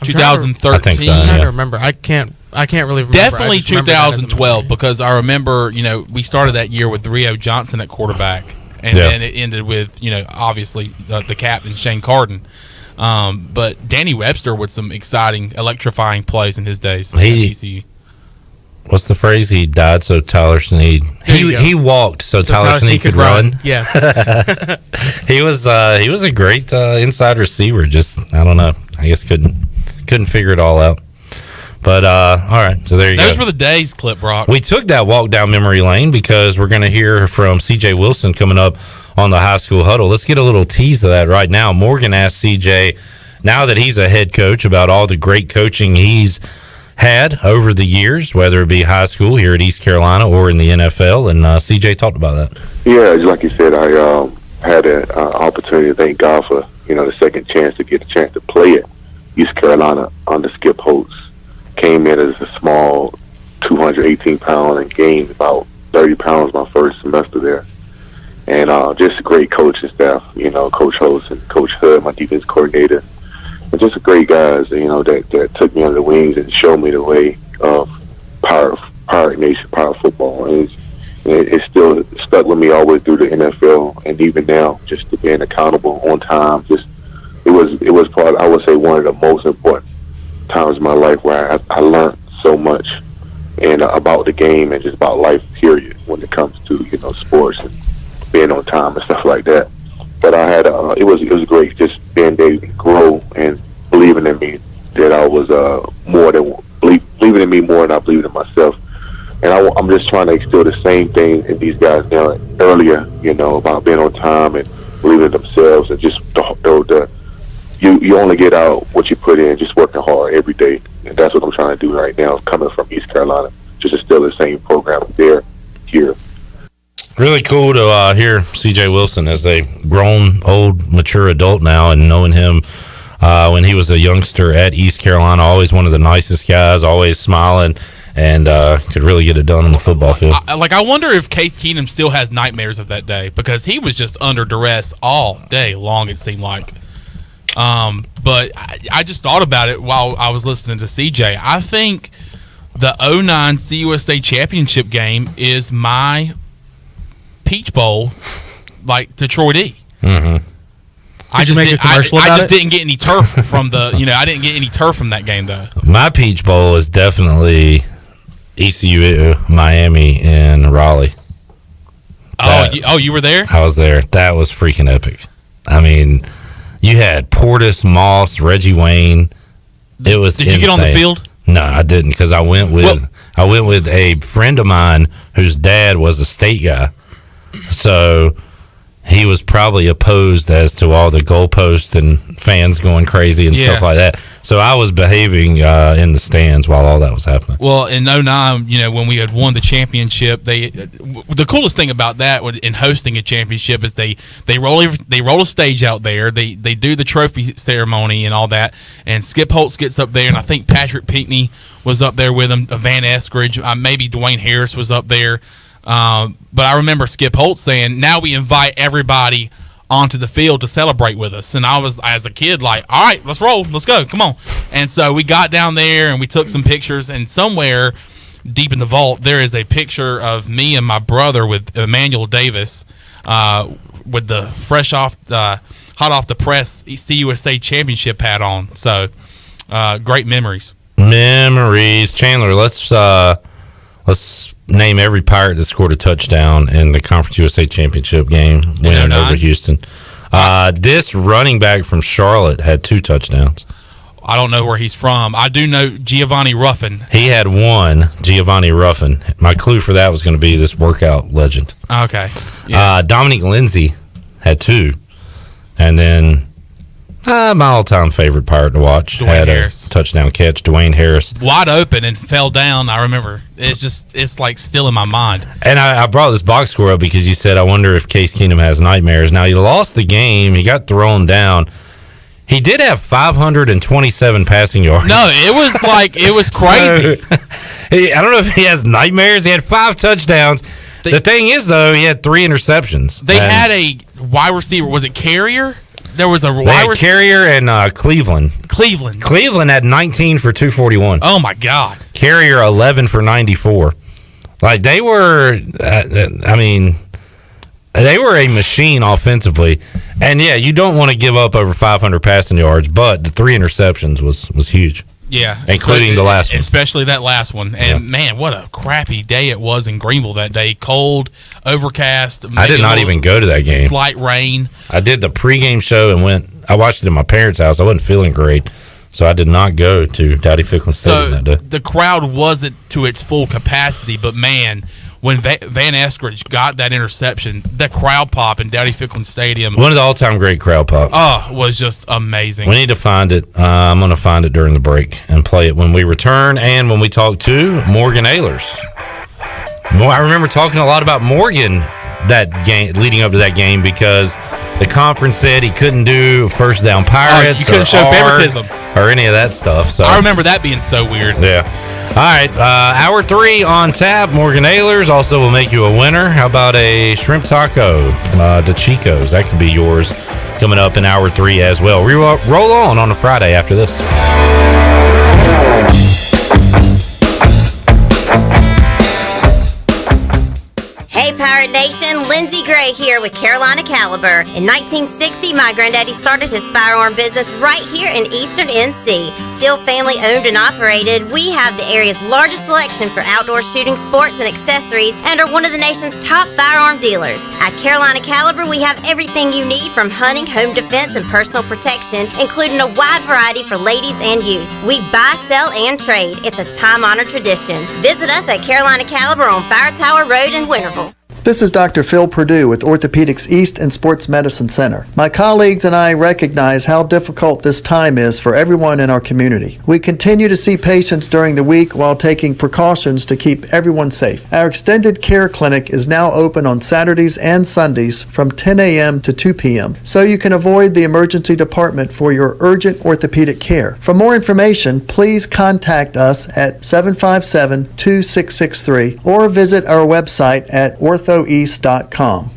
2013. I think so, I'm trying to remember. I can't really remember. Definitely 2012 because I remember, we started that year with Rio Johnson at quarterback. And then it ended with, obviously the captain, Shane Carden. But Danny Webster with some exciting, electrifying plays in his days at ECU. What's the phrase? He died so Tyler Sneed. He walked so Tyler Sneed could run. Yeah. He was a great inside receiver. Just, I don't know. I guess couldn't figure it all out. But all right, so there you go. Those were the days, Clip Brock. We took that walk down memory lane because we're going to hear from C.J. Wilson coming up on the high school huddle. Let's get a little tease of that right now. Morgan asked C.J., now that he's a head coach, about all the great coaching he's had over the years, whether it be high school here at East Carolina or in the NFL, and C.J. talked about that. Yeah, just like you said, I had an opportunity to thank God for the second chance to get a chance to play at East Carolina under Skip Holtz. Came in as a small 218-pound and gained about 30 pounds my first semester there. And just a great coaching staff, Coach Holtz and Coach Hood, my defense coordinator. And just great guys, that took me under the wings and showed me the way of Pirate Nation, Pirate football. And it still stuck with me all the way through the NFL. And even now, just to being accountable on time, it was part, I would say, one of the most important times in my life where I learned so much and about the game and just about life, period, when it comes to, you know, sports and being on time and stuff like that. But I had it was great just being able to grow and believing in me that I was believing in me more than I believed in myself. And I'm just trying to instill the same thing in these guys now. Earlier, you know, about being on time and believing in themselves, and just you only get out what you put in, just working hard every day. And that's what I'm trying to do right now, coming from East Carolina, just instill the same program there, here. Really cool to hear C.J. Wilson as a grown, old, mature adult now, and knowing him when he was a youngster at East Carolina, always one of the nicest guys, always smiling, and could really get it done on the football field. I wonder if Case Keenum still has nightmares of that day, because he was just under duress all day long, it seemed like. But I just thought about it while I was listening to CJ. I think the 2009 CUSA championship game is my Peach Bowl, like, to Troy D. Mm-hmm. I just didn't get any turf from the, I didn't get any turf from that game, though. My Peach Bowl is definitely ECU, Miami, and Raleigh. You were there? I was there. That was freaking epic. I mean, you had Portis, Moss, Reggie Wayne. It was Did you get on the field? No, I didn't, because I went with a friend of mine whose dad was a state guy. So he was probably opposed as to all the goalposts and fans going crazy and stuff like that. So I was behaving in the stands while all that was happening. Well, in 2009, when we had won the championship, the coolest thing about that in hosting a championship is they roll a stage out there. They do the trophy ceremony and all that. And Skip Holtz gets up there, and I think Patrick Pinckney was up there with him. Van Eskridge, maybe Dwayne Harris was up there. But I remember Skip Holtz saying, "Now we invite everybody onto the field to celebrate with us." And I was, as a kid, like, "All right, let's roll, let's go, come on." And so we got down there and we took some pictures. And somewhere deep in the vault, there is a picture of me and my brother with Emmanuel Davis, with the hot off the press CUSA championship hat on. So great memories. Chandler, let's name every Pirate that scored a touchdown in the Conference USA Championship game, winning over Houston. This running back from Charlotte had 2 touchdowns. I don't know where he's from. I do know Giovanni Ruffin. He had 1, Giovanni Ruffin. My clue for that was going to be this workout legend. Okay. Yeah. Dominique Lindsay had 2. And then my all-time favorite Pirate to watch had Harris. A touchdown catch, Dwayne Harris. Wide open and fell down, I remember. It's like still in my mind. And I brought this box score up because you said, I wonder if Case Keenum has nightmares. Now, he lost the game. He got thrown down. He did have 527 passing yards. No, it was crazy. I don't know if he has nightmares. He had 5 touchdowns. The thing is, though, he had 3 interceptions. They had a wide receiver. Was it Carrier? There was a wide receiver. Carrier and Cleveland. Cleveland had 19 for 241. Oh, my God. Carrier, 11 for 94. Like, they were, they were a machine offensively. And, yeah, you don't want to give up over 500 passing yards, but the 3 interceptions was huge. Yeah. Including the last one. Especially that last one. And, man, what a crappy day it was in Greenville that day. Cold, overcast. I did not even go to that game. Slight rain. I did the pregame show and I watched it at my parents' house. I wasn't feeling great, so I did not go to Dowdy Ficklin Stadium that day. The crowd wasn't to its full capacity, but, man, when Van Eskridge got that interception, that crowd pop in Dowdy Ficklin Stadium. One of the all-time great crowd pops. Oh, was just amazing. We need to find it. I'm going to find it during the break and play it when we return and when we talk to Morgan Ahlers. I remember talking a lot about Morgan that game, leading up to that game, because the conference said he couldn't do first down Pirates. You couldn't show favoritism. Or any of that stuff. So I remember that being so weird. Yeah. All right, hour 3 on tap. Morgan Ahlers also will make you a winner. How about a shrimp taco to Chico's? That could be yours coming up in hour 3 as well. We roll on a Friday after this. Hey Pirate Nation, Lindsay Gray here with Carolina Caliber. In 1960, my granddaddy started his firearm business right here in Eastern NC. Still family owned and operated, we have the area's largest selection for outdoor shooting sports and accessories and are one of the nation's top firearm dealers. At Carolina Caliber, we have everything you need from hunting, home defense, and personal protection, including a wide variety for ladies and youth. We buy, sell, and trade. It's a time-honored tradition. Visit us at Carolina Caliber on Fire Tower Road in Winterville. This is Dr. Phil Perdue with Orthopedics East and Sports Medicine Center. My colleagues and I recognize how difficult this time is for everyone in our community. We continue to see patients during the week while taking precautions to keep everyone safe. Our extended care clinic is now open on Saturdays and Sundays from 10 a.m. to 2 p.m. so you can avoid the emergency department for your urgent orthopedic care. For more information, please contact us at 757-2663 or visit our website at orthoeast.com. 0%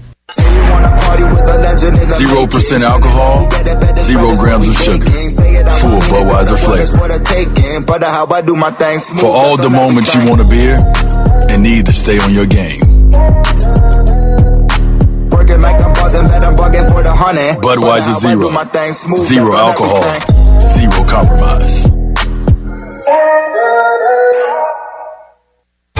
alcohol, 0 grams of sugar, full Budweiser flavor. For all the moments you want a beer and need to stay on your game. Budweiser Zero, 0 alcohol, 0 compromise.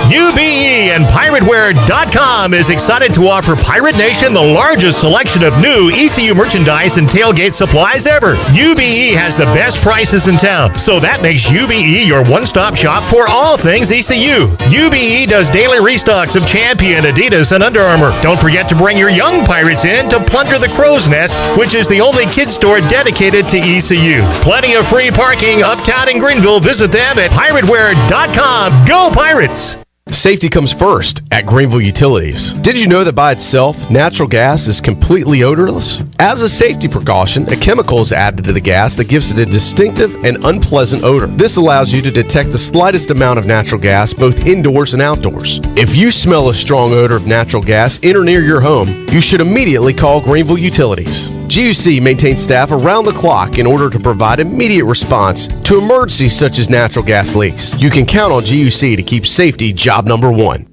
UBE and PirateWear.com is excited to offer Pirate Nation the largest selection of new ECU merchandise and tailgate supplies ever. UBE has the best prices in town, so that makes UBE your one-stop shop for all things ECU. UBE does daily restocks of Champion, Adidas, and Under Armour. Don't forget to bring your young Pirates in to plunder the Crow's Nest, which is the only kids store dedicated to ECU. Plenty of free parking uptown in Greenville. Visit them at PirateWear.com. Go Pirates! Safety comes first at Greenville Utilities. Did you know that by itself, natural gas is completely odorless? As a safety precaution, a chemical is added to the gas that gives it a distinctive and unpleasant odor. This allows you to detect the slightest amount of natural gas both indoors and outdoors. If you smell a strong odor of natural gas in or near your home, you should immediately call Greenville Utilities. GUC maintains staff around the clock in order to provide immediate response to emergencies such as natural gas leaks. You can count on GUC to keep safety job number one.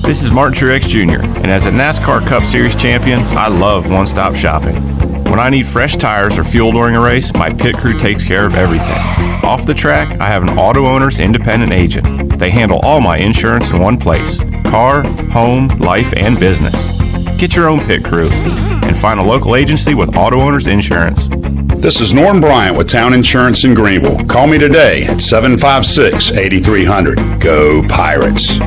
This is Martin Truex Jr., and as a NASCAR Cup Series champion, I love one-stop shopping. When I need fresh tires or fuel during a race, my pit crew takes care of everything. Off the track, I have an auto owner's independent agent. They handle all my insurance in one place: car, home, life, and business. Get your own pit crew and find a local agency with auto owner's insurance. This is Norm Bryant with Town Insurance in Greenville. Call me today at 756-8300. Go Pirates.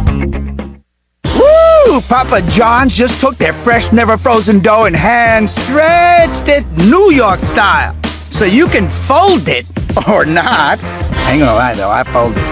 Woo! Papa John's just took their fresh, never frozen dough and hand stretched it New York style. So you can fold it or not. I ain't gonna lie though, I fold it.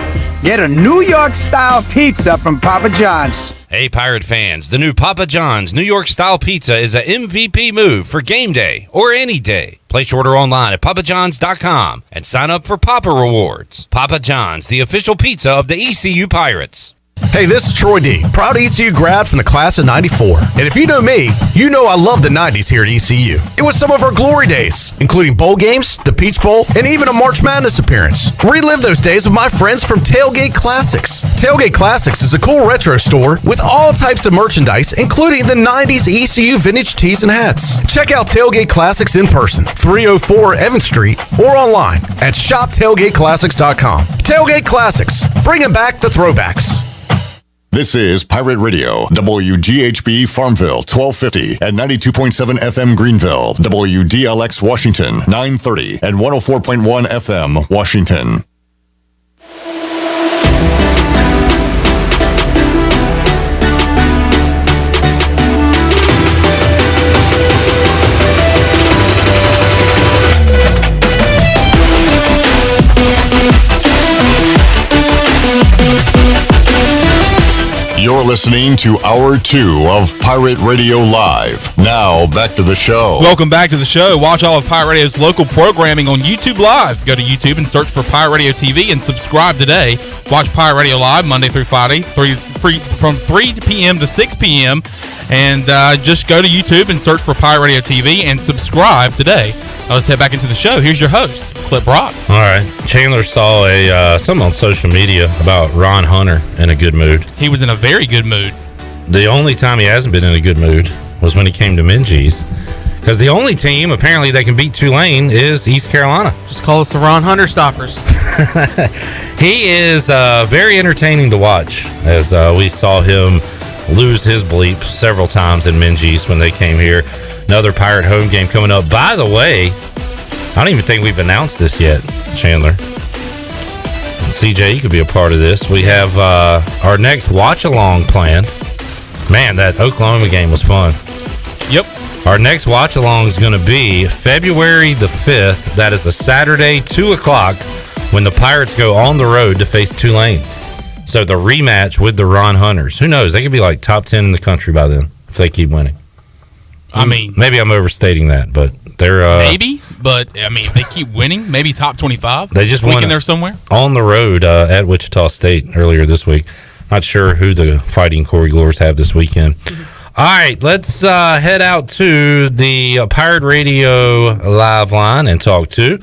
Get a New York style pizza from Papa John's. Hey, Pirate fans, the new Papa John's New York-style pizza is a MVP move for game day or any day. Place your order online at papajohns.com and sign up for Papa Rewards. Papa John's, the official pizza of the ECU Pirates. Hey, this is Troy D., proud ECU grad from the class of 94. And if you know me, you know I love the 90s here at ECU. It was some of our glory days, including bowl games, the Peach Bowl, and even a March Madness appearance. Relive those days with my friends from Tailgate Classics. Tailgate Classics is a cool retro store with all types of merchandise, including the 90s ECU vintage tees and hats. Check out Tailgate Classics in person, 304 Evans Street, or online at shoptailgateclassics.com. Tailgate Classics, bringing back the throwbacks. This is Pirate Radio, WGHB Farmville, 1250 and 92.7 FM Greenville, WDLX Washington, 930 and 104.1 FM Washington. You're listening to Hour 2 of Pirate Radio Live. Now, back to the show. Welcome back to the show. Watch all of Pirate Radio's local programming on YouTube Live. Go to YouTube and search for Pirate Radio TV and subscribe today. Watch Pirate Radio Live Monday through Friday from 3 p.m. to 6 p.m. And just go to YouTube and search for Pirate Radio TV and subscribe today. Now let's head back into the show. Here's your host, Clip Brock. All right. Chandler saw something on social media about Ron Hunter in a good mood. He was in a very good mood. The only time he hasn't been in a good mood was when he came to Minji's. Because the only team, apparently, that can beat Tulane is East Carolina. Just call us the Ron Hunter Stoppers. He is very entertaining to watch, as we saw him lose his bleep several times in Minji's when they came here. Another Pirate home game coming up. By the way, I don't even think we've announced this yet, Chandler. CJ, you could be a part of this. We have our next watch-along planned. Man, that Oklahoma game was fun. Yep. Our next watch-along is going to be February the 5th. That is a Saturday, 2 o'clock, when the Pirates go on the road to face Tulane. So the rematch with the Ron Hunters. Who knows? They could be like top 10 in the country by then if they keep winning. I mean, maybe I'm overstating that, but they're maybe. But I mean, if they keep winning, maybe top 25. They just won in there somewhere on the road at Wichita State earlier this week. Not sure who the Fighting Corey Glores have this weekend. All right, let's head out to the Pirate Radio live line and talk to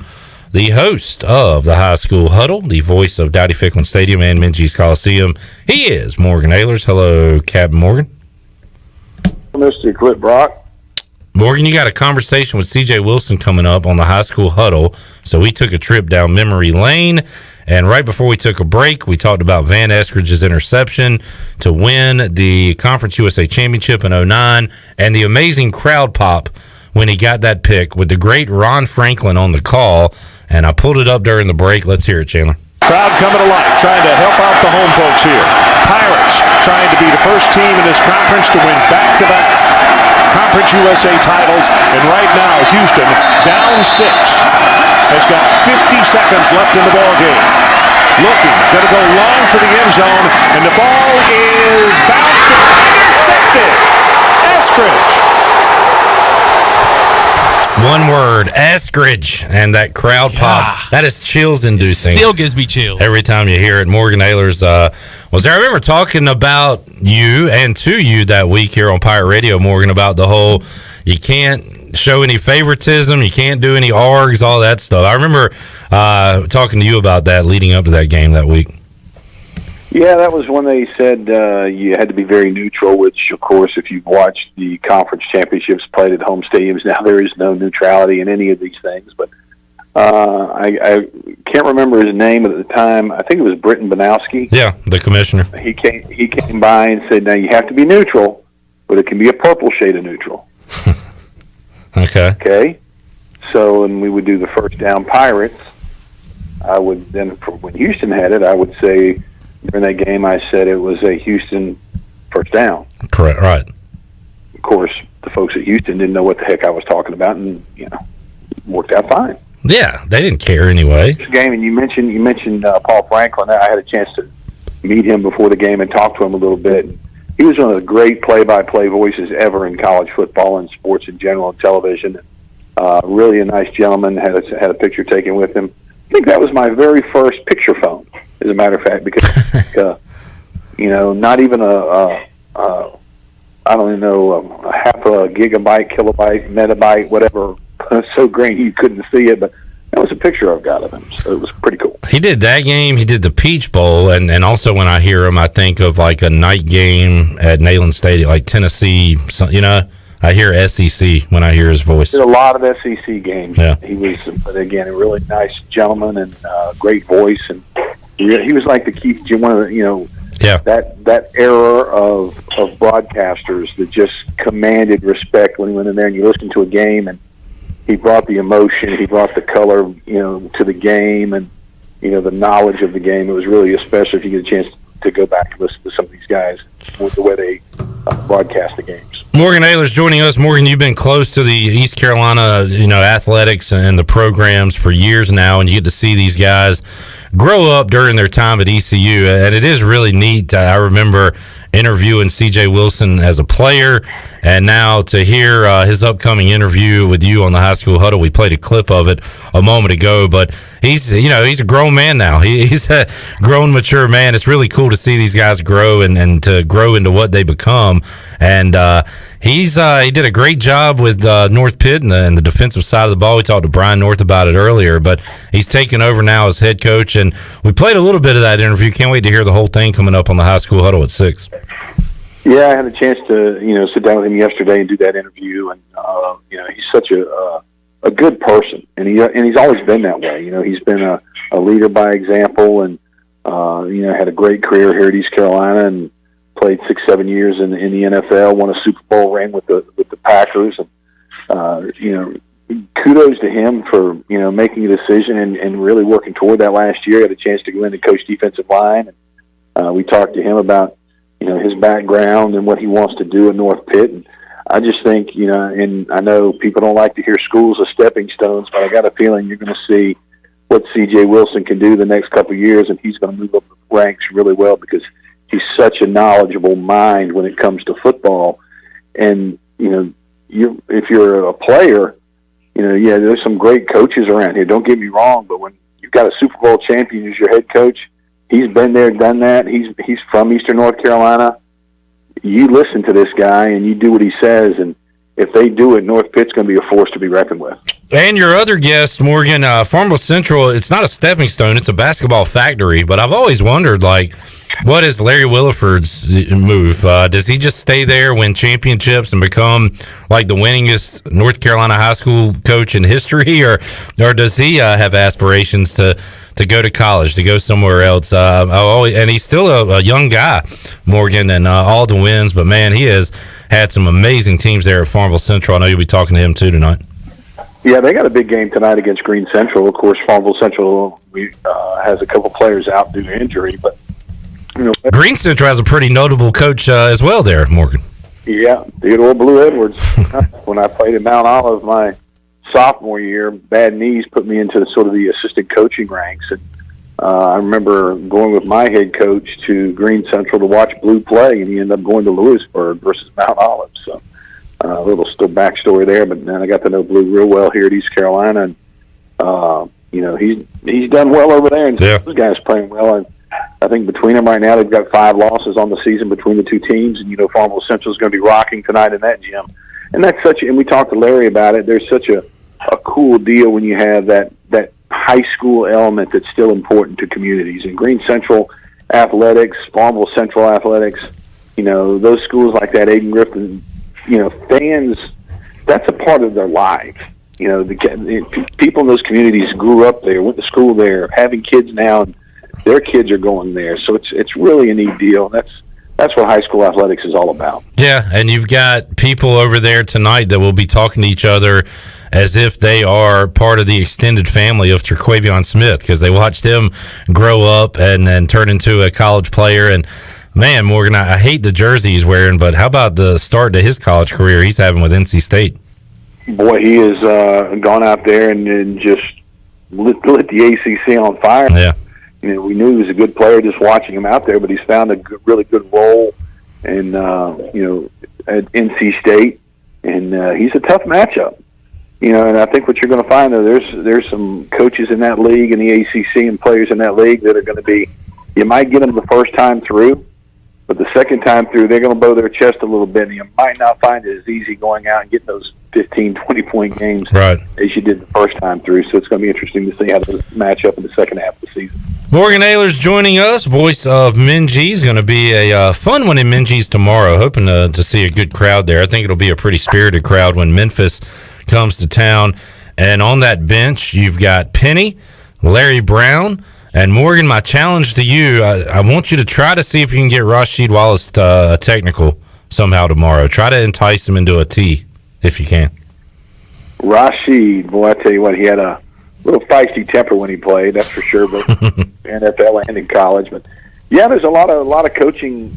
the host of the High School Huddle, the voice of Dowdy Ficklin Stadium and Minji's Coliseum. He is Morgan Ahlers. Hello, Captain Morgan. Mr. Clip Brock. Morgan, you got a conversation with CJ Wilson coming up on the High School Huddle. So we took a trip down memory lane, and right before we took a break, we talked about Van Eskridge's interception to win the Conference USA Championship in 2009 and the amazing crowd pop when he got that pick with the great Ron Franklin on the call. And I pulled it up during the break. Let's hear it, Chandler. Crowd coming to life, trying to help out the home folks here. Pirates trying to be the first team in this conference to win back-to-back Conference USA titles, and right now Houston, down 6, has got 50 seconds left in the ball game. Looking, going to go long for the end zone, and the ball is bounced and intercepted. Eskridge. One word, Eskridge, and that crowd pop. That is chills-inducing. Still gives me chills every time you hear it. Morgan Ahlers was there. I remember talking about you and to you that week here on Pirate Radio, Morgan, about the whole you can't show any favoritism, you can't do any args, all that stuff. I remember talking to you about that leading up to that game that week. Yeah, that was when they said you had to be very neutral, which, of course, if you've watched the conference championships played at home stadiums, now there is no neutrality in any of these things. But I can't remember his name at the time. I think it was Britton Banowski. Yeah, the commissioner. He came by and said, now you have to be neutral, but it can be a purple shade of neutral. Okay. So when we would do the first down Pirates, I would then, when Houston had it, I would say, during that game, I said it was a Houston first down. Correct, right. Of course, the folks at Houston didn't know what the heck I was talking about, and worked out fine. Yeah, they didn't care anyway. This game, and you mentioned Paul Franklin. I had a chance to meet him before the game and talk to him a little bit. He was one of the great play-by-play voices ever in college football and sports in general and television. Really a nice gentleman. Had a picture taken with him. I think that was my very first picture phone, as a matter of fact, because not even a half a gigabyte, kilobyte, metabyte, whatever, so grainy you couldn't see it, but that was a picture I've got of him, so it was pretty cool. He did that game, he did the Peach Bowl, and also when I hear him, I think of like a night game at Neyland Stadium, like Tennessee, I hear SEC when I hear his voice. Did a lot of SEC games. Yeah. He was, but again, a really nice gentleman and great voice, and he was like the Keith, one of the, that era of broadcasters that just commanded respect when he went in there and you listened to a game, and he brought the emotion, he brought the color, to the game, and the knowledge of the game. It was really especially if you get a chance to go back and listen to some of these guys with the way they broadcast the games. Morgan Ahlers joining us. Morgan, you've been close to the East Carolina, athletics and the programs for years now, and you get to see these guys grow up during their time at ECU, and it is really neat. I remember interviewing CJ Wilson as a player, and now to hear his upcoming interview with you on the High School Huddle. We played a clip of it a moment ago, but he's a grown man now. He's a grown, mature man. It's really cool to see these guys grow and to grow into what they become. And he did a great job with North Pitt and the defensive side of the ball. We talked to Brian North about it earlier, but he's taken over now as head coach, and we played a little bit of that interview. Can't wait to hear the whole thing coming up on the High School Huddle at 6. Yeah, I had a chance to, sit down with him yesterday and do that interview, and he's such a good person, and he's always been that way. He's been a leader by example, and had a great career here at East Carolina, and played 6-7 years in the NFL, won a Super Bowl ring with the Packers, and kudos to him for making a decision and really working toward that last year. I had a chance to go in and coach defensive line, and we talked to him about his background and what he wants to do at North Pitt. And I just think, and I know people don't like to hear schools as stepping stones, but I got a feeling you're going to see what C.J. Wilson can do the next couple of years, and he's going to move up the ranks really well because he's such a knowledgeable mind when it comes to football. And, if you're a player, there's some great coaches around here. Don't get me wrong, but when you've got a Super Bowl champion as your head coach, he's been there, done that. He's from Eastern North Carolina. You listen to this guy and you do what he says, and if they do it, North Pitt's going to be a force to be reckoned with. And your other guest, Morgan, Farmville Central, it's not a stepping stone, it's a basketball factory. But I've always wondered, what is Larry Williford's move? Does he just stay there, win championships, and become the winningest North Carolina high school coach in history, or does he have aspirations to go to college, to go somewhere else? And he's still a young guy, Morgan, and all the wins. But man, he has had some amazing teams there at Farmville Central. I know you'll be talking to him too tonight. Yeah, they got a big game tonight against Greene Central. Of course, Farmville Central has a couple players out due to injury, but Greene Central has a pretty notable coach as well there, Morgan. Yeah, Theodore Blue Edwards. When I played at Mount Olive my sophomore year, bad knees put me into sort of the assistant coaching ranks, and I remember going with my head coach to Greene Central to watch Blue play, and he ended up going to Lewisburg versus Mount Olive. So a little still backstory there, but then I got to know Blue real well here at East Carolina, and he's done well over there, and those guys playing well. And I think between them right now, they've got 5 losses on the season between the two teams, and Farmville Central is going to be rocking tonight in that gym. And that's and we talked to Larry about it. There's such a cool deal when you have that high school element that's still important to communities. And Greene Central athletics, Farmville Central athletics, those schools like that, Aiden Griffin, fans, that's a part of their lives. The people in those communities grew up there, went to school there, having kids now, and their kids are going there. So it's really a neat deal. That's what high school athletics is all about. Yeah, and you've got people over there tonight that will be talking to each other as if they are part of the extended family of Terquavion Smith, because they watched him grow up and then turn into a college player. And man, Morgan, I hate the jersey he's wearing, but how about the start to his college career he's having with NC State? Boy, he has gone out there and just lit the ACC on fire. Yeah. We knew he was a good player just watching him out there, but he's found a really good role in, at NC State, and he's a tough matchup. And I think what you're going to find, though, there's some coaches in that league, in the ACC, and players in that league that are going to be, you might get them the first time through, but the second time through, they're going to bow their chest a little bit, and you might not find it as easy going out and getting those 15, 20-point games as you did the first time through. So it's going to be interesting to see how those match up in the second half of the season. Morgan Ahlers joining us, voice of Minji's. Going to be a fun one in Minji's tomorrow. Hoping to see a good crowd there. I think it'll be a pretty spirited crowd when Memphis comes to town. And on that bench, you've got Penny, Larry Brown, and Morgan, my challenge to you, I want you to try to see if you can get Rasheed Wallace a technical somehow tomorrow. Try to entice him into a tee if you can. Rasheed, boy, I tell you what, he had a little feisty temper when he played, that's for sure, but NFL and in college. But yeah, there's a lot of coaching,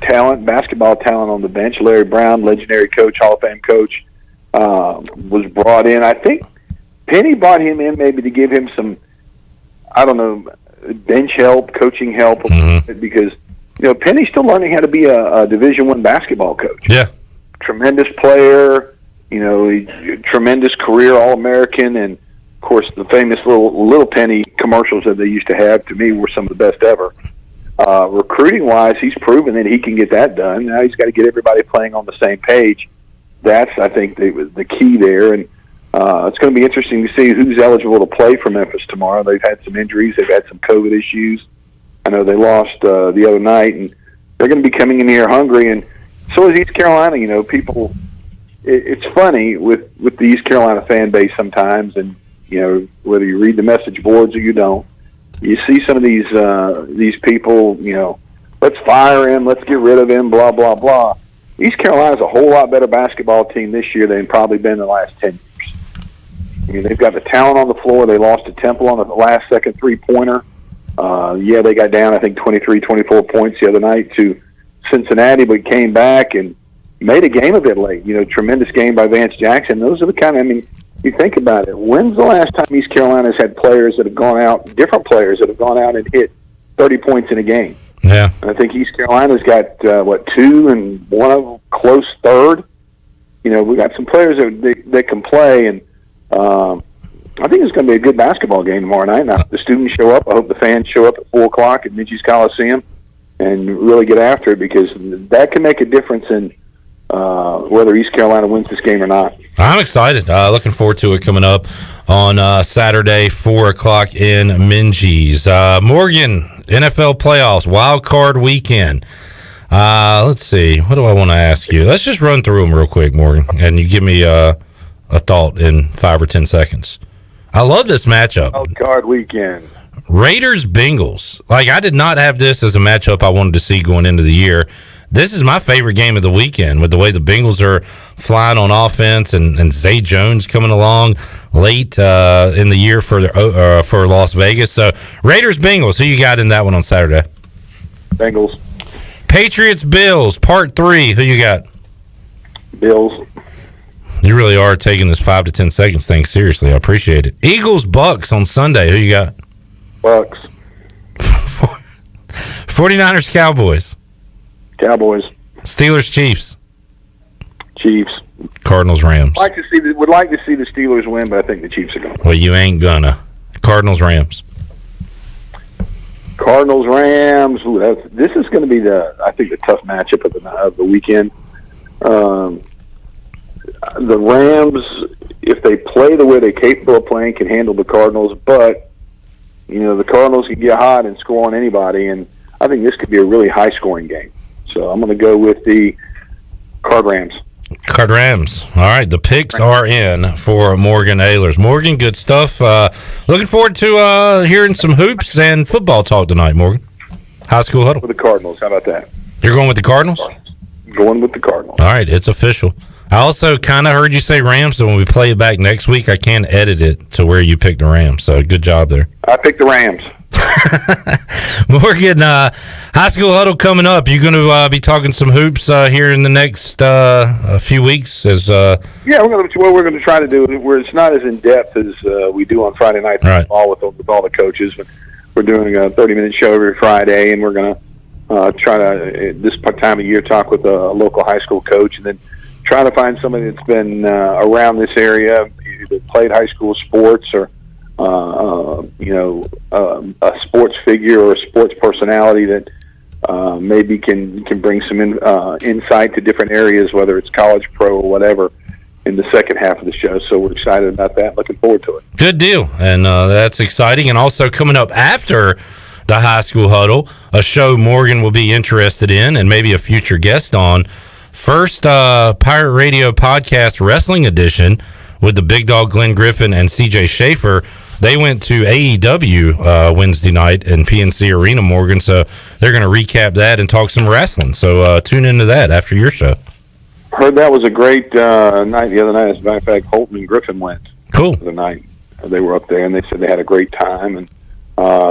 talent, basketball talent on the bench. Larry Brown, legendary coach, Hall of Fame coach, was brought in. I think Penny brought him in maybe to give him some, bench help, coaching help, because Penny's still learning how to be a Division I basketball coach. Yeah, tremendous player, tremendous career, All-American, and of course the famous little Penny commercials that they used to have, to me, were some of the best ever. Recruiting wise, he's proven that he can get that done. Now he's got to get everybody playing on the same page. That's, I think, the key there, and it's going to be interesting to see who's eligible to play for Memphis tomorrow. They've had some injuries. They've had some COVID issues. I know they lost the other night, and they're going to be coming in here hungry, and so is East Carolina. You know, people. It's funny with the East Carolina fan base sometimes, and you know, whether you read the message boards or you don't, you see some of these people. You know, let's fire him, let's get rid of him, blah blah blah. East Carolina's a whole lot better basketball team this year than probably been in the last 10 years. I mean, they've got the talent on the floor. They lost to Temple on the last second three-pointer. Yeah, they got down, I think, 23, 24 points the other night to Cincinnati, but came back and made a game of it late. You know, tremendous game by Vance Jackson. Those are the kind of, I mean, you think about it. When's the last time East Carolina's had players that have gone out, different players that have gone out and hit 30 points in a game? Yeah. And I think East Carolina's got, two and one of them close third. You know, we got some players that can play, and I think it's going to be a good basketball game tomorrow night. Now, the students show up. I hope the fans show up at 4 o'clock at Minji's Coliseum and really get after it, because that can make a difference in whether East Carolina wins this game or not. I'm excited. Looking forward to it coming up on Saturday, 4 o'clock in Minji's. Morgan, NFL playoffs, wild card weekend. Let's see. What do I want to ask you? Let's just run through them real quick, Morgan, and you give me a thought in 5 or 10 seconds. I love this matchup. Wild card weekend. Raiders-Bengals. Like, I did not have this as a matchup I wanted to see going into the year. This is my favorite game of the weekend, with the way the Bengals are flying on offense and Zay Jones coming along late in the year for Las Vegas. So, Raiders-Bengals. Who you got in that one on Saturday? Bengals. Patriots-Bills, part 3. Who you got? Bills. You really are taking this 5 to 10 seconds thing seriously. I appreciate it. Eagles-Bucks on Sunday. Who you got? Bucks. 49ers-Cowboys. Cowboys. Steelers-Chiefs. Chiefs. Cardinals-Rams. Would like to see the Steelers win, but I think the Chiefs are going to win. Well, you ain't gonna. Cardinals-Rams. Cardinals-Rams. This is going to be I think the tough matchup of the weekend. The Rams, if they play the way they're capable of playing, can handle the Cardinals, but you know, the Cardinals can get hot and score on anybody, and I think this could be a really high-scoring game. So I'm going to go with the Card-Rams. Card-Rams. All right, the picks are in for Morgan Ahlers. Morgan, good stuff. Looking forward to hearing some hoops and football talk tonight, Morgan. High school huddle. With the Cardinals. How about that? You're going with the Cardinals? Going with the Cardinals. All right, it's official. I also kind of heard you say Rams, so when we play it back next week, I can edit it to where you picked the Rams. So good job there. I picked the Rams. Morgan, high school huddle coming up. You're going to be talking some hoops here in the next few weeks. Yeah, we're going to try to do it where it's not as in depth as we do on Friday night football with all the coaches. But we're doing a 30-minute show every Friday, and we're going to try to this time of year talk with a local high school coach, and then try to find somebody that's been around this area, either played high school sports or a sports figure or a sports personality that maybe can bring some insight to different areas, whether it's college, pro, or whatever, in the second half of the show. So we're excited about that. Looking forward to it. Good deal. And that's exciting. And also coming up after the high school huddle, a show Morgan will be interested in and maybe a future guest on. First Pirate Radio podcast wrestling edition with the big dog Glenn Griffin and CJ Schaefer. They went to AEW Wednesday night in PNC Arena, Morgan, so they're going to recap that and talk some wrestling. So tune into that after your show. Heard that was a great night the other night. As a matter of fact, Holton and Griffin went. Cool. The night they were up there, and they said they had a great time, and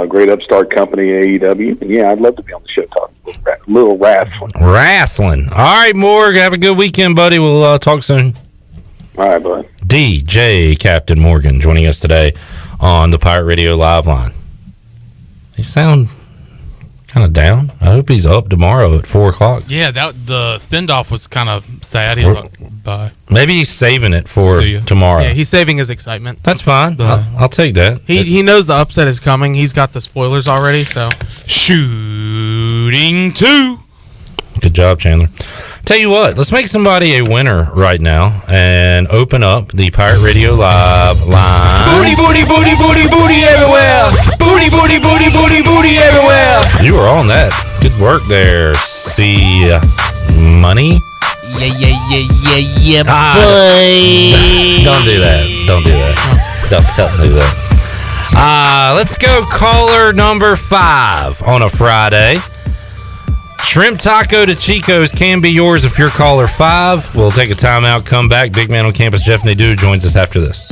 great upstart company, AEW. And yeah, I'd love to be on the show talking a little wrestling. Wrestling. All right, Morgan, have a good weekend, buddy. We'll talk soon. All right, bud. DJ Captain Morgan joining us today on the Pirate Radio Live Line. They sound kind of down. I hope he's up tomorrow at 4 o'clock. Yeah, the send-off was kind of sad. He was like, bye. Maybe he's saving it for tomorrow. Yeah, he's saving his excitement. That's fine. I'll take that. He knows the upset is coming. He's got the spoilers already, so. Shooting 2. Good job, Chandler. Tell you what, let's make somebody a winner right now and open up the Pirate Radio Live line. Booty, booty, booty, booty, booty everywhere. Booty, booty, booty, booty, booty everywhere. You were on that. Good work there. see money. Yeah, boy. Don't do that. Don't do that. Let's go caller number 5 on a Friday. Shrimp taco to Chico's can be yours if you're caller 5. We'll take a timeout, come back. Big man on campus, Jeff Nadu, joins us after this.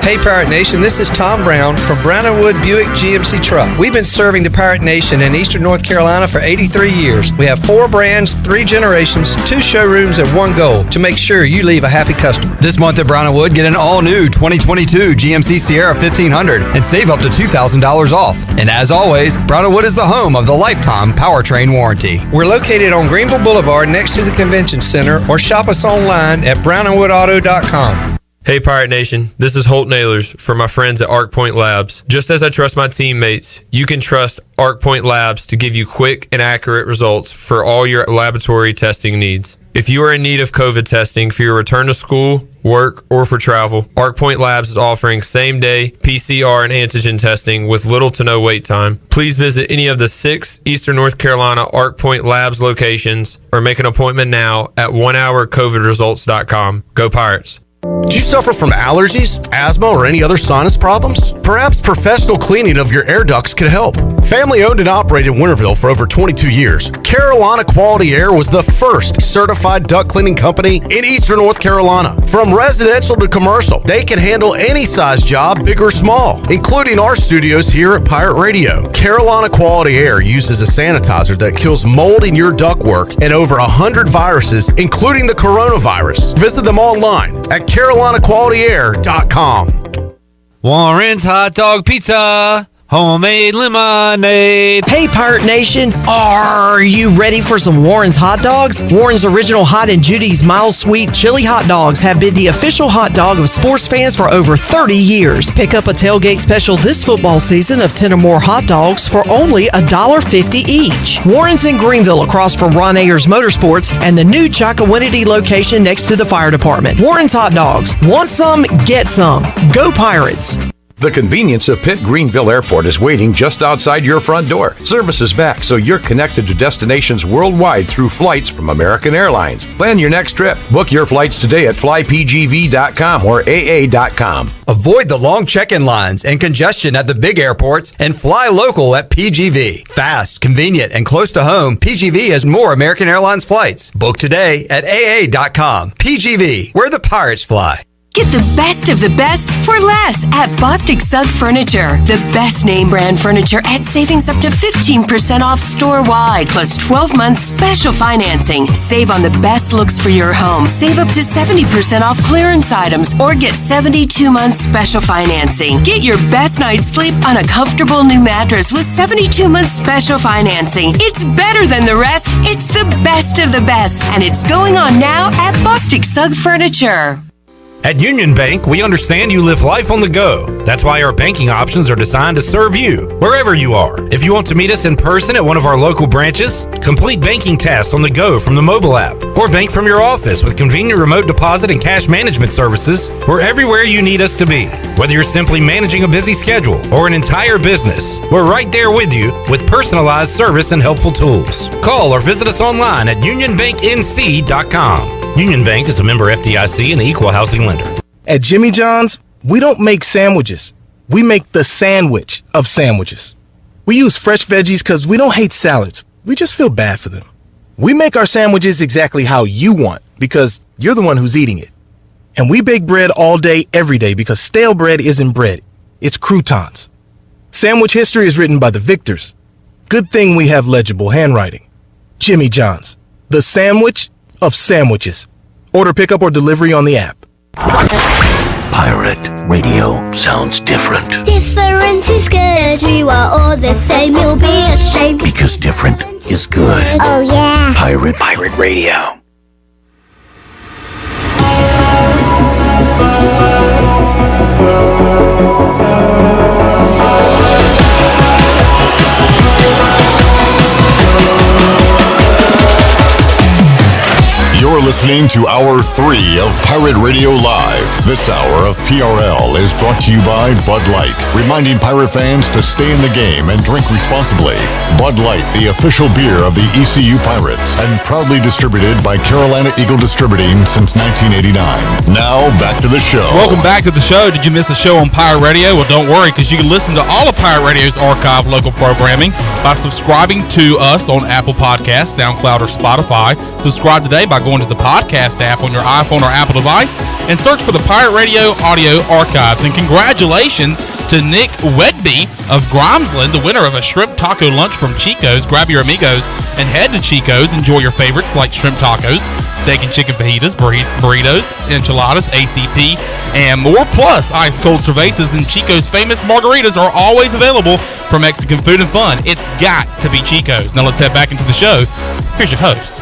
Hey Pirate Nation, this is Tom Brown from Brown & Wood Buick GMC Truck. We've been serving the Pirate Nation in Eastern North Carolina for 83 years. We have 4 brands, 3 generations, 2 showrooms, and 1 goal to make sure you leave a happy customer. This month at Brown & Wood, get an all-new 2022 GMC Sierra 1500 and save up to $2,000 off. And as always, Brown & Wood is the home of the lifetime powertrain warranty. We're located on Greenville Boulevard next to the Convention Center, or shop us online at brownandwoodauto.com. Hey Pirate Nation, this is Holt Nailers for my friends at Arc Point Labs. Just as I trust my teammates, you can trust Arc Point Labs to give you quick and accurate results for all your laboratory testing needs. If you are in need of COVID testing for your return to school, work, or for travel, Arc Point Labs is offering same-day PCR and antigen testing with little to no wait time. Please visit any of the 6 Eastern North Carolina Arc Point Labs locations or make an appointment now at onehourcovidresults.com. Go Pirates! Do you suffer from allergies, asthma, or any other sinus problems? Perhaps professional cleaning of your air ducts could help. Family owned and operated in Winterville for over 22 years, Carolina Quality Air was the first certified duct cleaning company in Eastern North Carolina. From residential to commercial, they can handle any size job, big or small, including our studios here at Pirate Radio. Carolina Quality Air uses a sanitizer that kills mold in your ductwork and over 100 viruses, including the coronavirus. Visit them online at CarolinaQualityAir.com. Warren's Hot Dog Pizza. Homemade lemonade. Hey, Pirate Nation, are you ready for some Warren's hot dogs? Warren's Original Hot and Judy's Mild Sweet Chili Hot Dogs have been the official hot dog of sports fans for over 30 years. Pick up a tailgate special this football season of 10 or more hot dogs for only $1.50 each. Warren's in Greenville across from Ron Ayers Motorsports and the new Chocowinity location next to the fire department. Warren's Hot Dogs. Want some? Get some. Go Pirates. The convenience of Pitt Greenville Airport is waiting just outside your front door. Service is back, so you're connected to destinations worldwide through flights from American Airlines. Plan your next trip. Book your flights today at flypgv.com or aa.com. Avoid the long check-in lines and congestion at the big airports and fly local at PGV. Fast, convenient, and close to home, PGV has more American Airlines flights. Book today at aa.com. PGV, where the pirates fly. Get the best of the best for less at Bostic Sugg Furniture. The best name brand furniture at savings up to 15% off store-wide, plus 12 months special financing. Save on the best looks for your home. Save up to 70% off clearance items or get 72 months special financing. Get your best night's sleep on a comfortable new mattress with 72 months special financing. It's better than the rest. It's the best of the best, and it's going on now at Bostic Sugg Furniture. At Union Bank, we understand you live life on the go. That's why our banking options are designed to serve you, wherever you are. If you want to meet us in person at one of our local branches, complete banking tasks on the go from the mobile app, or bank from your office with convenient remote deposit and cash management services, we're everywhere you need us to be. Whether you're simply managing a busy schedule or an entire business, we're right there with you with personalized service and helpful tools. Call or visit us online at unionbanknc.com. Union Bank is a member FDIC and equal housing lender. At Jimmy John's, we don't make sandwiches. We make the sandwich of sandwiches. We use fresh veggies because we don't hate salads. We just feel bad for them. We make our sandwiches exactly how you want because you're the one who's eating it. And we bake bread all day, every day because stale bread isn't bread. It's croutons. Sandwich history is written by the victors. Good thing we have legible handwriting. Jimmy John's, the sandwich of sandwiches. Order pickup or delivery on the app. Pirate radio sounds different. Difference is good. You are all the same. You'll be ashamed. Because different is good. Oh yeah. Pirate radio. You're listening to Hour 3 of Pirate Radio Live. Live. This hour of PRL is brought to you by Bud Light, reminding Pirate fans to stay in the game and drink responsibly. Bud Light, the official beer of the ECU Pirates, and proudly distributed by Carolina Eagle Distributing since 1989. Now, back to the show. Welcome back to the show. Did you miss a show on Pirate Radio? Well, don't worry, because you can listen to all of Pirate Radio's archive local programming by subscribing to us on Apple Podcasts, SoundCloud, or Spotify. Subscribe today by going to the podcast app on your iPhone or Apple device and search for the Pirate Radio audio archives. And congratulations to Nick Wedby of Grimesland, the winner of a shrimp taco lunch from Chico's. Grab your amigos and head to Chico's. Enjoy your favorites like shrimp tacos, steak and chicken fajitas, burritos, enchiladas, ACP, and more. Plus, ice-cold cervezas and Chico's famous margaritas are always available for Mexican food and fun. It's got to be Chico's. Now let's head back into the show. Here's your host,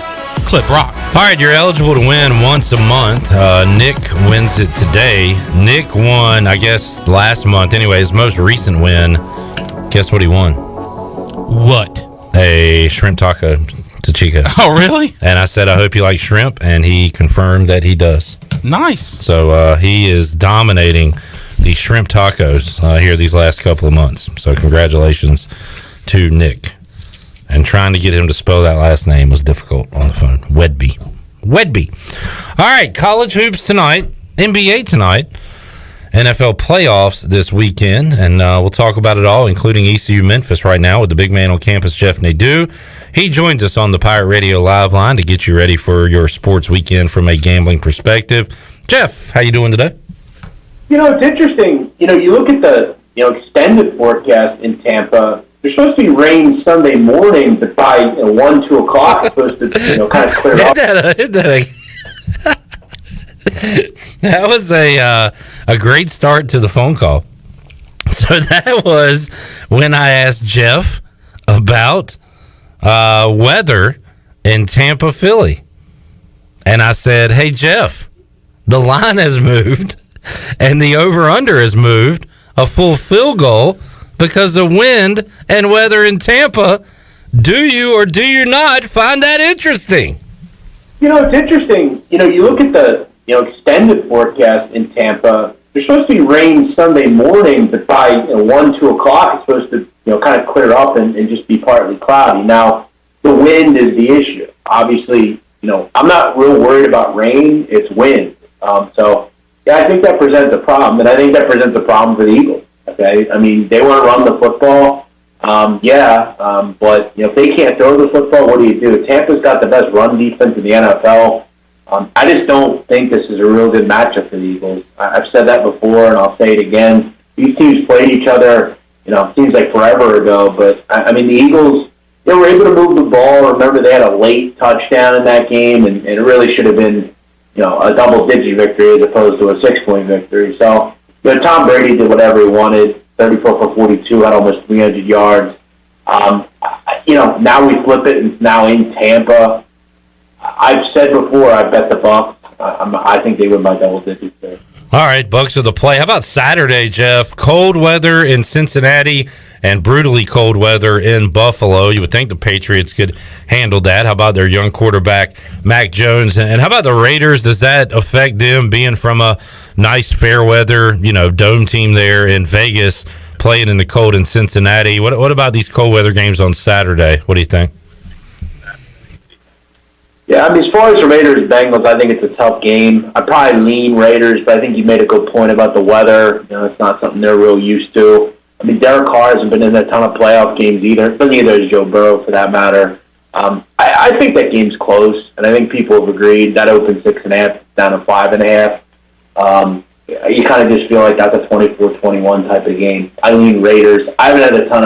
Clip Rock. All right, you're eligible to win once a month. Nick wins it today. Nick won, I guess, last month. Anyway, his most recent win, guess what he won? What? A shrimp taco to Chico. Oh, really? And I said, I hope you like shrimp, and he confirmed that he does. Nice. So he is dominating the shrimp tacos here these last couple of months. So congratulations to Nick. And trying to get him to spell that last name was difficult on the phone. Wedby. All right, college hoops tonight, NBA tonight, NFL playoffs this weekend, and we'll talk about it all, including ECU Memphis right now with the big man on campus, Jeff Nadu. He joins us on the Pirate Radio Live line to get you ready for your sports weekend from a gambling perspective. Jeff, how you doing today? It's interesting. You look at the extended forecast in Tampa. There's supposed to be rain Sunday morning, but by 1, 2 o'clock, it's supposed to kind of clear up. That was a great start to the phone call. So that was when I asked Jeff about weather in Tampa, Philly. And I said, hey, Jeff, the line has moved and the over-under has moved a full field goal because of wind and weather in Tampa. Do you or do you not find that interesting? It's interesting. You look at the extended forecast in Tampa. There's supposed to be rain Sunday morning, but by 1, 2 o'clock, it's supposed to kind of clear up and just be partly cloudy. Now, the wind is the issue. Obviously, I'm not real worried about rain. It's wind. So, yeah, I think that presents a problem, and I think that presents a problem for the Eagles. Okay, I mean, they want to run the football, but if they can't throw the football, what do? Tampa's got the best run defense in the NFL. I just don't think this is a real good matchup for the Eagles. I've said that before, and I'll say it again. These teams played each other, it seems like forever ago, but I mean, the Eagles, they were able to move the ball. Remember, they had a late touchdown in that game, and it really should have been, a double-digit victory as opposed to a 6-point victory. So, Tom Brady did whatever he wanted, 34 for 42, had almost 300 yards. Now we flip it, and it's now in Tampa. I've said before, I bet the Bucs. I think they win by double digits there. All right, Bucs are the play. How about Saturday, Jeff? Cold weather in Cincinnati and brutally cold weather in Buffalo. You would think the Patriots could handle that. How about their young quarterback, Mac Jones? And how about the Raiders? Does that affect them being from a nice fair weather, dome team there in Vegas, playing in the cold in Cincinnati? What about these cold weather games on Saturday? What do you think? Yeah, I mean, as far as the Raiders-Bengals, I think it's a tough game. I probably lean Raiders, but I think you made a good point about the weather. It's not something they're real used to. I mean, Derek Carr hasn't been in a ton of playoff games either. Neither has Joe Burrow, for that matter. I think that game's close, and I think people have agreed. That opened 6.5 down to 5.5. You kind of just feel like that's a 24-21 type of game. I lean Raiders. I haven't had a ton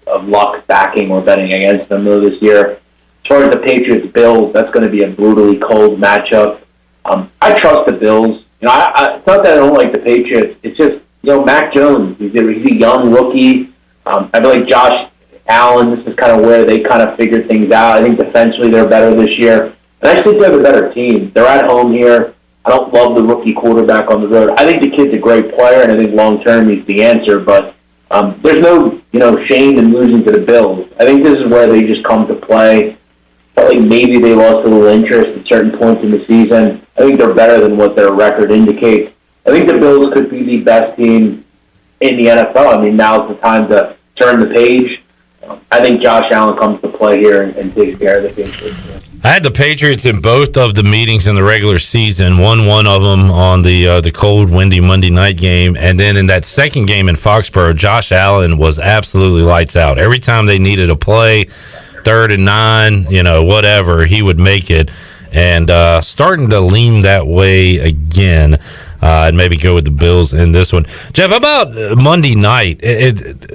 of luck backing or betting against them, though, this year. As far as the Patriots-Bills, that's going to be a brutally cold matchup. I trust the Bills. It's not that I don't like the Patriots. It's just, Mac Jones, he's a young rookie. I feel like Josh Allen, this is kind of where they kind of figured things out. I think defensively they're better this year. And I think they're the better team. They're at home here. I don't love the rookie quarterback on the road. I think the kid's a great player, and I think long-term he's the answer. But there's no, shame in losing to the Bills. I think this is where they just come to play. Felt like maybe they lost a little interest. The certain points in the season. I think they're better than what their record indicates. I think the Bills could be the best team in the NFL. I mean, now's the time to turn the page. I think Josh Allen comes to play here and takes care of the Patriots. I had the Patriots in both of the meetings in the regular season. Won one of them on the cold, windy Monday night game, and then in that second game in Foxborough, Josh Allen was absolutely lights out. Every time they needed a play, 3rd and 9, whatever, he would make it. And starting to lean that way again. And maybe go with the Bills in this one. Jeff, how about Monday night?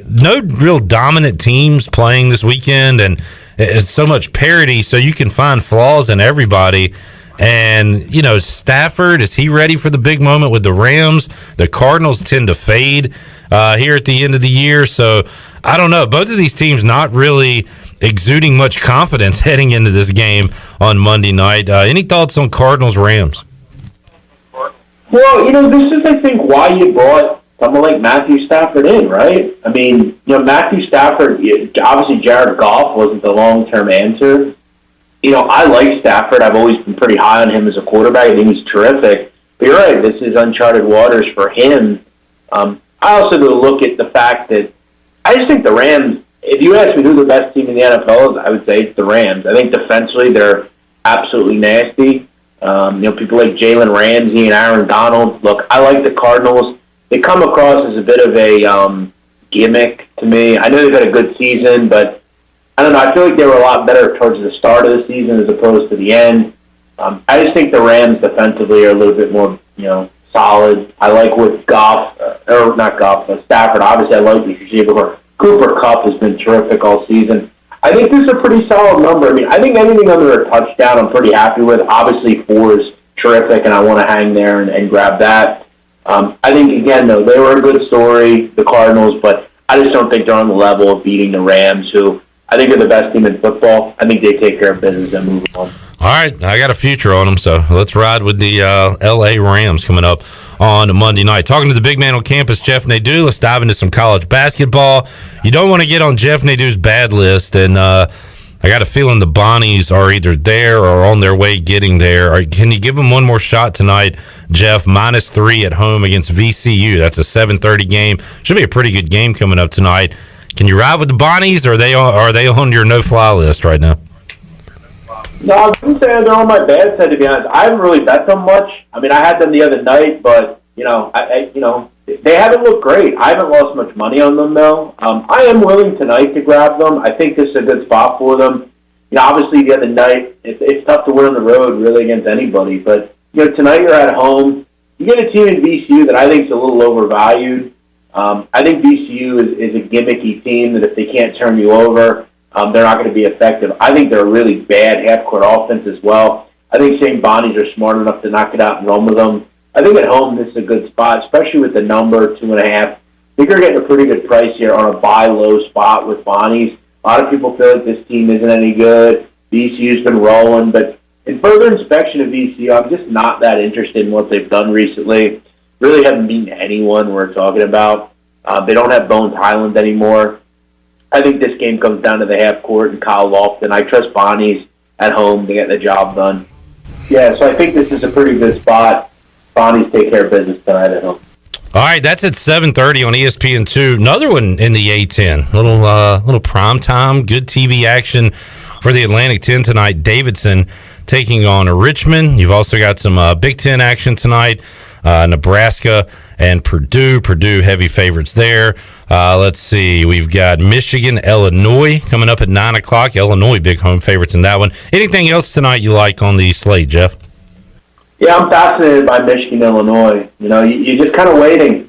No real dominant teams playing this weekend, and it's so much parity, so you can find flaws in everybody. And, Stafford, is he ready for the big moment with the Rams? The Cardinals tend to fade here at the end of the year. So, I don't know. Both of these teams not really exuding much confidence heading into this game on Monday night. Any thoughts on Cardinals-Rams? Well, this is, I think, why you brought someone like Matthew Stafford in, right? I mean, Matthew Stafford, obviously Jared Goff wasn't the long-term answer. I like Stafford. I've always been pretty high on him as a quarterback. I think he's terrific. But you're right, this is uncharted waters for him. I also do look at the fact that I just think the Rams, if you ask me who the best team in the NFL is, I would say it's the Rams. I think defensively they're absolutely nasty. People like Jalen Ramsey and Aaron Donald. Look, I like the Cardinals. They come across as a bit of a gimmick to me. I know they've had a good season, but I don't know. I feel like they were a lot better towards the start of the season as opposed to the end. I just think the Rams defensively are a little bit more, solid. I like what Stafford. Obviously, I like the receiver. Cooper Kupp has been terrific all season. I think this is a pretty solid number. I mean, I think anything under a touchdown I'm pretty happy with. Obviously, 4 is terrific, and I want to hang there and grab that. I think, again, though, they were a good story, the Cardinals, but I just don't think they're on the level of beating the Rams, who I think are the best team in football. I think they take care of business and move on. All right, I got a future on them, so let's ride with the L.A. Rams coming up on Monday night. Talking to the big man on campus, Jeff Nadu. Let's dive into some college basketball. You don't want to get on Jeff Nadu's bad list, and I got a feeling the Bonnies are either there or on their way getting there. Can you give them one more shot tonight, Jeff? -3 at home against VCU. That's a 7:30 game. Should be a pretty good game coming up tonight. Can you ride with the Bonnies, or are they on your no-fly list right now? No, I wouldn't say they're on my bad side, to be honest. I haven't really bet them much. I mean, I had them the other night, but, they haven't looked great. I haven't lost much money on them, though. I am willing tonight to grab them. I think this is a good spot for them. Obviously, the other night, it's tough to win on the road, really, against anybody. But, tonight you're at home. You get a team in VCU that I think is a little overvalued. I think VCU is a gimmicky team that if they can't turn you over, they're not going to be effective. I think they're a really bad half-court offense as well. I think St. Bonnie's are smart enough to knock it out and run with them. I think at home this is a good spot, especially with the number 2.5. I think you're getting a pretty good price here on a buy low spot with Bonnie's. A lot of people feel like this team isn't any good. VCU's been rolling, but in further inspection of VCU, I'm just not that interested in what they've done recently. Really haven't beaten anyone we're talking about. They don't have Bones Highland anymore. I think this game comes down to the half court and Kyle Lofton. I trust Bonnie's at home to get the job done. Yeah, so I think this is a pretty good spot. Bonnie's take care of business tonight at home. All right, that's at 7:30 on ESPN2. Another one in the A10. Little prime time, good TV action for the Atlantic 10 tonight. Davidson taking on Richmond. You've also got some Big Ten action tonight. Nebraska and Purdue. Purdue heavy favorites there. Let's see. We've got Michigan, Illinois coming up at 9 o'clock. Illinois big home favorites in that one. Anything else tonight you like on the slate, Jeff? Yeah, I'm fascinated by Michigan, Illinois. You're just kind of waiting.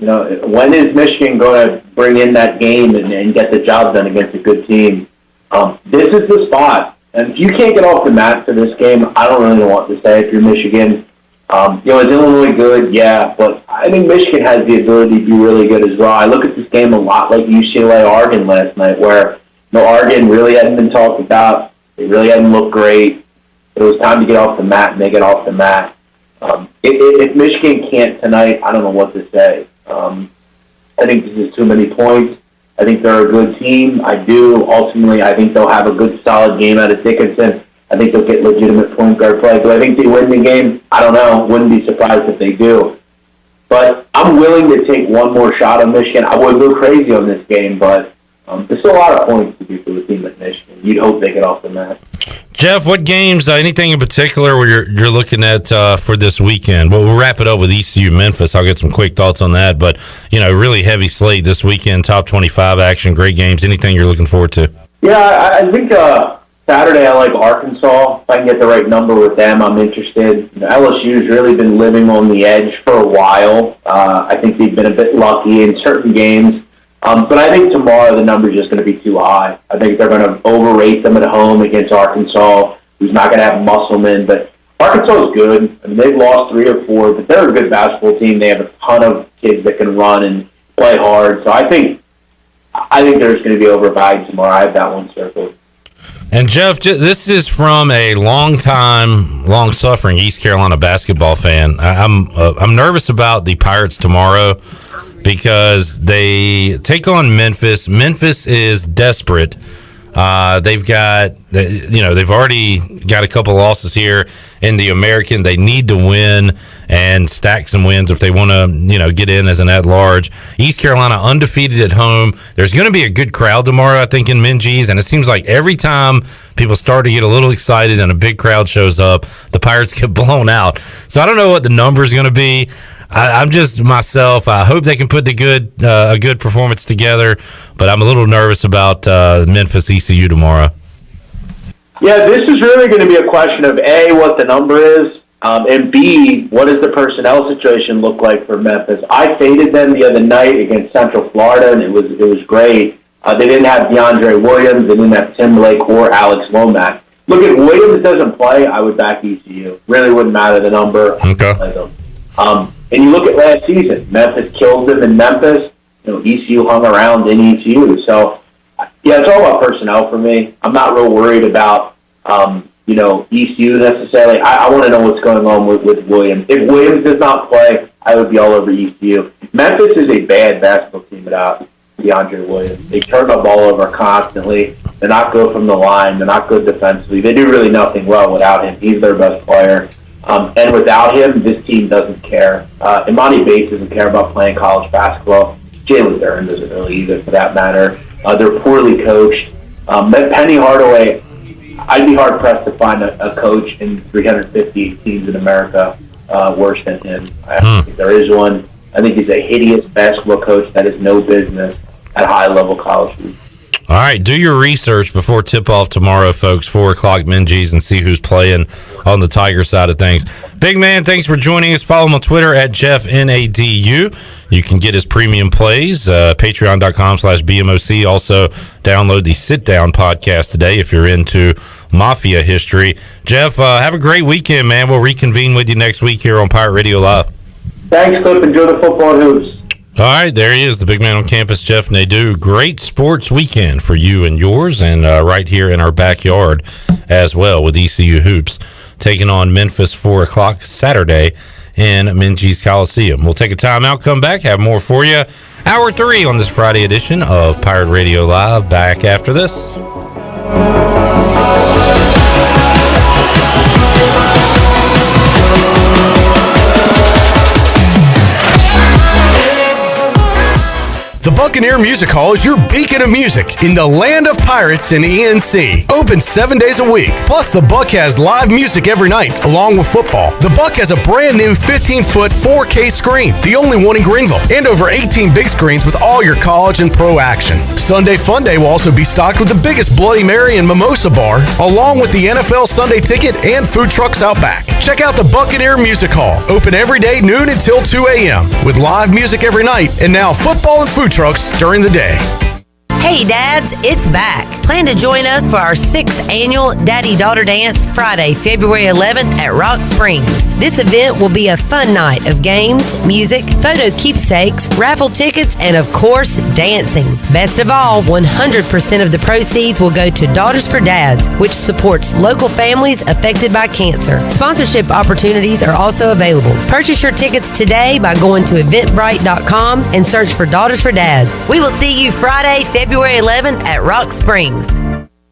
When is Michigan going to bring in that game and get the job done against a good team? This is the spot. And if you can't get off the mat for this game, I don't really know what to say if you're Michigan. Is Illinois good? Yeah, but I think Michigan has the ability to be really good as well. I look at this game a lot like UCLA-Oregon last night, where Oregon really hadn't been talked about. They really hadn't looked great. It was time to get off the mat, and they get off the mat. If Michigan can't tonight, I don't know what to say. I think this is too many points. I think they're a good team. Ultimately, I think they'll have a good, solid game out of Dickinson. I think they'll get legitimate point guard play. Do I think they win the game? I don't know. Wouldn't be surprised if they do. But I'm willing to take one more shot on Michigan. I would go crazy on this game, but there's still a lot of points to do for the team at Michigan. You'd hope they get off the mat. Jeff, what games, anything in particular where you're looking at for this weekend? Well, we'll wrap it up with ECU Memphis. I'll get some quick thoughts on that. But, really heavy slate this weekend, top 25 action, great games. Anything you're looking forward to? Yeah, I think Saturday I like Arkansas. If I can get the right number with them, I'm interested. LSU's really been living on the edge for a while. I think they've been a bit lucky in certain games. But I think tomorrow the number is just going to be too high. I think they're going to overrate them at home against Arkansas, who's not going to have Musselman. But Arkansas is good. I mean, they've lost 3 or 4, but they're a good basketball team. They have a ton of kids that can run and play hard. So I think they're just going to be overvalued tomorrow. I have that one circled. And Jeff, this is from a long-suffering East Carolina basketball fan. I'm nervous about the Pirates tomorrow because they take on Memphis. Memphis is desperate. They've already got a couple losses here in the American. They need to win and stack some wins if they want to, get in as an at-large. East Carolina undefeated at home. There's going to be a good crowd tomorrow, I think, in Minji's, and it seems like every time people start to get a little excited and a big crowd shows up, the Pirates get blown out. So I don't know what the number is going to be. I'm just myself. I hope they can put a good performance together, but I'm a little nervous about Memphis ECU tomorrow. Yeah, this is really going to be a question of A, what the number is, and B, what does the personnel situation look like for Memphis? I faded them the other night against Central Florida, and it was great. They didn't have DeAndre Williams, they didn't have Tim Lake or Alex Lomax. Look, if Williams doesn't play, I would back ECU. Really wouldn't matter the number. Okay. And you look at last season, Memphis killed them in Memphis. ECU hung around in ECU. So, yeah, it's all about personnel for me. I'm not real worried about, ECU necessarily. I want to know what's going on with Williams. If Williams does not play, I would be all over ECU. Memphis is a bad basketball team without DeAndre Williams. They turn the ball over constantly. They're not good from the line. They're not good defensively. They do really nothing well without him. He's their best player. And without him, this team doesn't care. Imani Bates doesn't care about playing college basketball. Jalen Duren doesn't really either, for that matter. They're poorly coached. Penny Hardaway, I'd be hard-pressed to find a coach in 350 teams in America worse than him. I don't think there is one. I think he's a hideous basketball coach that has no business at high-level college league. All right, do your research before tip-off tomorrow, folks, 4 o'clock Minji's, and see who's playing on the Tiger side of things. Big man, thanks for joining us. Follow him on Twitter at JeffNadu. You can get his premium plays, patreon.com/BMOC. Also, download the Sit Down podcast today if you're into Mafia history. Jeff, have a great weekend, man. We'll reconvene with you next week here on Pirate Radio Live. Thanks, Clip. Enjoy the football and hoops. All right, there he is, the big man on campus, Jeff Nadu. Great sports weekend for you and yours, and right here in our backyard as well with ECU Hoops taking on Memphis 4 o'clock Saturday in Minji's Coliseum. We'll take a timeout, come back, have more for you. Hour 3 on this Friday edition of Pirate Radio Live. Back after this. The Buccaneer Music Hall is your beacon of music in the land of pirates and ENC. Open 7 days a week. Plus, the Buck has live music every night, along with football. The Buck has a brand new 15-foot 4K screen, the only one in Greenville, and over 18 big screens with all your college and pro action. Sunday Fun Day will also be stocked with the biggest Bloody Mary and Mimosa bar, along with the NFL Sunday Ticket and food trucks out back. Check out the Buccaneer Music Hall. Open every day, noon until 2 a.m., with live music every night, and now football and food trucks during the day. Hey dads, it's back. Plan to join us for our 6th annual Daddy-Daughter Dance Friday, February 11th at Rock Springs. This event will be a fun night of games, music, photo keepsakes, raffle tickets, and of course, dancing. Best of all, 100% of the proceeds will go to Daughters for Dads, which supports local families affected by cancer. Sponsorship opportunities are also available. Purchase your tickets today by going to eventbrite.com and search for Daughters for Dads. We will see you Friday, February 11th at Rock Springs.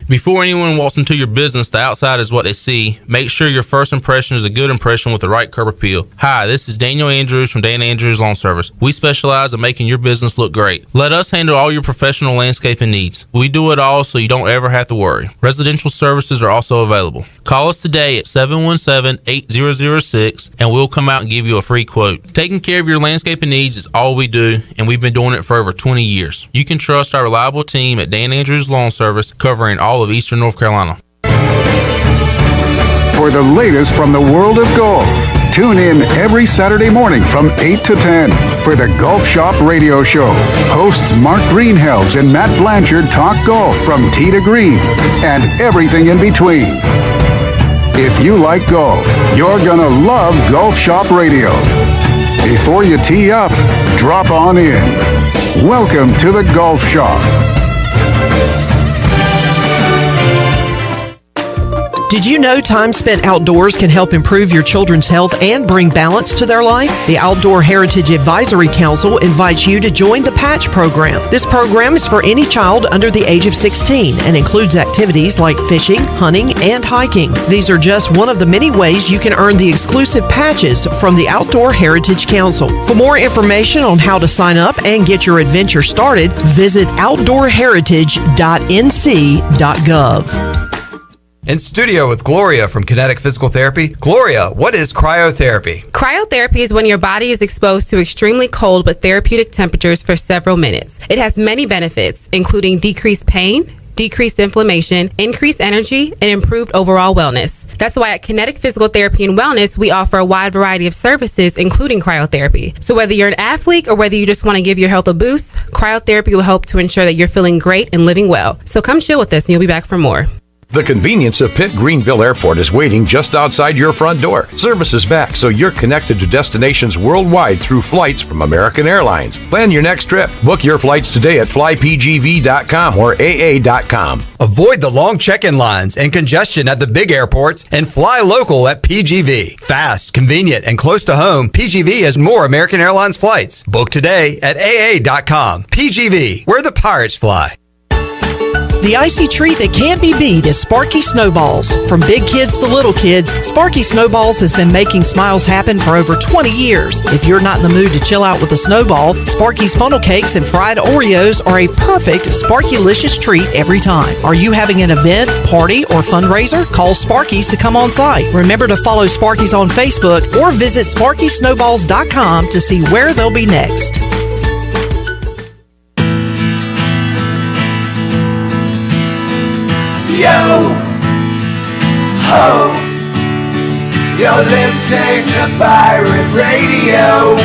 Before anyone walks into your business, the outside is what they see. Make sure your first impression is a good impression with the right curb appeal. Hi, this is Daniel Andrews from Dan Andrews Lawn Service. We specialize in making your business look great. Let us handle all your professional landscaping needs. We do it all so you don't ever have to worry. Residential services are also available. Call us today at 717-8006 and we'll come out and give you a free quote. Taking care of your landscaping needs is all we do, and we've been doing it for over 20 years. You can trust our reliable team at Dan Andrews Lawn Service, covering all of Eastern North Carolina. For the latest from the world of golf, tune in every Saturday morning from 8 to 10 for the Golf Shop Radio Show. Hosts Mark Greenhelves and Matt Blanchard talk golf from tee to green and everything in between. If you like golf, you're gonna love Golf Shop Radio. Before you tee up, drop on in. Welcome to the Golf Shop. Did you know time spent outdoors can help improve your children's health and bring balance to their life? The Outdoor Heritage Advisory Council invites you to join the Patch program. This program is for any child under the age of 16 and includes activities like fishing, hunting, and hiking. These are just one of the many ways you can earn the exclusive patches from the Outdoor Heritage Council. For more information on how to sign up and get your adventure started, visit outdoorheritage.nc.gov. In studio with Gloria from Kinetic Physical Therapy. Gloria, what is cryotherapy? Cryotherapy is when your body is exposed to extremely cold but therapeutic temperatures for several minutes. It has many benefits, including decreased pain, decreased inflammation, increased energy, and improved overall wellness. That's why at Kinetic Physical Therapy and Wellness, we offer a wide variety of services, including cryotherapy. So whether you're an athlete or whether you just want to give your health a boost, cryotherapy will help to ensure that you're feeling great and living well. So come chill with us and you'll be back for more. The convenience of Pitt Greenville Airport is waiting just outside your front door. Service is back, so you're connected to destinations worldwide through flights from American Airlines. Plan your next trip. Book your flights today at flypgv.com or aa.com. Avoid the long check-in lines and congestion at the big airports and fly local at PGV. Fast, convenient, and close to home, PGV has more American Airlines flights. Book today at aa.com. PGV, where the pirates fly. The icy treat that can't be beat is Sparky Snowballs. From big kids to little kids, Sparky Snowballs has been making smiles happen for over 20 years. If you're not in the mood to chill out with a snowball, Sparky's funnel cakes and fried Oreos are a perfect Sparky-licious treat every time. Are you having an event, party, or fundraiser? Call Sparky's to come on site. Remember to follow Sparky's on Facebook or visit SparkySnowballs.com to see where they'll be next. Yo ho, you're listening to Pirate Radio.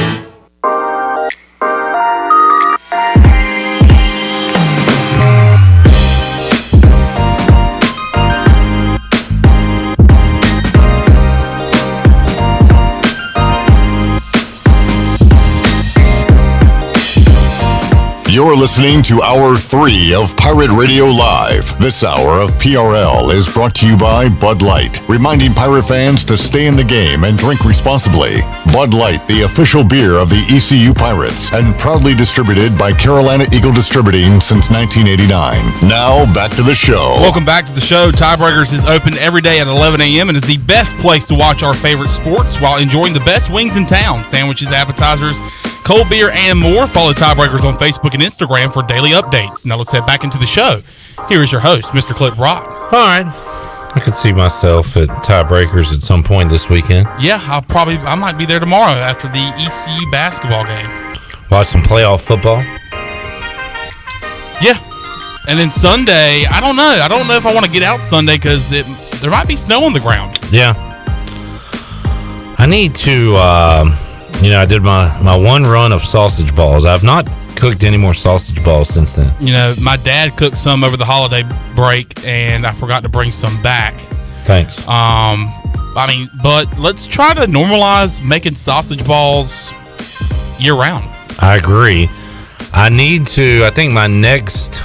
You're listening to Hour 3 of Pirate Radio Live. This hour of PRL is brought to you by Bud Light, reminding Pirate fans to stay in the game and drink responsibly. Bud Light, the official beer of the ECU Pirates, and proudly distributed by Carolina Eagle Distributing since 1989. Now, back to the show. Welcome back to the show. Tiebreakers is open every day at 11 a.m. and is the best place to watch our favorite sports while enjoying the best wings in town, sandwiches, appetizers, cold beer, and more. Follow Tiebreakers on Facebook and Instagram for daily updates. Now let's head back into the show. Here is your host, Mr. Clip Rock. All right. I could see myself at Tiebreakers at some point this weekend. Yeah, I might be there tomorrow after the ECU basketball game. Watch some playoff football. Yeah. And then Sunday, I don't know. I don't know if I want to get out Sunday because there might be snow on the ground. Yeah. I need to... I did my one run of sausage balls. I've not cooked any more sausage balls since then. My dad cooked some over the holiday break, and I forgot to bring some back. Thanks. But let's try to normalize making sausage balls year-round. I agree. I think my next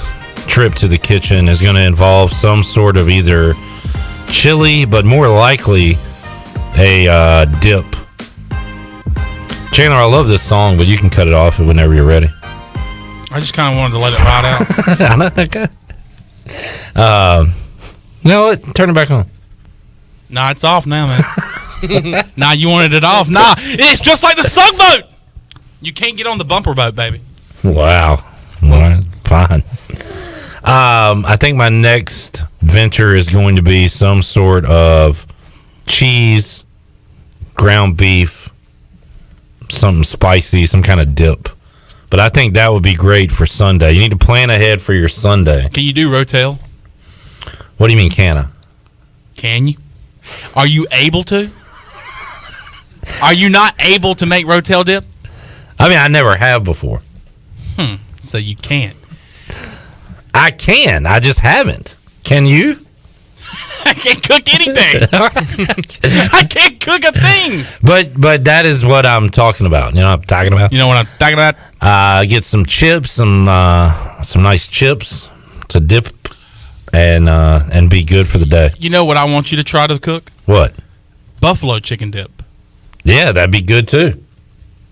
trip to the kitchen is going to involve some sort of either chili, but more likely a dip. Chandler, I love this song, but you can cut it off whenever you're ready. I just kind of wanted to let it ride out. I know. Okay. No, turn it back on. Nah, it's off now, man. Nah, you wanted it off. Nah, it's just like the Sugboat. You can't get on the bumper boat, baby. Wow. All right, fine. I think my next venture is going to be some sort of cheese, ground beef, something spicy, some kind of dip. But I think that would be great for Sunday. You need to plan ahead for your Sunday. Can you do rotel? What do you mean, can I? Can you? Are you able to? Are you not able to make rotel dip? I mean, I never have before. So you can't. I can. I just haven't. Can you? I can't cook anything. I can't cook a thing. But that is what I'm talking about. You know what I'm talking about? You know what I'm talking about? Get some chips, some nice chips to dip and be good for the day. You know what I want you to try to cook? What? Buffalo chicken dip. Yeah, that'd be good too.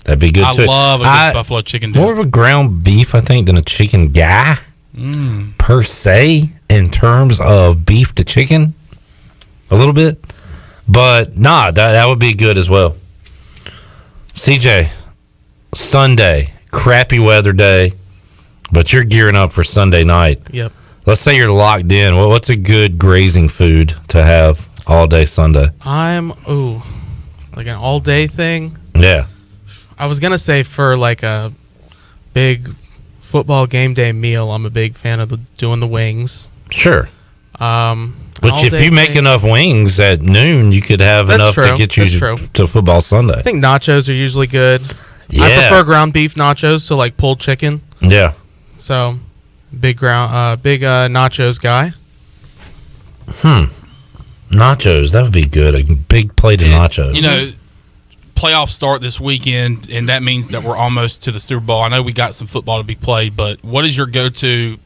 That'd be good too. I love a good buffalo chicken dip. More of a ground beef, I think, than a chicken guy per se in terms of beef to chicken. A little bit. But nah, that would be good as well. CJ, Sunday, crappy weather day, but you're gearing up for Sunday night. Yep. Let's say you're locked in. Well, what's a good grazing food to have all day Sunday? Like an all day thing? Yeah. I was going to say for like a big football game day meal, I'm a big fan of doing the wings. Sure. But if you make enough wings at noon, you could have enough to get you to football Sunday. I think nachos are usually good. Yeah. I prefer ground beef nachos to like pulled chicken. Yeah. So big nachos guy. Nachos, that would be good. A big plate of nachos. You know, playoffs start this weekend, and that means that we're almost to the Super Bowl. I know we got some football to be played, but what is your go-to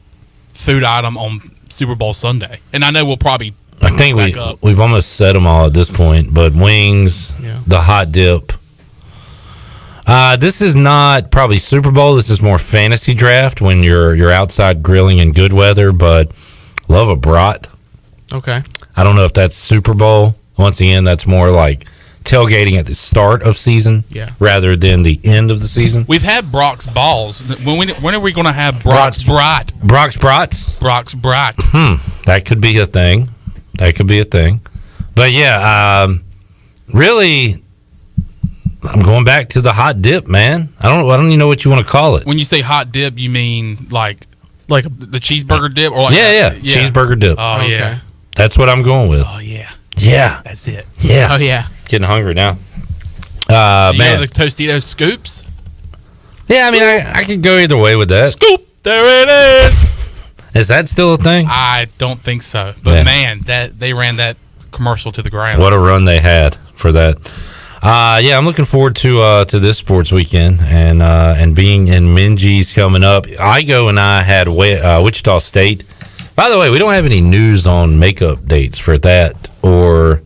food item on Super Bowl Sunday? And I know we'll probably I think we've almost said them all at this point, but wings, the hot dip. This is not probably Super Bowl. This is more fantasy draft when you're outside grilling in good weather, but love a brat. Okay. I don't know if that's Super Bowl. Once again, that's more like tailgating at the start of season rather than the end of the season. We've had Brock's balls. When are we going to have Brock's brat? Brock's brats? Brock's brat. That could be a thing. But yeah, really, I'm going back to the hot dip, man. I don't even know what you want to call it. When you say hot dip, you mean like the cheeseburger dip, or like cheeseburger dip. Oh okay. yeah, that's what I'm going with. Oh yeah, yeah, that's it. Yeah, oh yeah. Getting hungry now. You man, know the Tostitos scoops. Yeah, I mean, I could go either way with that. Scoop, there it is. Is that still a thing? I don't think so, but man, that they ran that commercial to the ground. What a run they had for that. Yeah, I'm looking forward to this sports weekend and being in Minji's coming up. Igo and I had Wichita State. By the way, we don't have any news on makeup dates for that or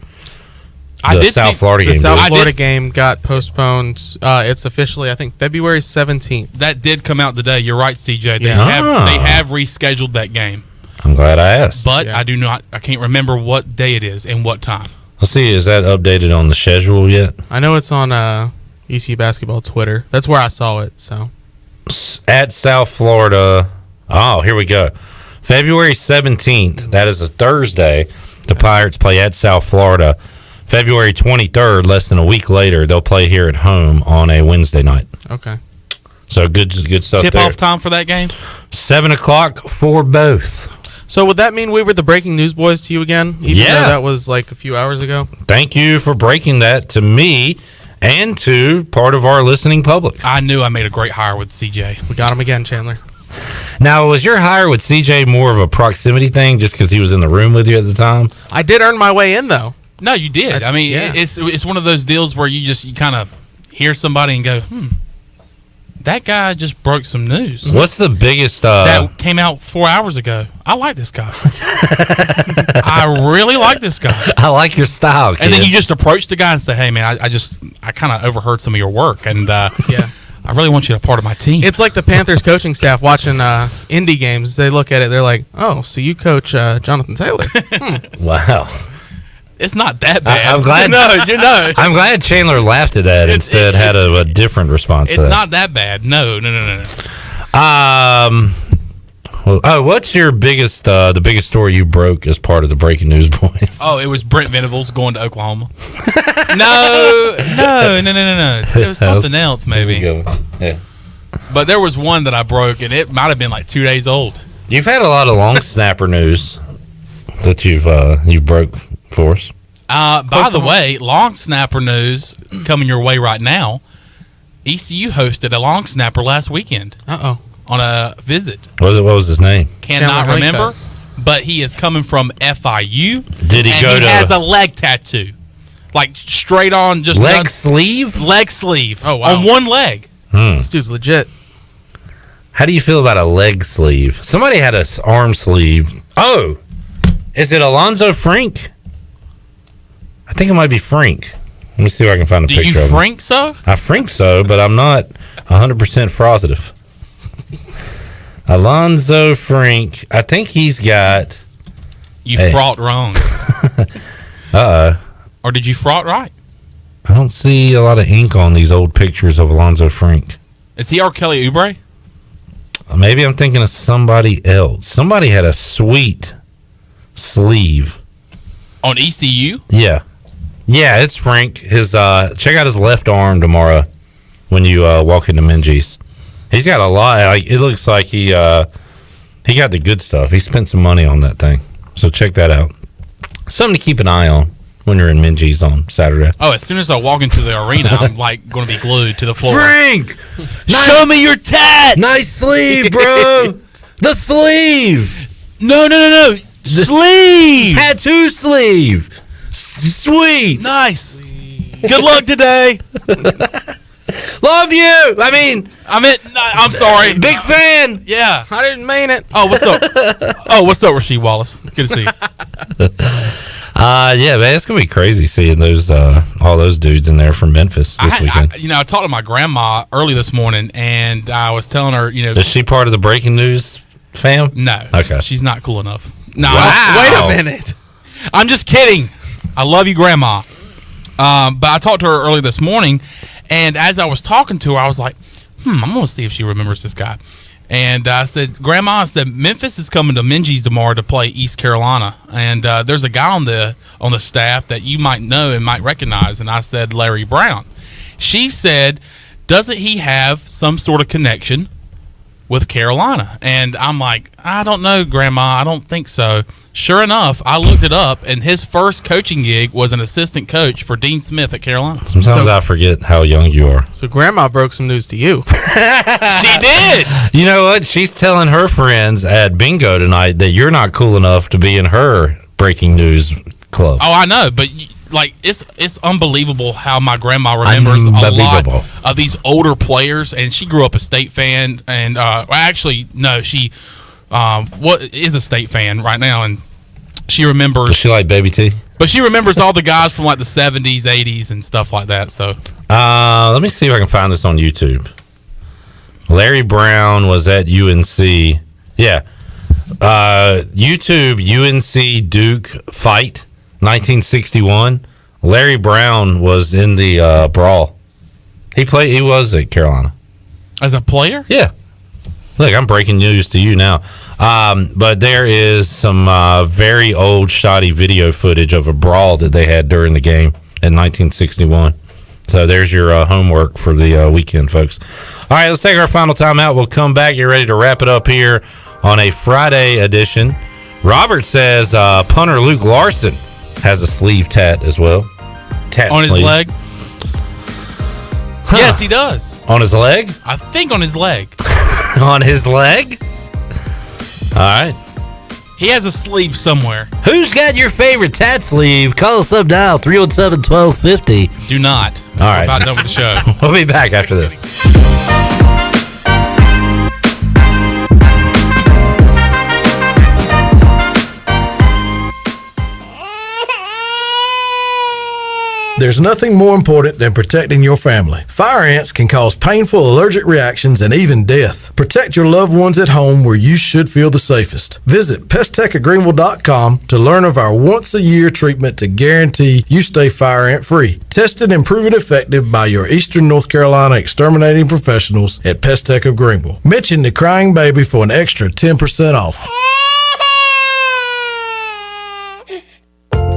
the South Florida game. The South Florida game got postponed. It's officially, I think, February 17th. That did come out today. You're right, CJ. They Yeah. they have rescheduled that game. I'm glad I asked. But I can't remember what day it is and what time. Let's see, is that updated on the schedule yet? I know it's on ECU basketball Twitter. That's where I saw it. So at South Florida. Oh, here we go. February 17th. That is a Thursday. The Pirates play at South Florida. February 23rd, less than a week later, they'll play here at home on a Wednesday night. Okay. So good stuff. Tip-off time for that game? 7 o'clock for both. So would that mean we were the breaking news boys to you again? Even though that was like a few hours ago? Thank you for breaking that to me and to part of our listening public. I knew I made a great hire with CJ. We got him again, Chandler. Now, was your hire with CJ more of a proximity thing just because he was in the room with you at the time? I did earn my way in, though. No, you did. I mean, it's one of those deals where you kind of hear somebody and go, that guy just broke some news. What's the biggest... that came out 4 hours ago. I like this guy. I really like this guy. I like your style, kid. And then you just approach the guy and say, hey, man, I kind of overheard some of your work, and I I really want you a part of my team. It's like the Panthers coaching staff watching indie games. They look at it, they're like, "Oh, so you coach Jonathan Taylor?" Wow. It's not that bad. I'm glad. You know. I'm glad Chandler laughed at that instead. Had a different response. It's to that. not that bad. No. What's your biggest, the biggest story you broke as part of the breaking news, boys? Oh, it was Brent Venables going to Oklahoma. No. It was something else, maybe. Yeah. But there was one that I broke, and it might have been like 2 days old. You've had a lot of long snapper news that you broke for us. By the way, long snapper news coming your way right now. ECU hosted a long snapper last weekend. On a visit. What was his name? Cannot remember, but he is coming from FIU. Did he go to? He has a leg tattoo, like straight on, just leg sleeve. Leg sleeve. Oh wow! On one leg. This dude's legit. How do you feel about a leg sleeve? Somebody had an arm sleeve. Oh, is it Alonzo Frink? I think it might be Frink. Let me see if I can find a picture of him. Do you Frink so? I Frink so, but I'm not 100% positive. Alonzo Frink. I think he's got. You fraught wrong. Or did you fraught right? I don't see a lot of ink on these old pictures of Alonzo Frink. Is he our Kelly Oubre? Maybe I'm thinking of somebody else. Somebody had a sweet sleeve. On ECU? Yeah. Yeah, it's Frank. His check out his left arm tomorrow when you walk into Minji's. He's got a lot. Like, it looks like he got the good stuff. He spent some money on that thing. So check that out. Something to keep an eye on when you're in Minji's on Saturday. Oh, as soon as I walk into the arena, I'm like going to be glued to the floor. Frank! Show me your tat! Nice sleeve, bro! The sleeve! No. The sleeve! Tattoo sleeve! Sweet! Nice! Good luck today! Love you! I'm sorry. Big fan! Yeah. I didn't mean it. Oh, what's up? What's up, Rasheed Wallace? Good to see you. Yeah, man, it's gonna be crazy seeing those all those dudes in there from Memphis this weekend. I talked to my grandma early this morning, and I was telling her, is she part of the breaking news fam? No. Okay. She's not cool enough. No. Wow. Wait a minute. I'm just kidding. I love you, Grandma. But I talked to her early this morning, and as I was talking to her, I was like, I'm going to see if she remembers this guy. And I said, Grandma, Memphis is coming to Minji's tomorrow to play East Carolina. And there's a guy on the staff that you might know and might recognize. And I said, Larry Brown. She said, doesn't he have some sort of connection with Carolina? And I'm like, I don't know, Grandma. I don't think so. Sure enough, I looked it up, and his first coaching gig was an assistant coach for Dean Smith at Carolina. Sometimes I forget how young you are. So Grandma broke some news to you. She did. You know what? She's telling her friends at bingo tonight that you're not cool enough to be in her breaking news club. Oh, I know, but it's unbelievable how my grandma remembers a lot of these older players, and she grew up a State fan, and she is a State fan right now, and she remembers. Does she like Baby T? But she remembers all the guys from like the 70s, 80s, and stuff like that. So, let me see if I can find this on YouTube. Larry Brown was at UNC. Yeah, YouTube UNC Duke fight 1961. Larry Brown was in the brawl. He was at Carolina as a player. Yeah. Look, I'm breaking news to you now. But there is some very old shoddy video footage of a brawl that they had during the game in 1961. So there's your homework for the weekend, folks. All right, let's take our final timeout. We'll come back. Get ready to wrap it up here on a Friday edition. Robert says punter Luke Larson has a sleeve tat as well. On his leg? Huh. Yes, he does. On his leg? I think on his leg. On his leg? All right. He has a sleeve somewhere. Who's got your favorite tat sleeve? Call us up now, 317-1250. Do not. All right. We're about done with the show. We'll be back after this. There's nothing more important than protecting your family. Fire ants can cause painful allergic reactions and even death. Protect your loved ones at home where you should feel the safest. Visit pesttechofgreenville.com to learn of our once-a-year treatment to guarantee you stay fire ant free. Tested and proven effective by your Eastern North Carolina exterminating professionals at Pest Tech of Greenville. Mention the crying baby for an extra 10% off.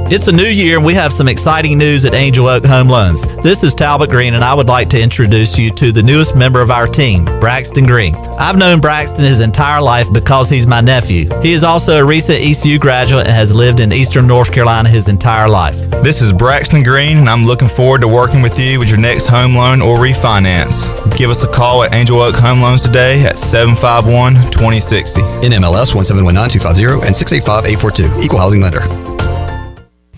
It's a new year, and we have some exciting news at Angel Oak Home Loans. This is Talbot Green, and I would like to introduce you to the newest member of our team, Braxton Green. I've known Braxton his entire life because he's my nephew. He is also a recent ECU graduate and has lived in Eastern North Carolina his entire life. This is Braxton Green, and I'm looking forward to working with you with your next home loan or refinance. Give us a call at Angel Oak Home Loans today at 751-2060. NMLS 1719250 and 685842. Equal housing lender.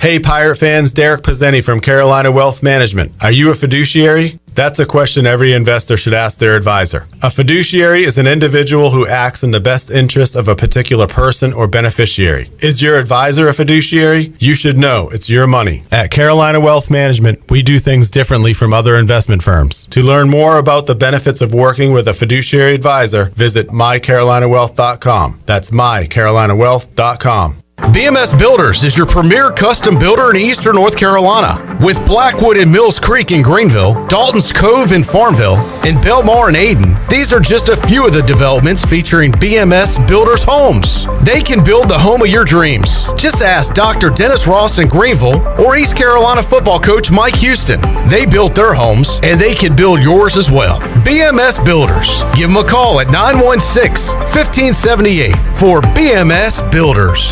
Hey Pirate fans, Derek Pizzeni from Carolina Wealth Management. Are you a fiduciary? That's a question every investor should ask their advisor. A fiduciary is an individual who acts in the best interest of a particular person or beneficiary. Is your advisor a fiduciary? You should know it's your money. At Carolina Wealth Management, we do things differently from other investment firms. To learn more about the benefits of working with a fiduciary advisor, visit mycarolinawealth.com. That's mycarolinawealth.com. BMS Builders is your premier custom builder in Eastern North Carolina. With Blackwood and Mills Creek in Greenville, Dalton's Cove in Farmville, and Belmar and Ayden, these are just a few of the developments featuring BMS Builders homes. They can build the home of your dreams. Just ask Dr. Dennis Ross in Greenville or East Carolina football coach Mike Houston. They built their homes, and they can build yours as well. BMS Builders. Give them a call at 916-1578 for BMS Builders.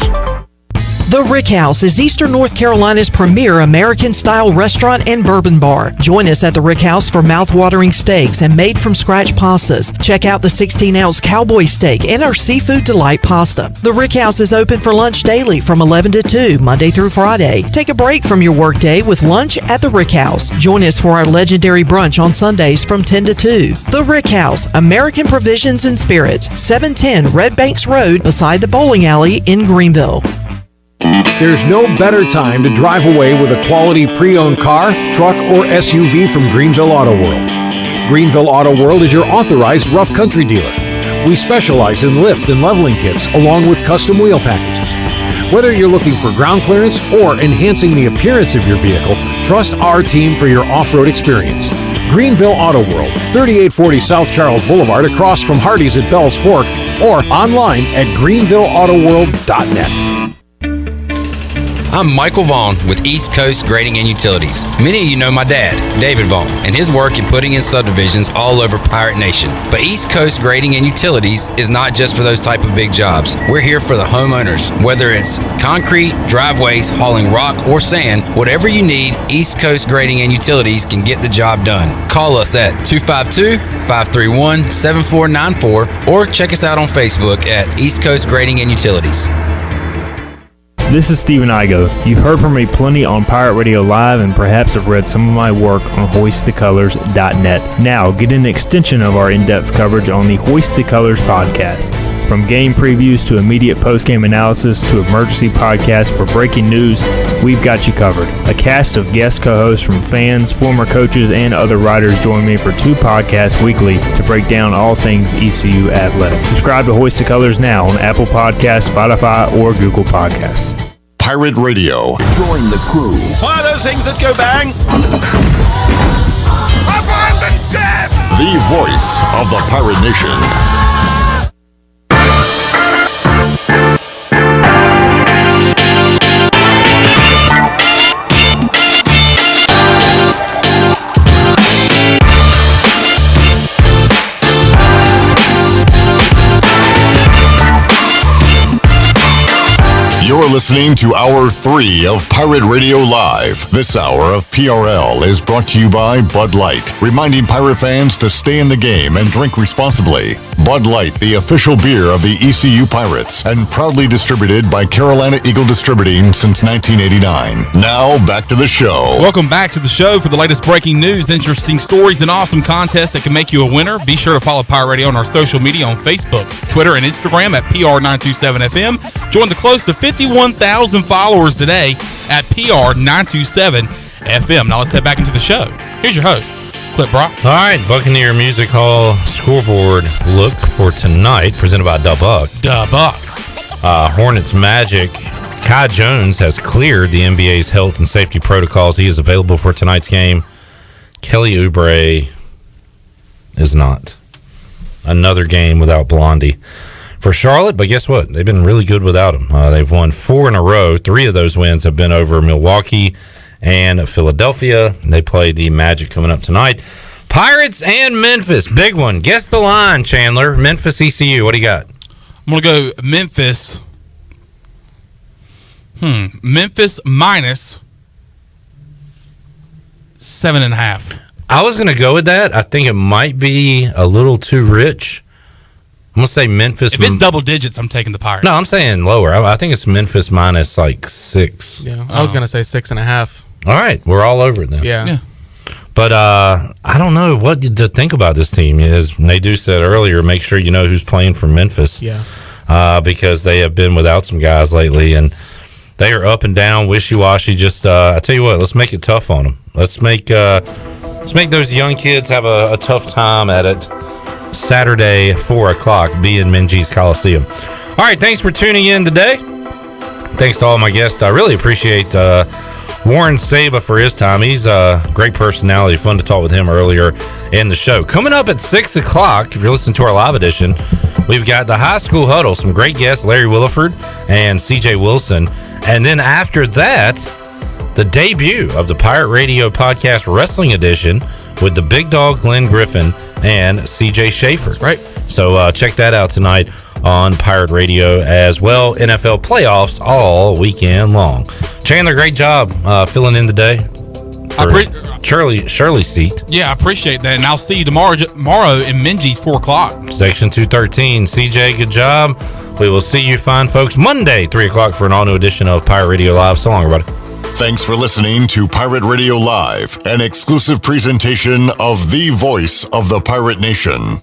The Rick House is Eastern North Carolina's premier American-style restaurant and bourbon bar. Join us at the Rick House for mouth-watering steaks and made-from-scratch pastas. Check out the 16-ounce cowboy steak and our seafood delight pasta. The Rick House is open for lunch daily from 11 to 2, Monday through Friday. Take a break from your workday with lunch at the Rick House. Join us for our legendary brunch on Sundays from 10 to 2. The Rick House, American Provisions and Spirits, 710 Red Banks Road beside the bowling alley in Greenville. There's no better time to drive away with a quality pre-owned car, truck, or SUV from Greenville Auto World. Greenville Auto World is your authorized rough country dealer. We specialize in lift and leveling kits along with custom wheel packages. Whether you're looking for ground clearance or enhancing the appearance of your vehicle, trust our team for your off-road experience. Greenville Auto World, 3840 South Charles Boulevard across from Hardee's at Bell's Fork, or online at greenvilleautoworld.net. I'm Michael Vaughn with East Coast Grading and Utilities. Many of you know my dad, David Vaughn, and his work in putting in subdivisions all over Pirate Nation. But East Coast Grading and Utilities is not just for those type of big jobs. We're here for the homeowners. Whether it's concrete, driveways, hauling rock, or sand, whatever you need, East Coast Grading and Utilities can get the job done. Call us at 252-531-7494 or check us out on Facebook at East Coast Grading and Utilities. This is Stephen Igo. You've heard from me plenty on Pirate Radio Live and perhaps have read some of my work on hoistthecolors.net. Now, get an extension of our in-depth coverage on the Hoist the Colors podcast. From game previews to immediate post-game analysis to emergency podcasts for breaking news, we've got you covered. A cast of guest co-hosts from fans, former coaches, and other writers join me for 2 podcasts weekly to break down all things ECU athletics. Subscribe to Hoist the Colors now on Apple Podcasts, Spotify, or Google Podcasts. Pirate Radio. Join the crew. Fire those things that go bang! Abandon ship! The voice of the Pirate Nation. You're listening to Hour 3 of Pirate Radio Live. This hour of PRL is brought to you by Bud Light, reminding Pirate fans to stay in the game and drink responsibly. Bud Light, the official beer of the ECU Pirates, and proudly distributed by Carolina Eagle Distributing since 1989. Now, back to the show. Welcome back to the show for the latest breaking news, interesting stories, and awesome contests that can make you a winner. Be sure to follow Pirate Radio on our social media on Facebook, Twitter, and Instagram at PR927FM. Join the close to 51,000 followers today at PR927 FM. Now let's head back into the show. Here's your host, Clip Brock. All right, Buccaneer Music Hall scoreboard look for tonight, presented by Da Buck. Da Buck. Hornets Magic. Kai Jones has cleared the NBA's health and safety protocols. He is available for tonight's game. Kelly Oubre is not. Another game without Blondie for Charlotte, but guess what? They've been really good without him. They've won 4 in a row. 3 of those wins have been over Milwaukee and Philadelphia. They play the Magic coming up tonight. Pirates and Memphis. Big one. Guess the line, Chandler. Memphis ECU. What do you got? I'm going to go Memphis. Memphis minus 7.5. I was going to go with that. I think it might be a little too rich. I'm going to say Memphis. If it's double digits, I'm taking the Pirates. No, I'm saying lower. I think it's Memphis minus like 6. Yeah, I was going to say 6.5. All right, we're all over it now. Yeah. But I don't know what to think about this team. As Nadu said earlier, make sure you know who's playing for Memphis. Yeah. Because they have been without some guys lately, and they are up and down, wishy-washy. Just I tell you what, let's make it tough on them. Let's make those young kids have a tough time at it. Saturday, 4 o'clock, be in Minji's Coliseum. All right, thanks for tuning in today. Thanks to all my guests. I really appreciate Warren Saba for his time. He's a great personality. Fun to talk with him earlier in the show. Coming up at 6 o'clock, if you're listening to our live edition, we've got the High School Huddle. Some great guests, Larry Williford and CJ Wilson. And then after that, the debut of the Pirate Radio Podcast Wrestling Edition with the big dog Glenn Griffin and CJ Schaefer. That's right. So check that out tonight on Pirate Radio as well. NFL playoffs all weekend long. Chandler, great job filling in today for Shirley's seat. Yeah, I appreciate that. And I'll see you tomorrow in Minji's 4 o'clock. Section 213. CJ, good job. We will see you fine folks Monday, 3 o'clock for an all-new edition of Pirate Radio Live. So long, everybody. Thanks for listening to Pirate Radio Live, an exclusive presentation of the voice of the Pirate Nation.